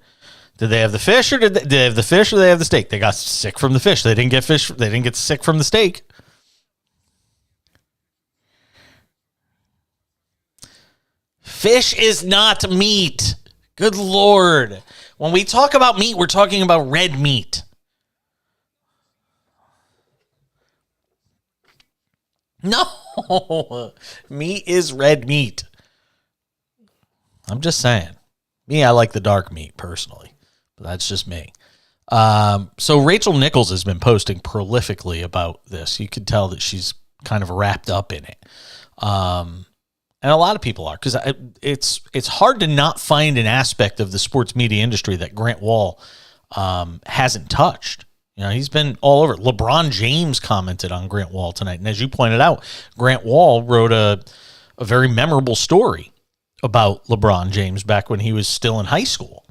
Did they have the fish, or did they have the fish, or they have the steak? They got sick from the fish. They didn't get fish. They didn't get sick from the steak. Fish is not meat. Good Lord. When we talk about meat, we're talking about red meat. No. Meat is red meat. I'm just saying. Me, I like the dark meat personally. But that's just me. So Rachel Nichols has been posting prolifically about this. You can tell that she's kind of wrapped up in it. And a lot of people are, because it's hard to not find an aspect of the sports media industry that Grant Wahl hasn't touched. He's been all over. LeBron James commented on Grant Wahl tonight. And as you pointed out, Grant Wahl wrote a very memorable story about LeBron James back when he was still in high school.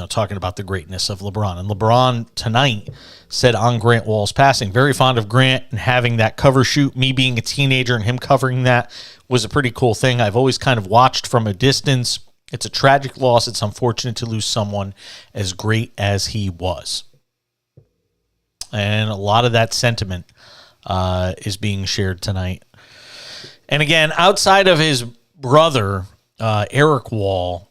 Talking about the greatness of LeBron. And LeBron tonight said on Grant Wall's passing, very fond of Grant and having that cover shoot. Me being a teenager and him covering that was a pretty cool thing. I've always kind of watched from a distance. It's a tragic loss. It's unfortunate to lose someone as great as he was. And a lot of that sentiment is being shared tonight. And again, outside of his brother, Eric Wahl,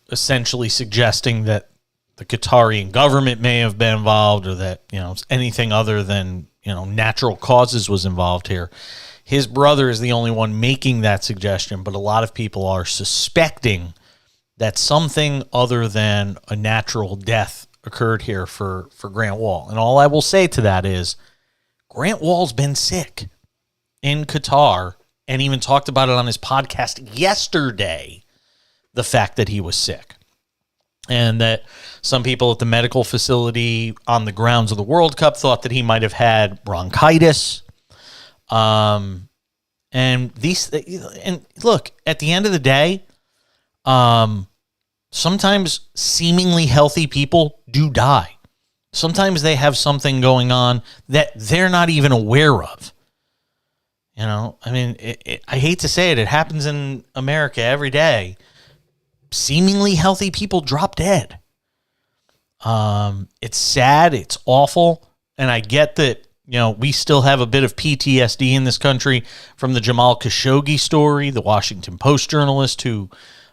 essentially suggesting that the Qatarian government may have been involved, or that, anything other than, natural causes was involved here. His brother is the only one making that suggestion, but a lot of people are suspecting that something other than a natural death occurred here for Grant Wahl. And all I will say to that is Grant Wahl's been sick in Qatar and even talked about it on his podcast yesterday, the fact that he was sick. And that some people at the medical facility on the grounds of the World Cup thought that he might have had bronchitis. And look, at the end of the day, sometimes seemingly healthy people do die. Sometimes they have something going on that they're not even aware of. I hate to say it. It happens in America every day. Seemingly healthy people drop dead. It's sad. It's awful. And I get that, we still have a bit of PTSD in this country from the Jamal Khashoggi story, the Washington Post journalist who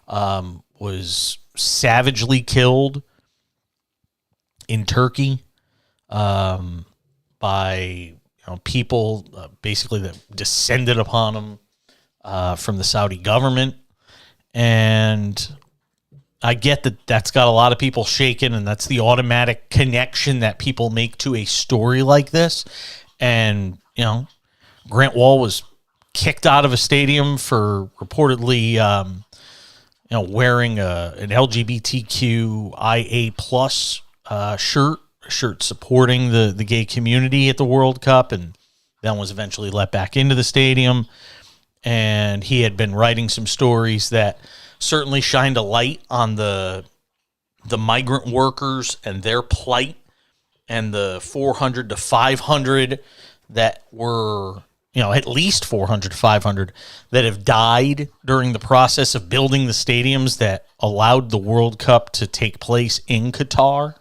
was savagely killed in Turkey by people basically that descended upon him from the Saudi government. And I get that that's got a lot of people shaken, and that's the automatic connection that people make to a story like this. And, Grant Wahl was kicked out of a stadium for reportedly, wearing an LGBTQIA plus shirt supporting the gay community at the World Cup, and then was eventually let back into the stadium. And he had been writing some stories that certainly shined a light on the migrant workers and their plight, and the 400 to 500 that were, at least 400 to 500 that have died during the process of building the stadiums that allowed the World Cup to take place in Qatar.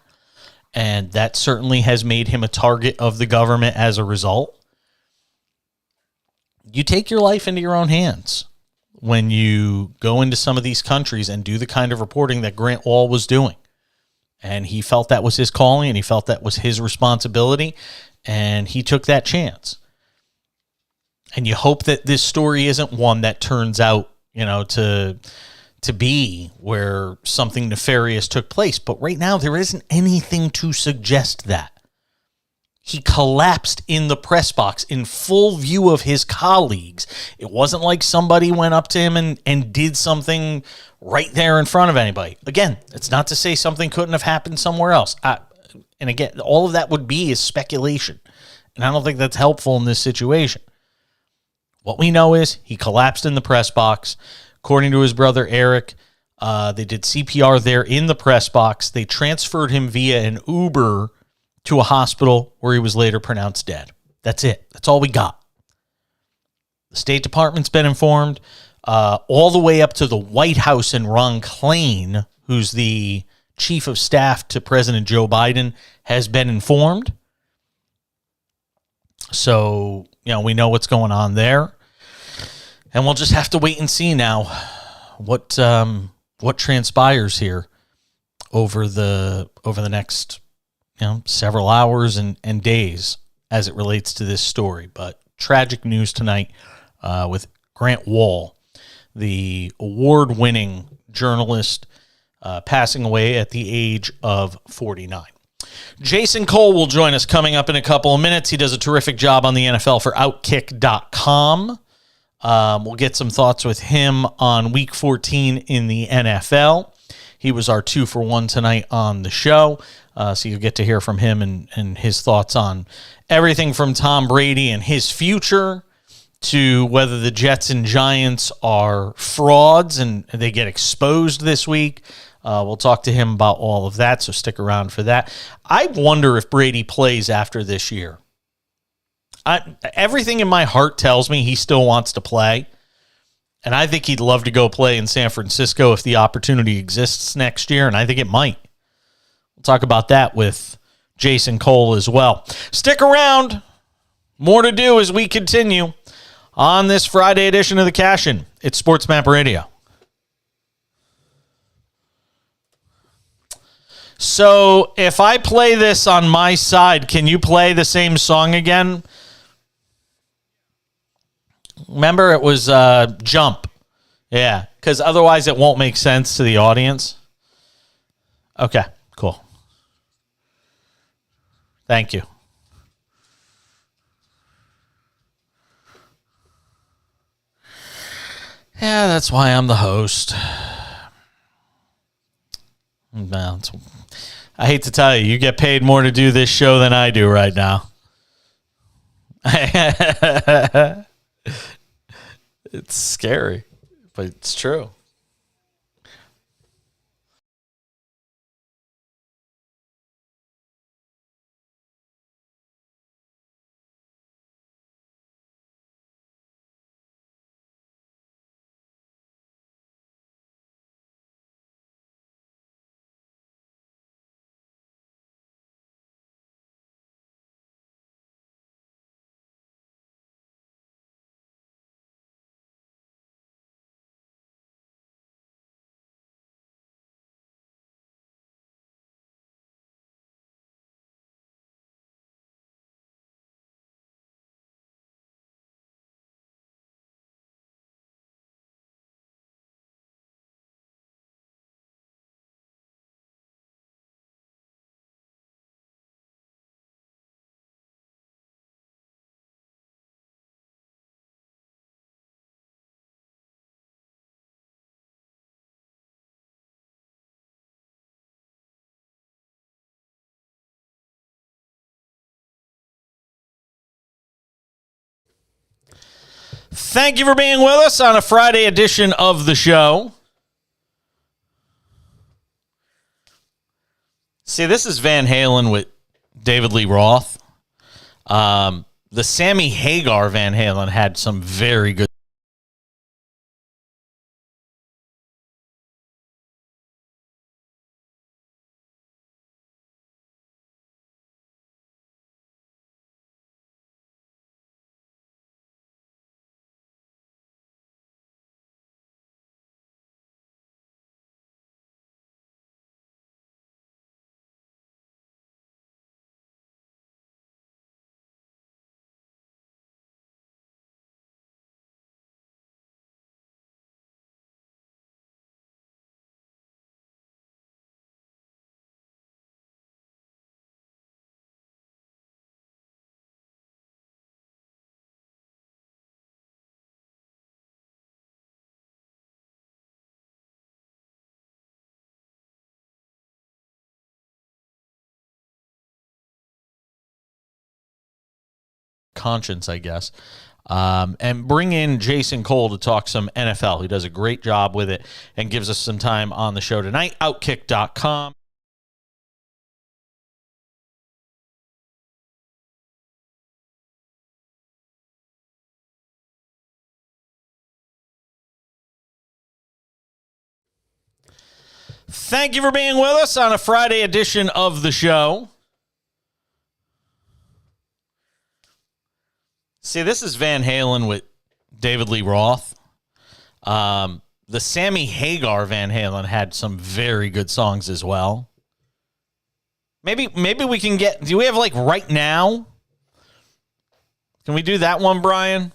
And that certainly has made him a target of the government as a result. you take your life into your own hands when you go into some of these countries and do the kind of reporting that Grant Wahl was doing. And he felt that was his calling, and he felt that was his responsibility, and he took that chance. And you hope that this story isn't one that turns out, to be where something nefarious took place. But right now, there isn't anything to suggest that. He collapsed in the press box in full view of his colleagues. It wasn't like somebody went up to him and did something right there in front of anybody. Again, it's not to say something couldn't have happened somewhere else. And again, all of that would be is speculation. And I don't think that's helpful in this situation. What we know is he collapsed in the press box. According to his brother Eric, they did CPR there in the press box. They transferred him via an Uber to a hospital where he was later pronounced dead. That's it. That's all we got. The State Department's been informed, all the way up to the White House, and Ron Klain, who's the chief of staff to President Joe Biden, has been informed. So, we know what's going on there. And we'll just have to wait and see now what transpires here over the next several hours and days as it relates to this story. But tragic news tonight with Grant Wahl, the award-winning journalist, passing away at the age of 49. Jason Cole will join us coming up in a couple of minutes. He does a terrific job on the NFL for Outkick.com. We'll get some thoughts with him on Week 14 in the NFL. He was our 2-for-1 tonight on the show. So you'll get to hear from him and his thoughts on everything from Tom Brady and his future to whether the Jets and Giants are frauds and they get exposed this week. We'll talk to him about all of that, so stick around for that. I wonder if Brady plays after this year. Everything in my heart tells me he still wants to play, and I think he'd love to go play in San Francisco if the opportunity exists next year, and I think it might. We'll talk about that with Jason Cole as well. Stick around. More to do as we continue on this Friday edition of The Cash-In. It's SportsMap Radio. So if I play this on my side, can you play the same song again? Remember, it was Jump. Yeah, because otherwise it won't make sense to the audience. Okay, cool. Thank you. Yeah, that's why I'm the host. Well, I hate to tell you, you get paid more to do this show than I do right now. It's scary, but it's true. Thank you for being with us on a Friday edition of the show. See, this is Van Halen with David Lee Roth. The Sammy Hagar Van Halen had some very good conscience, I guess. And bring in Jason Cole to talk some NFL. He does a great job with it and gives us some time on the show tonight. Outkick.com. Thank you for being with us on a Friday edition of the show. See, this is Van Halen with David Lee Roth. The Sammy Hagar Van Halen had some very good songs as well. Maybe we can get... Do we have, like, Right Now? Can we do that one, Brian?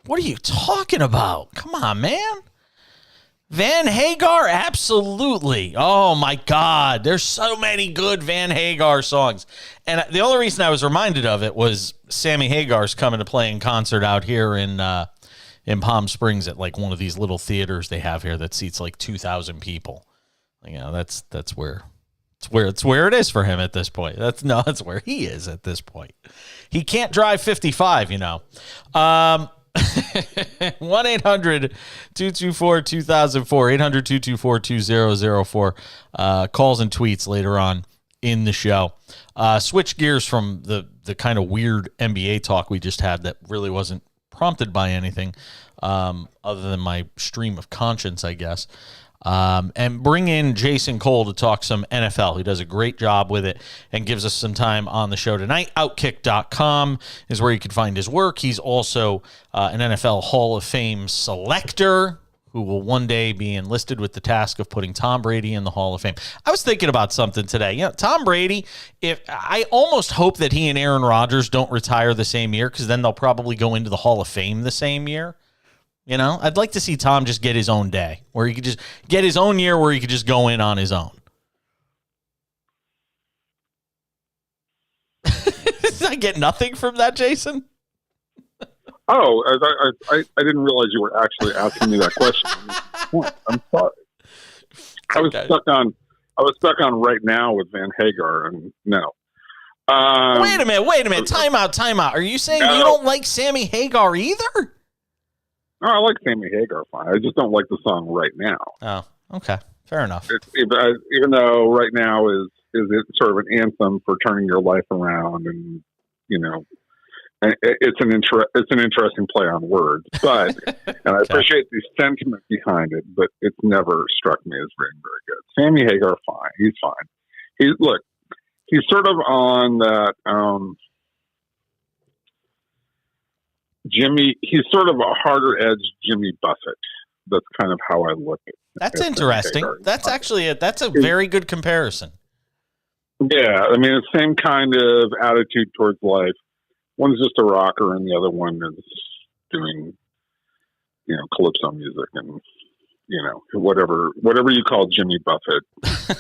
What are you talking about? Come on, man. Van Hagar, absolutely. Oh, my God. There's so many good Van Hagar songs. And the only reason I was reminded of it was Sammy Hagar's coming to play in concert out here in Palm Springs at like one of these little theaters they have here that seats like 2,000 people. You know, that's where it is for him at this point. That's where he is at this point. He can't drive 55, you know. 1-800-224-2004, 800-224-2004. Calls and tweets later on in the show. Switch gears from the kind of weird NBA talk we just had that really wasn't prompted by anything other than my stream of conscience, I guess. And bring in Jason Cole to talk some NFL. He does a great job with it and gives us some time on the show tonight. Outkick.com is where you can find his work. He's also an NFL Hall of Fame selector who will one day be enlisted with the task of putting Tom Brady in the Hall of Fame. I was thinking about something today. You know, Tom Brady, if I almost hope that he and Aaron Rodgers don't retire the same year, because then they'll probably go into the Hall of Fame the same year. You know, I'd like to see Tom just get his own day where he could just get his own year where he could just go in on his own. Did I get nothing from that, Jason? Oh, I didn't realize you were actually asking me that question. I'm sorry. I was stuck on Right Now with Van Hagar, and no. Wait a minute. Time out. Are you saying you don't like Sammy Hagar either? No, I like Sammy Hagar fine. I just don't like the song Right Now. Oh, okay. Fair enough. Even though Right Now is it sort of an anthem for turning your life around, and you know, it's an interesting play on words. But and I appreciate the sentiment behind it, but it's never struck me as being very good. Sammy Hagar, fine. He's fine. He's sort of on that. He's sort of a harder edge Jimmy Buffett. That's kind of how I look at it. That's interesting. That's actually that's a very good comparison. Yeah, I mean, it's the same kind of attitude towards life. One's just a rocker, and the other one is doing, you know, calypso music and, you know, whatever you call Jimmy Buffett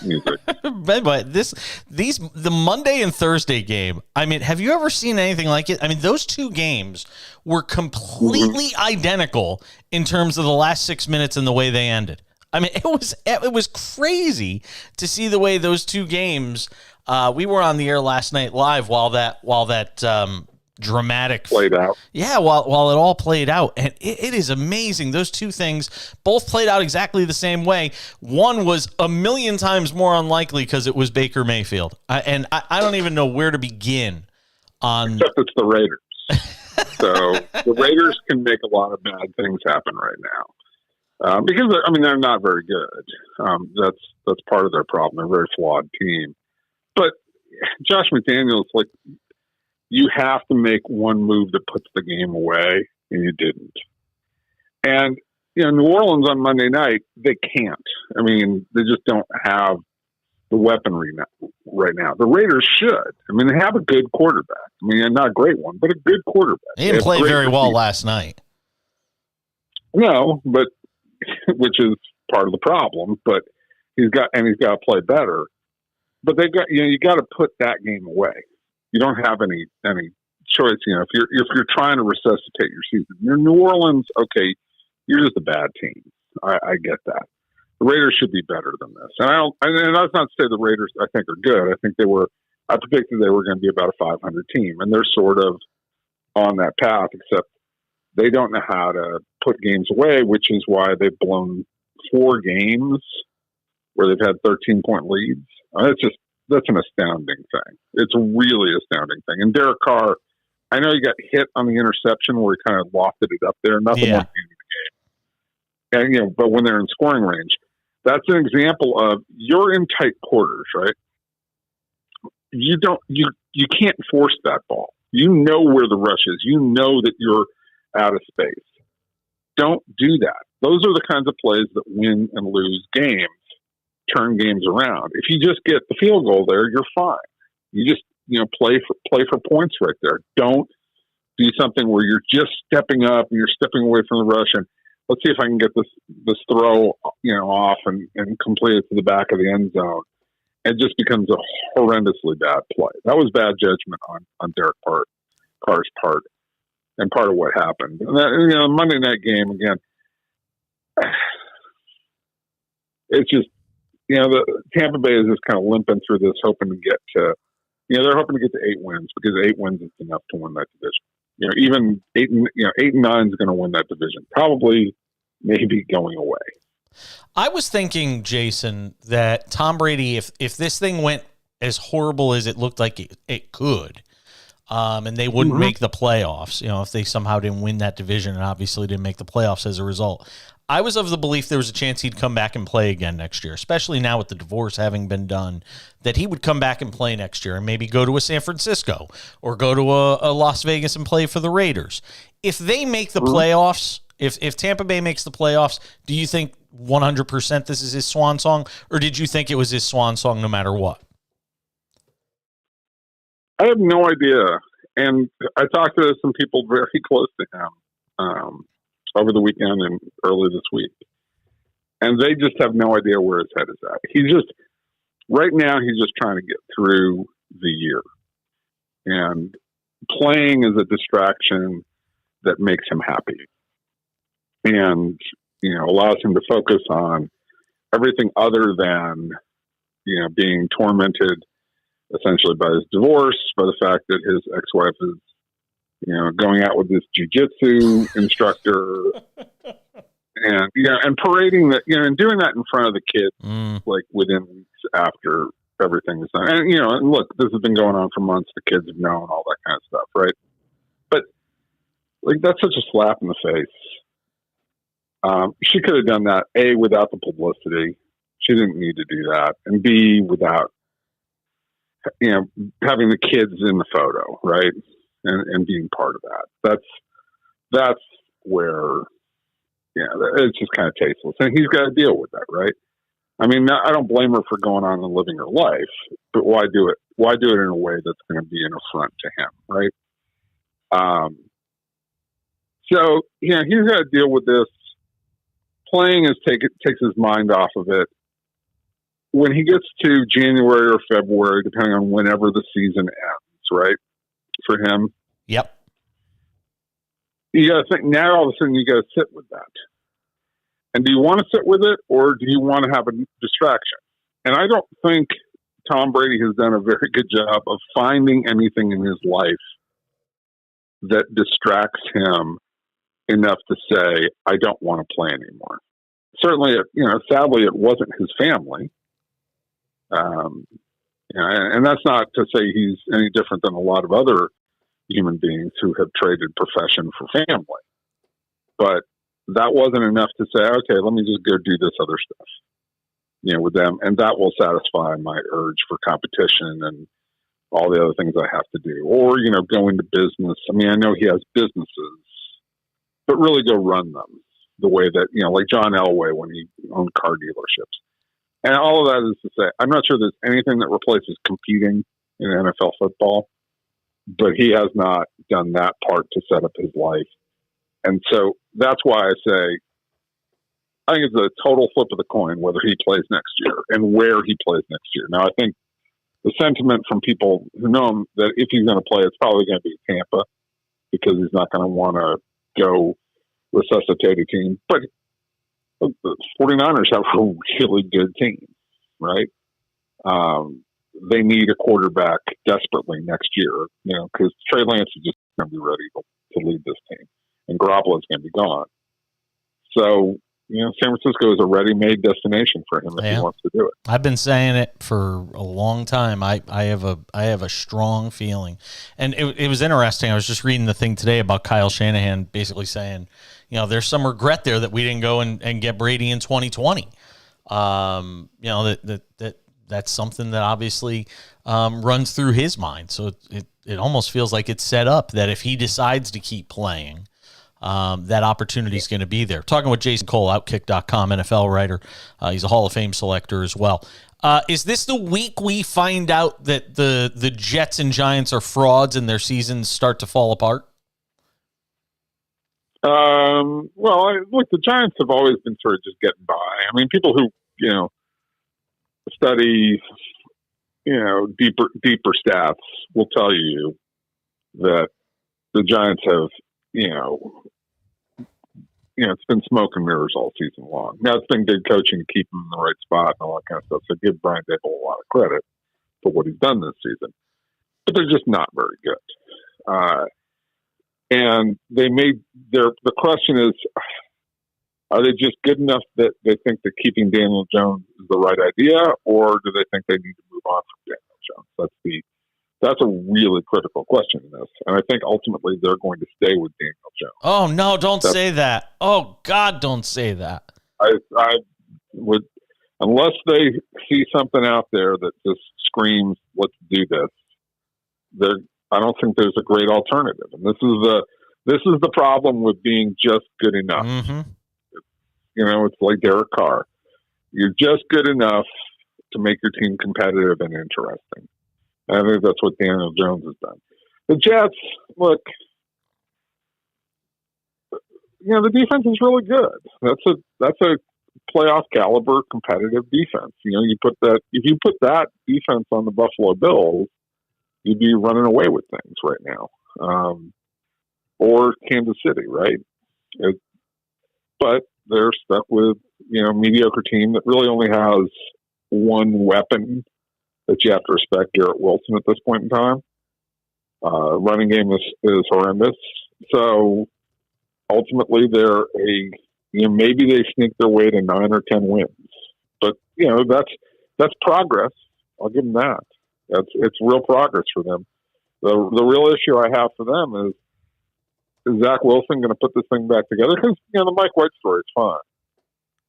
music. But the Monday and Thursday game, I mean, have you ever seen anything like it? I mean, those two games were completely identical in terms of the last 6 minutes and the way they ended. I mean, it was crazy to see the way those two games. We were on the air last night live while that dramatic played out. Yeah, while it all played out, and it is amazing. Those two things both played out exactly the same way. One was a million times more unlikely because it was Baker Mayfield, and I don't even know where to begin on. Except it's the Raiders, so the Raiders can make a lot of bad things happen right now because they're not very good. That's part of their problem. They're a very flawed team, but Josh McDaniels, like, you have to make one move that puts the game away, and you didn't. And, you know, New Orleans on Monday night, they can't. I mean, they just don't have the weaponry right now. The Raiders should. I mean, they have a good quarterback. I mean, not a great one, but a good quarterback. He didn't play very well last night. No, but which is part of the problem. But he's got to play better. But they've got, you know, you got to put that game away. You don't have any choice. You know, if you're trying to resuscitate your season, you're New Orleans. Okay, you're just a bad team. I get that. The Raiders should be better than this. And that's not to say the Raiders I think are good. I predicted they were going to be about a 500 team, and they're sort of on that path, except they don't know how to put games away, which is why they've blown 4 games where they've had 13-point leads. That's an astounding thing. It's a really astounding thing. And Derek Carr, I know he got hit on the interception where he kind of lofted it up there. Nothing more in the game. And, but when they're in scoring range, that's an example of you're in tight quarters, right? You can't force that ball. You know where the rush is. You know that you're out of space. Don't do that. Those are the kinds of plays that win and lose games, turn games around. If you just get the field goal there, you're fine. You just play for points right there. Don't do something where you're just stepping up and you're stepping away from the rush and let's see if I can get this throw off and complete it to the back of the end zone. It just becomes a horrendously bad play. That was bad judgment on Derek Carr's part, and part of what happened. And that, Monday night game again. It's just the Tampa Bay is just kind of limping through this, hoping to get to. They're hoping to get to 8 wins because 8 wins is enough to win that division. Even 8 and 9 is going to win that division. Probably, maybe going away. I was thinking, Jason, that Tom Brady, if this thing went as horrible as it looked like it could, and they wouldn't make the playoffs, if they somehow didn't win that division and obviously didn't make the playoffs as a result, I was of the belief there was a chance he'd come back and play again next year, especially now with the divorce having been done, that he would come back and play next year and maybe go to a San Francisco or go to a Las Vegas and play for the Raiders. If they make the playoffs, if Tampa Bay makes the playoffs, do you think 100% this is his swan song, or did you think it was his swan song no matter what? I have no idea. And I talked to some people very close to him over the weekend and early this week. And they just have no idea where his head is at. Right now, he's just trying to get through the year. And playing is a distraction that makes him happy. And, allows him to focus on everything other than, being tormented essentially by his divorce, by the fact that his ex-wife is, going out with this jiu-jitsu instructor and parading that, and doing that in front of the kids, like within weeks after everything was done. And, and look, this has been going on for months. The kids have known all that kind of stuff. Right. But that's such a slap in the face. She could have done that, A, without the publicity. She didn't need to do that. And B, without, having the kids in the photo, right? And being part of that. That's where, it's just kind of tasteless. And he's got to deal with that, right? I mean, I don't blame her for going on and living her life, but why do it? Why do it in a way that's going to be an affront to him, right? So, he's got to deal with this. Playing takes his mind off of it. When he gets to January or February, depending on whenever the season ends, right, for him. Yep. You got to think, now all of a sudden you got to sit with that. And do you want to sit with it, or do you want to have a distraction? And I don't think Tom Brady has done a very good job of finding anything in his life that distracts him enough to say, I don't want to play anymore. Certainly, sadly, it wasn't his family. And that's not to say he's any different than a lot of other human beings who have traded profession for family. But that wasn't enough to say, okay, let me just go do this other stuff, with them. And that will satisfy my urge for competition and all the other things I have to do. Or, go into business. I mean, I know he has businesses, but really go run them the way that, like John Elway when he owned car dealerships. And all of that is to say, I'm not sure there's anything that replaces competing in NFL football, but he has not done that part to set up his life. And so that's why I say, I think it's a total flip of the coin whether he plays next year and where he plays next year. Now, I think the sentiment from people who know him that if he's going to play, it's probably going to be Tampa because he's not going to want to go resuscitate a team. But the 49ers have a really good team, right? They need a quarterback desperately next year, because Trey Lance is just going to be ready to lead this team, and Garoppolo's going to be gone. So, San Francisco is a ready-made destination for him if he wants to do it. I've been saying it for a long time. I have a strong feeling, and it was interesting. I was just reading the thing today about Kyle Shanahan basically saying, there's some regret there that we didn't go and get Brady in 2020. That's something that obviously runs through his mind. So it almost feels like it's set up that if he decides to keep playing, that opportunity is going to be there. Talking with Jason Cole, Outkick.com, NFL writer. He's a Hall of Fame selector as well. Is this the week we find out that the Jets and Giants are frauds and their seasons start to fall apart? Look, the Giants have always been sort of just getting by. I mean, people who, study, deeper stats will tell you that the Giants have, it's been smoke and mirrors all season long. Now, it's been good coaching to keep him in the right spot and all that kind of stuff. So give Brian Dable a lot of credit for what he's done this season. But they're just not very good. And the question is, are they just good enough that they think that keeping Daniel Jones is the right idea, or do they think they need to move on from Daniel Jones? That's a really critical question in this. And I think ultimately they're going to stay with Daniel Jones. Oh, no, don't say that. Oh, God, don't say that. I would, unless they see something out there that just screams, let's do this, I don't think there's a great alternative. And this is the problem with being just good enough. Mm-hmm. It's like Derek Carr. You're just good enough to make your team competitive and interesting. And I think that's what Daniel Jones has done. The Jets, look, the defense is really good. That's a playoff caliber competitive defense. If you put that defense on the Buffalo Bills, you'd be running away with things right now. Or Kansas City, right? But they're stuck with, a mediocre team that really only has one weapon that you have to respect, Garrett Wilson, at this point in time. Running game is horrendous. So ultimately maybe they sneak their way to 9 or 10 wins. But, that's progress. I'll give them that. It's real progress for them. The real issue I have for them is Zach Wilson going to put this thing back together? Because, the Mike White story is fine.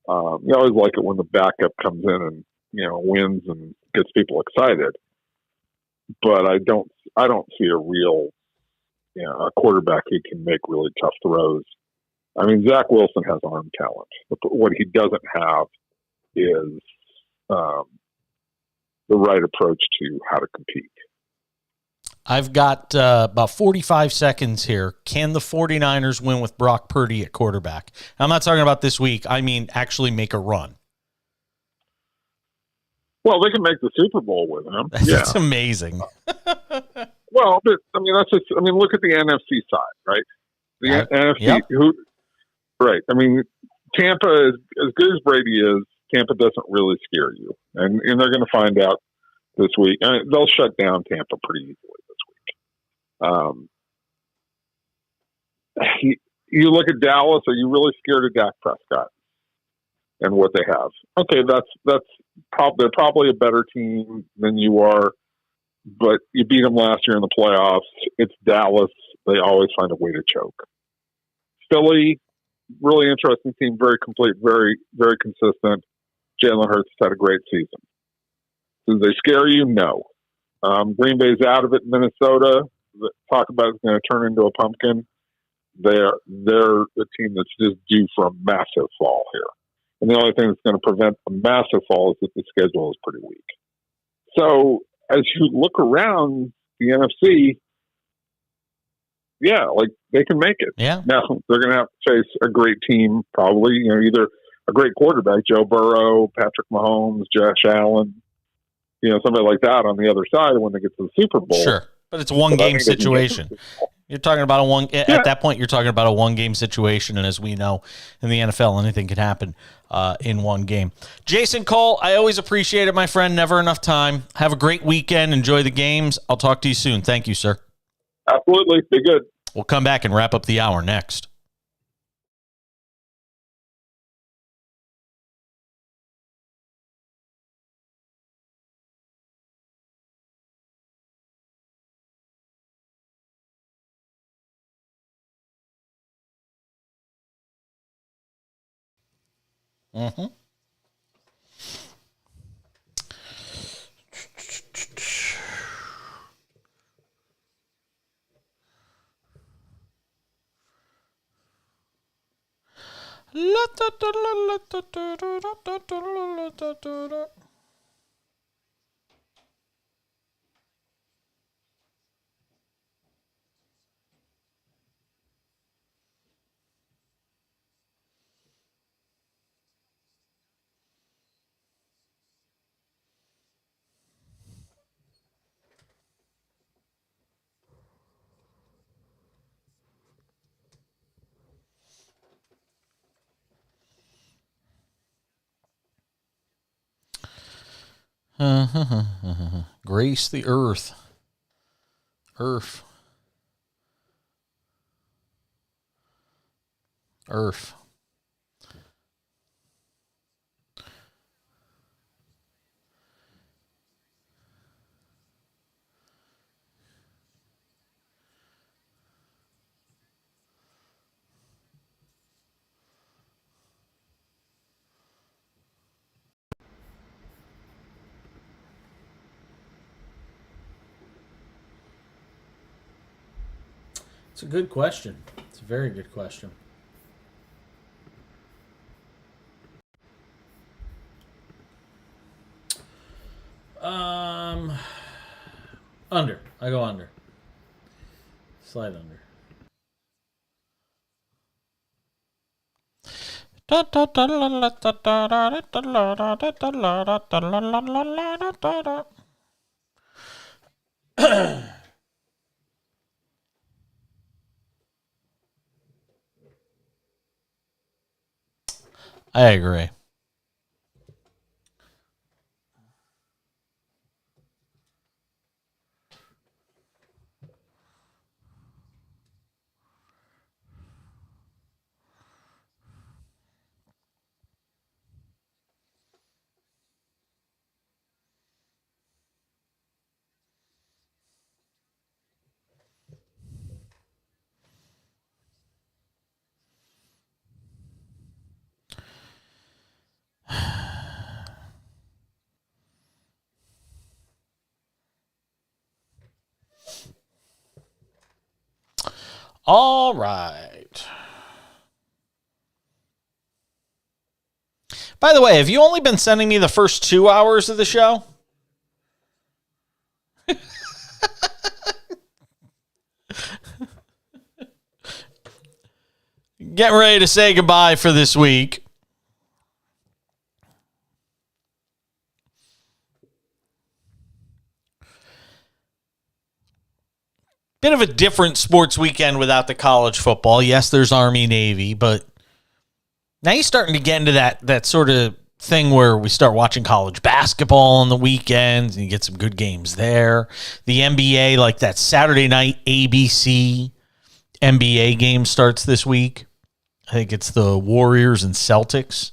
You always like it when the backup comes in and, wins and gets people excited. But I don't see a real, a quarterback who can make really tough throws. I mean, Zach Wilson has arm talent. What he doesn't have is the right approach to how to compete. I've got about 45 seconds here. Can the 49ers win with Brock Purdy at quarterback? I'm not talking about this week. I mean, actually make a run. Well, they can make the Super Bowl with him. That's amazing. Well, but look at the NFC side, right? The NFC, yep. Right. I mean, Tampa, as good as Brady is, Tampa doesn't really scare you. And they're going to find out this week. They'll shut down Tampa pretty easily this week. You look at Dallas, are you really scared of Dak Prescott and what they have? Okay, they're probably a better team than you are, but you beat them last year in the playoffs. It's Dallas. They always find a way to choke. Philly, really interesting team, very complete, very, very consistent. Jalen Hurts had a great season. Do they scare you? No. Green Bay's out of it. Minnesota, talk about it's going to turn into a pumpkin. They're the team that's just due for a massive fall here. And the only thing that's going to prevent a massive fall is that the schedule is pretty weak. So as you look around the NFC, they can make it. Yeah. Now they're going to have to face a great team, probably. Either a great quarterback, Joe Burrow, Patrick Mahomes, Josh Allen, somebody like that on the other side when they get to the Super Bowl. Sure, but it's a one-game situation. You're talking about at that point, you're talking about a one-game situation, and as we know in the NFL, anything can happen in one game. Jason Cole, I always appreciate it, my friend. Never enough time. Have a great weekend. Enjoy the games. I'll talk to you soon. Thank you, sir. Absolutely. Be good. We'll come back and wrap up the hour next. Mm-hmm. Grace the earth. Earth. It's a good question. It's a very good question. Under. I go under. Slide under. I agree. All right. By the way, have you only been sending me the first 2 hours of the show? Getting ready to say goodbye for this week. Bit of a different sports weekend without the college football. Yes, there's Army-Navy, but now you're starting to get into that sort of thing where we start watching college basketball on the weekends and you get some good games there. The NBA, like that Saturday night ABC NBA game starts this week. I think it's the Warriors and Celtics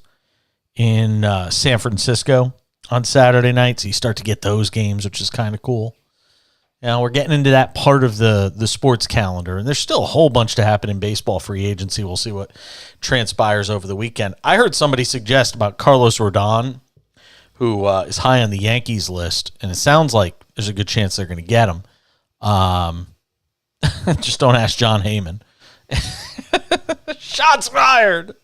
in San Francisco on Saturday night. So you start to get those games, which is kind of cool. Now we're getting into that part of the sports calendar, and there's still a whole bunch to happen in baseball free agency. We'll see what transpires over the weekend. I heard somebody suggest about Carlos Rodon, who is high on the Yankees list, and it sounds like there's a good chance they're going to get him. Just don't ask John Heyman. Shots fired.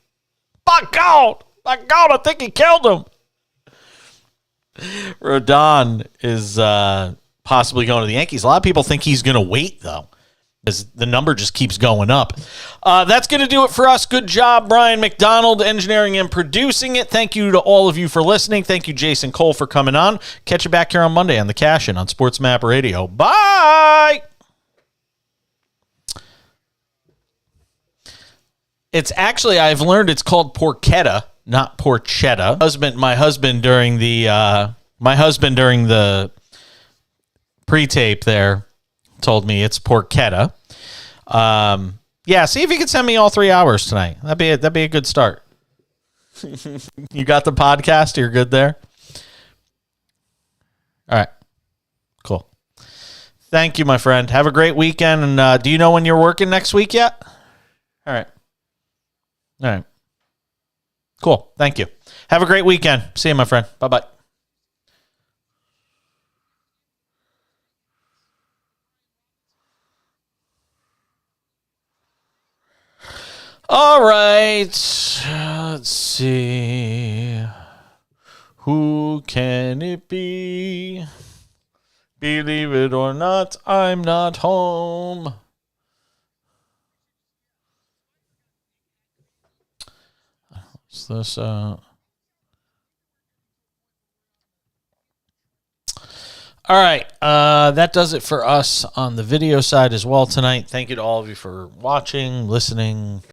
By God, I think he killed him. Rodon is possibly going to the Yankees. A lot of people think he's going to wait, though, because the number just keeps going up. That's going to do it for us. Good job, Brian McDonald, engineering and producing it. Thank you to all of you for listening. Thank you, Jason Cole, for coming on. Catch you back here on Monday on the Cash In on SportsMap Radio. Bye! It's actually, I've learned it's called porchetta, not porchetta. My husband during the pre-tape there told me it's porchetta. Yeah, see if you could send me all 3 hours tonight. That'd be a good start. You got the podcast? You're good there? All right. Cool. Thank you, my friend. Have a great weekend. And do you know when you're working next week yet? All right. All right. Cool. Thank you. Have a great weekend. See you, my friend. Bye-bye. All right. Let's see. Who can it be? Believe it or not, I'm not home. What's this? All right. That does it for us on the video side as well tonight. Thank you to all of you for watching, listening.